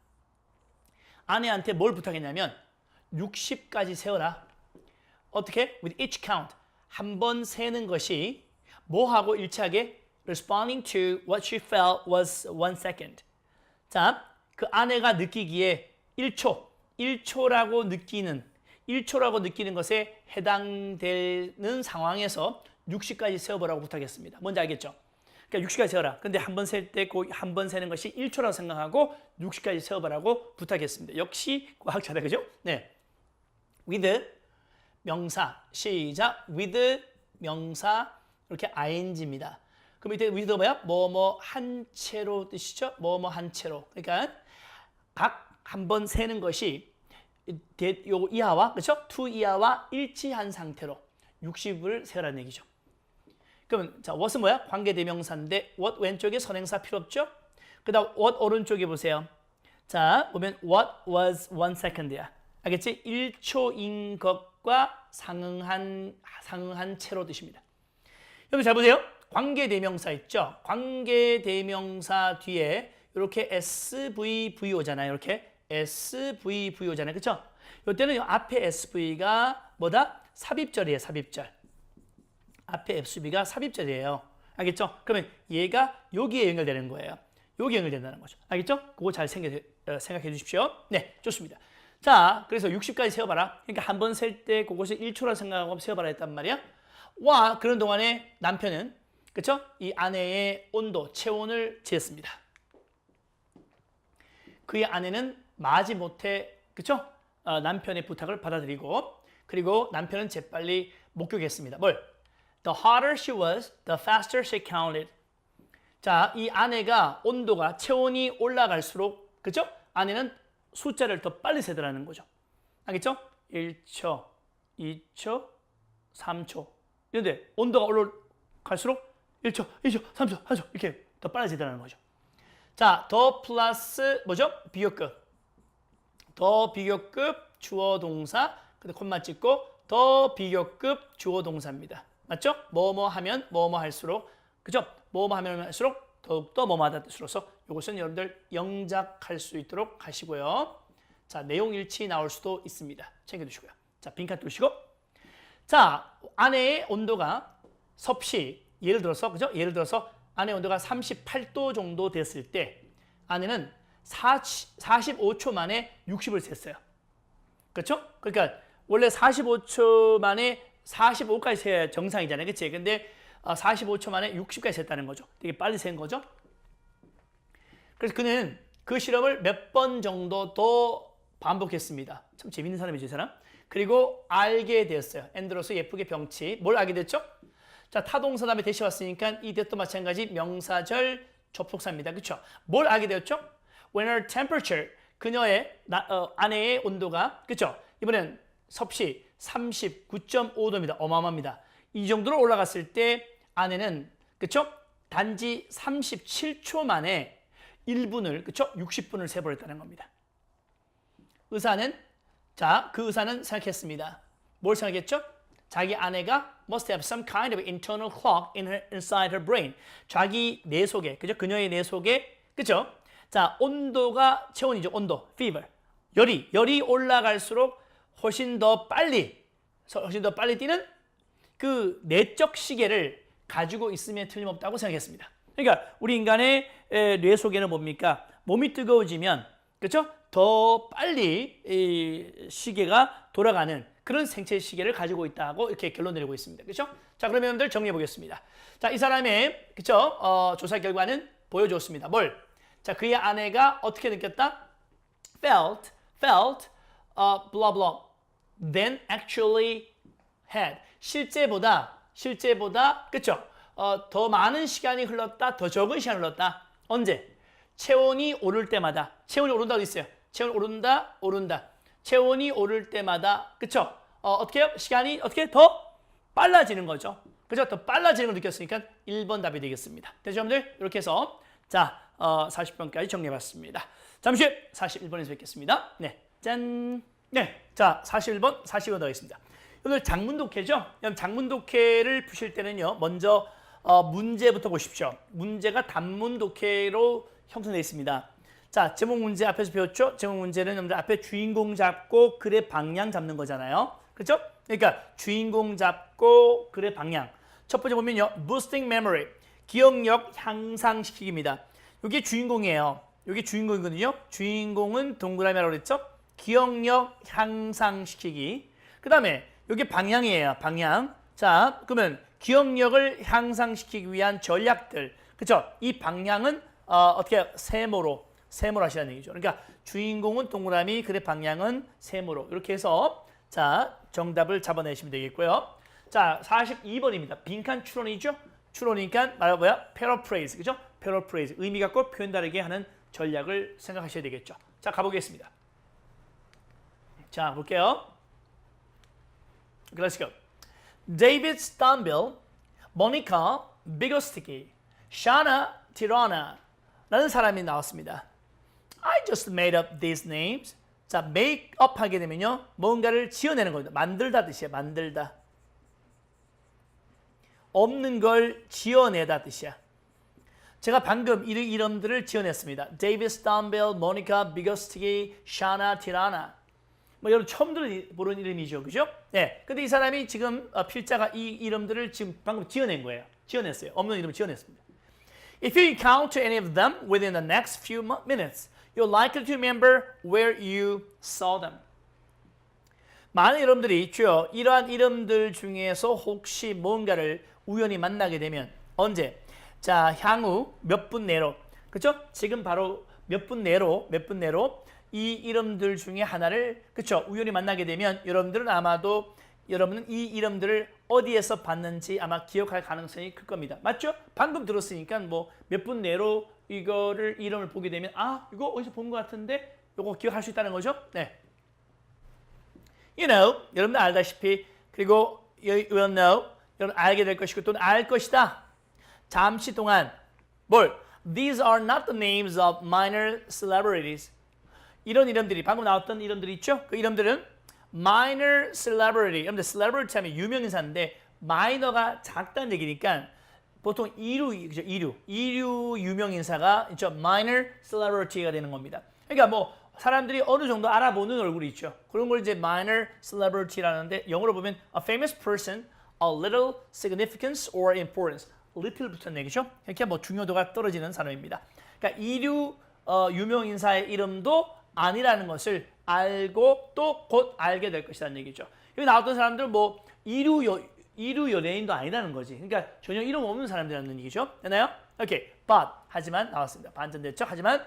아내한테 뭘 부탁했냐면 60까지 세어라. 어떻게? With each count. 한 번 세는 것이 뭐하고 일치하게? Responding to what she felt was 1 second. 자, 그 아내가 느끼기에 1초라고 느끼는 것에 해당되는 상황에서 60까지 세어보라고 부탁했습니다. 뭔지 알겠죠? 그러니까 60까지 세어라. 근데 한 번 셀 때 그 한 번 세는 것이 1초라고 생각하고 60까지 세어보라고 부탁했습니다. 역시 과학자다, 그죠? 네. with 명사, 시작. with 명사, 이렇게 ing입니다. 그럼 이때 with가 뭐야? 뭐뭐 한 채로 뜻이죠? 뭐뭐 한 채로. 그러니까 각 한 번 세는 것이 요 이하와, 그렇죠? to 이하와 일치한 상태로 60을 세라는 얘기죠. 그러면 자, what은 뭐야? 관계대명사인데 what 왼쪽에 선행사 필요 없죠? 그다음 what 오른쪽에 보세요. 자, 보면 what was 1 second야. 알겠지? 1초인 것과 상응한 채로 뜻입니다. 여러분 잘 보세요. 관계대명사 있죠? 관계대명사 뒤에 이렇게 SVV 오잖아요. 이렇게 SVV 오잖아요. 그렇죠? 이때는 앞에 SV가 뭐다? 삽입절이에요. 삽입절. 앞에 SV가 삽입절이에요. 알겠죠? 그러면 얘가 여기에 연결되는 거예요. 여기에 연결된다는 거죠. 알겠죠? 그거 잘 생각해 주십시오. 네, 좋습니다. 자, 그래서 60까지 세어봐라. 그러니까 한 번 셀 때 그것을 1초라 생각하고 세어봐라 했단 말이야. 와, 그런 동안에 남편은, 그쵸? 이 아내의 온도, 체온을 재었습니다. 그의 아내는 마지못해, 그쵸? 남편의 부탁을 받아들이고, 그리고 남편은 재빨리 목격했습니다. 뭘? The hotter she was, the faster she counted. 자, 이 아내가 온도가, 체온이 올라갈수록, 그쵸? 아내는 숫자를 더 빨리 세더라는 거죠. 알겠죠? 1초, 2초, 3초. 이런데 온도가 올라갈수록 1초, 2초, 3초, 4초 이렇게 더 빨리 세더라는 거죠. 자, 더 플러스 뭐죠? 비교급. 더 비교급 주어 동사, 근데 콤마 찍고 더 비교급 주어 동사입니다. 맞죠? 뭐뭐 하면 뭐뭐 할수록, 그죠? 뭐뭐 하면 할수록 더욱더 뭐뭐하다 뜻으로서 이것은 여러분들 영작할 수 있도록 하시고요. 자, 내용 일치 나올 수도 있습니다. 챙겨두시고요. 자, 빈칸 뚫으시고. 자, 아내의 온도가 섭씨, 예를 들어서 아내 온도가 38도 정도 됐을 때 아내는 45초 만에 60을 셌어요. 그렇죠? 그러니까 원래 45초 만에 45까지 세야 정상이잖아요. 그치? 근데 45초 만에 60까지 셌다는 거죠. 되게 빨리 센 거죠. 그래서 그는 그 실험을 몇 번 정도 더 반복했습니다. 참 재밌는 사람이죠, 이 사람. 그리고 알게 되었어요. 앤드로스 예쁘게 병치. 뭘 알게 됐죠? 자, 타동사 다음에 대시 왔으니까 이 대도 마찬가지 명사절 접속사입니다. 그렇죠? 뭘 알게 되었죠? When her temperature, 그녀의 아내의 온도가, 그렇죠? 이번엔 섭씨 39.5도입니다. 어마어마합니다. 이 정도로 올라갔을 때 아내는, 그렇죠? 단지 37초 만에 1분을, 그렇죠? 60분을 세버렸다는 겁니다. 의사는, 자, 그 의사는 생각했습니다. 뭘 생각했죠? 자기 아내가 must have some kind of internal clock inside her brain. 자기 뇌 속에, 그죠? 그녀의 뇌 속에, 그죠? 자, 온도가 체온이죠. 온도, fever. 열이 올라갈수록 훨씬 더 빨리 뛰는 그 내적 시계를 가지고 있으면 틀림없다고 생각했습니다. 그러니까 우리 인간의 뇌 속에는 뭡니까? 몸이 뜨거워지면 그렇죠? 더 빨리 이 시계가 돌아가는 그런 생체 시계를 가지고 있다고 이렇게 결론 내리고 있습니다. 그렇죠? 자, 그러면 여러분들 정리해 보겠습니다. 자, 이 사람의 그렇죠? 조사 결과는 보여줬습니다. 뭘? 자, 그의 아내가 어떻게 느꼈다? felt blah blah than actually had. 실제보다 그렇죠? 더 많은 시간이 흘렀다, 더 적은 시간이 흘렀다. 언제? 체온이 오를 때마다. 체온이 오른다고 있어요. 체온이 오른다. 체온이 오를 때마다, 그쵸? 어떻게 해요? 시간이 어떻게 더 빨라지는 거죠. 그죠? 더 빨라지는 걸 느꼈으니까 1번 답이 되겠습니다. 되죠, 여러분들? 이렇게 해서, 자, 40번까지 정리해봤습니다. 잠시 후에 41번에서 뵙겠습니다. 네, 짠. 네, 자, 41번, 40번 더 하겠습니다. 오늘 장문독해죠? 장문독해를 푸실 때는요, 먼저 문제부터 보십시오. 문제가 단문독해로 형성되어 있습니다. 자, 제목 문제 앞에서 배웠죠? 제목 문제는 여러분들 앞에 주인공 잡고 글의 방향 잡는 거잖아요. 그렇죠? 그러니까 주인공 잡고 글의 방향. 첫 번째 보면요. boosting memory. 기억력 향상시키기입니다. 이게 주인공이에요. 이게 주인공이거든요. 주인공은 동그라미라고 그랬죠? 기억력 향상시키기. 그 다음에 이게 방향이에요. 방향. 자, 그러면 기억력을 향상시키기 위한 전략들. 그렇죠? 이 방향은 어떻게 세모로 하시라는 얘기죠. 그러니까 주인공은 동그라미, 글의 방향은 세모로. 이렇게 해서 자, 정답을 잡아내시면 되겠고요. 자, 42번입니다. 빈칸 추론이죠. 추론이니까 말하면 뭐야? paraphrase. 그죠? paraphrase. 의미 갖고 표현 다르게 하는 전략을 생각하셔야 되겠죠. 자, 가보겠습니다. 자, 볼게요. Let's go. David Stumble, Monica Bigosticky, Shana Tirana 라는 사람이 나왔습니다. I just made up these names. 자, make up 하게 되면요. 뭔가를 지어내는 겁니다. 만들다 뜻이에요. 만들다. 없는 걸 지어내다 뜻이야. 제가 방금 이름들을 지어냈습니다. David Stumble, Monica Bigosticky, Shana Tirana. 뭐 여러분 처음 들어보는 이름이죠. 그죠? 네. 근데 이 사람이 지금 필자가 이 이름들을 지금 방금 지어낸 거예요. 지어냈어요. 없는 이름을 지어냈습니다. If you encounter any of them within the next few minutes, you're likely to remember where you saw them. 많은 여러분들이 있죠. 이러한 이름들 중에서 혹시 뭔가를 우연히 만나게 되면 언제? 자, 향후 몇 분 내로. 그렇죠? 지금 바로 몇 분 내로 이 이름들 중에 하나를 그렇죠? 우연히 만나게 되면 여러분들은 아마도 여러분은 이 이름들을 어디에서 봤는지 아마 기억할 가능성이 클 겁니다. 맞죠? 방금 들었으니까 뭐 몇 분 내로 이름을 보게 되면 아, 이거 어디서 본 것 같은데 이거 기억할 수 있다는 거죠? 네. You know, 여러분들 알다시피 그리고 you will know, 여러분 알게 될 것이고 또는 알 것이다. 잠시 동안 뭘? These are not the names of minor celebrities. 이런 이름들이 방금 나왔던 이름들이 있죠? 그 이름들은 minor celebrity. 여러분들 celebrity 하면 유명인사인데 마이너가 작다는 얘기니까 보통 2류 유명인사가 있죠. minor celebrity가 되는 겁니다. 그러니까 뭐 사람들이 어느 정도 알아보는 얼굴이 있죠. 그런 걸 이제 minor celebrity라는데 영어로 보면 a famous person, a little significance or importance. little 붙은 얘기죠. 이렇게 뭐 중요도가 떨어지는 사람입니다. 그러니까 2류 유명인사의 이름도 아니라는 것을 알고 또 곧 알게 될 것이라는 얘기죠. 여기 나왔던 사람들 뭐 2류 연예인도 아니라는 거지. 그러니까 전혀 이름 없는 사람들이라는 얘기죠. 됐나요? 오케이. but 하지만 나왔습니다. 반전됐죠? 하지만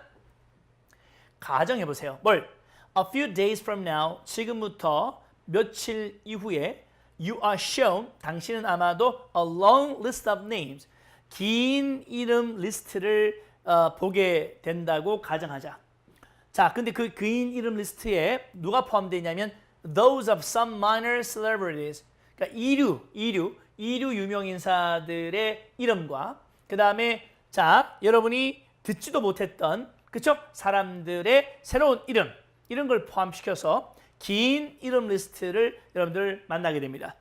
가정해 보세요. 뭘? A few days from now, 지금부터 며칠 이후에 you are shown, 당신은 아마도 a long list of names, 긴 이름 리스트를 보게 된다고 가정하자. 자, 근데 그 긴 이름 리스트에 누가 포함되어 있냐면 those of some minor celebrities. 그러니까 2류 유명인사들의 이름과 그 다음에 자, 여러분이 듣지도 못했던 그쵸? 사람들의 새로운 이런 걸 포함시켜서 긴 이름 리스트를 여러분들 만나게 됩니다.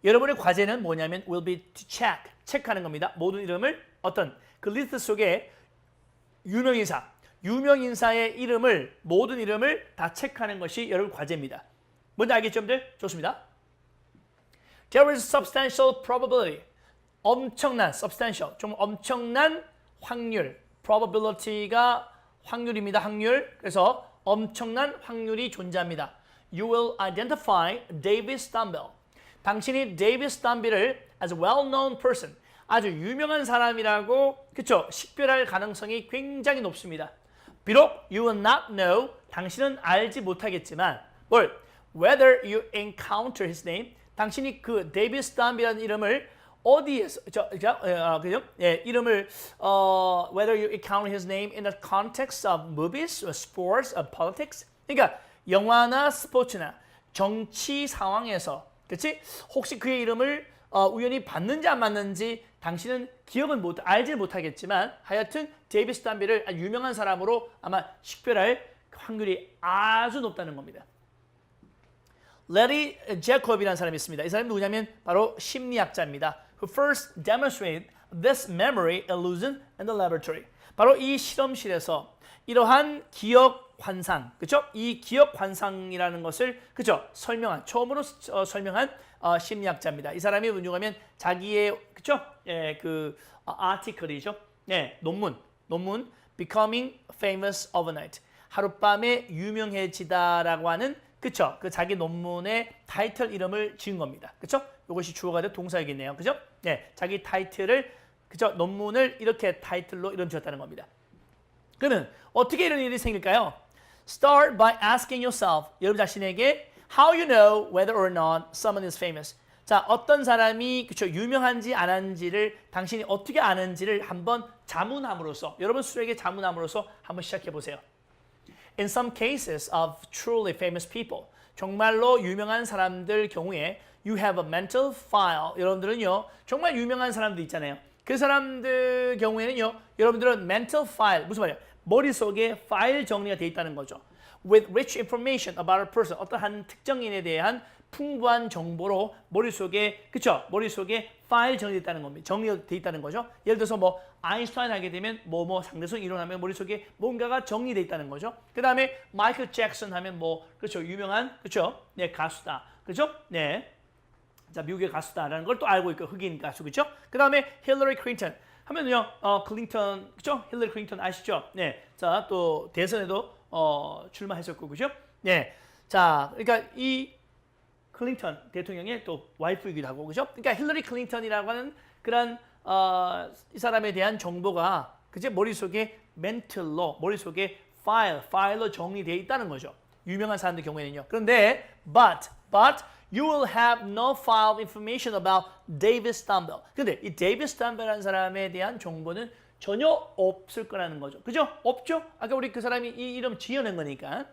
여러분의 과제는 뭐냐면 will be to check, 체크하는 겁니다. 모든 이름을 어떤 그 리스트 속에 유명인사의 이름을 모든 이름을 다 체크하는 것이 여러분 과제입니다. 뭔지 알겠죠, 여러분들? 좋습니다. There is substantial probability. 엄청난, substantial, 좀 엄청난 확률, probability가 확률입니다. 확률. 그래서 엄청난 확률이 존재합니다. You will identify David Stumble. 당신이 David Stumble을 as a well-known person, 아주 유명한 사람이라고 그쵸? 식별할 가능성이 굉장히 높습니다. 비록 you will not know, 당신은 알지 못하겠지만 뭘? Whether you encounter his name, 당신이 그 데이비드 스tambi라는 이름을 어디에서 그죠? 예, 이름을 whether you encounter his name in the context of movies, or sports, or politics. 그러니까 영화나 스포츠나 정치 상황에서, 그렇지? 혹시 그의 이름을 우연히 봤는지 안 봤는지 당신은 기억은 알지 못하겠지만 하여튼 데이비드 스tambi를 유명한 사람으로 아마 식별할 확률이 아주 높다는 겁니다. 레리 제콥이라는 사람이 있습니다. 이 사람이 누구냐면 바로 심리학자입니다. Who first demonstrated this memory illusion in the laboratory. 바로 이 실험실에서 이러한 기억 환상, 그렇죠? 이 기억 환상이라는 것을 그렇죠? 처음으로 설명한 심리학자입니다. 이 사람이 누구냐면 자기의 그렇죠? 예, 그 아티클이죠. 예, 논문 Becoming Famous Overnight. 하룻밤에 유명해지다라고 하는 그쵸? 그 자기 논문의 타이틀 이름을 지은 겁니다. 그쵸? 이것이 주어가 돼 동사이겠네요. 그죠? 네, 자기 타이틀을 그죠? 논문을 이렇게 타이틀로 이름 지었다는 겁니다. 그러면 어떻게 이런 일이 생길까요? Start by asking yourself, 여러분 자신에게 how you know whether or not someone is famous. 자, 어떤 사람이 그쵸? 유명한지 안 한지를 당신이 어떻게 아는지를 한번 자문함으로써, 여러분 스스로에게 자문함으로써 한번 시작해 보세요. In some cases of truly famous people, 정말로 유명한 사람들 경우에 you have a mental file. 여러분들은요, 정말 유명한 사람들 있잖아요. 그 사람들 경우에는요, 여러분들은 mental file, 무슨 말이에요? 머릿속에 파일 정리가 되어 있다는 거죠. With rich information about a person, 어떤 한 특정인에 대한 풍부한 정보로 머릿속에, 그쵸? 머릿속에 파일 정리되어 있다는 겁니다. 정리되어 있다는 거죠. 예를 들어서 뭐 아인슈타인 하게 되면 뭐 상대성 이론하면 머릿속에 뭔가가 정리되어 있다는 거죠. 그 다음에 마이클 잭슨 하면 뭐 그렇죠. 유명한 그렇죠. 네, 가수다. 그렇죠? 네. 자, 미국의 가수다라는 걸 또 알고 있고 흑인 가수 그렇죠? 그 다음에 힐러리 클린턴 하면요. 클린턴 그렇죠? 힐러리 클린턴 아시죠? 네. 자, 또 대선에도 출마했었고 그렇죠? 네. 자, 그러니까 이 클린턴 대통령의 또 와이프이기도 하고 그죠? 그러니까 힐러리 클린턴이라고 하는 그런 이 사람에 대한 정보가 그제 머릿속에 멘틀로 머릿속에 파일로 정리되어 있다는 거죠. 유명한 사람들 경우에는요. 그런데 but you will have no file information about David Stumble. 근데 이 David Stumble라는 사람에 대한 정보는 전혀 없을 거라는 거죠. 그죠? 없죠? 아까 우리 그 사람이 이 이름 지어낸 거니까.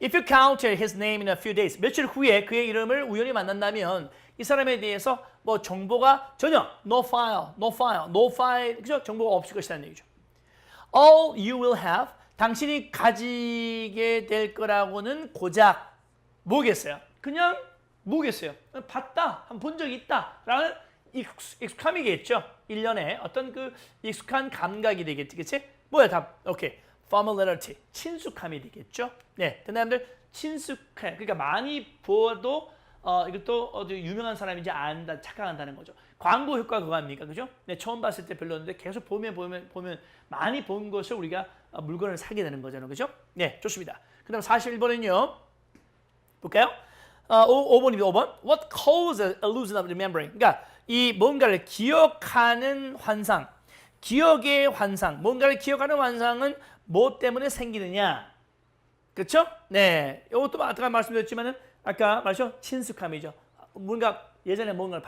If you counted his name in a few days, 며칠 후에 그의 이름을 우연히 만난다면 이 사람에 대해서 뭐 정보가 전혀 no file, 그죠? 정보가 없을 것이라는 얘기죠. All you will have, 당신이 가지게 될 거라고는 고작 뭐겠어요? 그냥 뭐겠어요? 봤다, 한번 본 적이 있다라는 익숙함이겠죠. 1년에 어떤 그 익숙한 감각이 되겠지, 그치? 뭐야 답? 오케이. familiarity, 친숙함이 되겠죠. 네, 사람들 친숙해. 그러니까 많이 보아도 이것도 어디 유명한 사람인지 안다, 착각한다는 거죠. 광고 효과 그거 아닙니까, 그죠? 네, 처음 봤을 때 별로였는데 계속 보면 많이 본 것을 우리가 물건을 사게 되는 거잖아요, 그죠? 네, 좋습니다. 그다음 41번은요, 볼까요? 5번입니다. 5번. What causes illusion of remembering? 그러니까 이 뭔가를 기억하는 환상, 기억의 환상, 뭔가를 기억하는 환상은 뭐 때문에 생기느냐? 그렇죠? 네, 이것도 아까 말씀드렸지만은 아까 말했죠? 친숙함이죠. 뭔가 예전에 뭔가를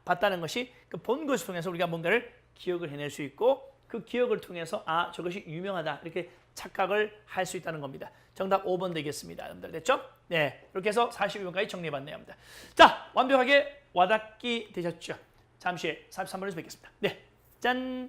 봤다는 것이 그 본 것을 통해서 우리가 뭔가를 기억을 해낼 수 있고 그 기억을 통해서 아 저것이 유명하다 이렇게 착각을 할 수 있다는 겁니다. 정답 5번 되겠습니다. 여러분들 됐죠? 네, 이렇게 해서 42번까지 정리해봤네요. 자, 완벽하게 와닿기 되셨죠? 잠시 후에 43번에서 뵙겠습니다. 네, 짠!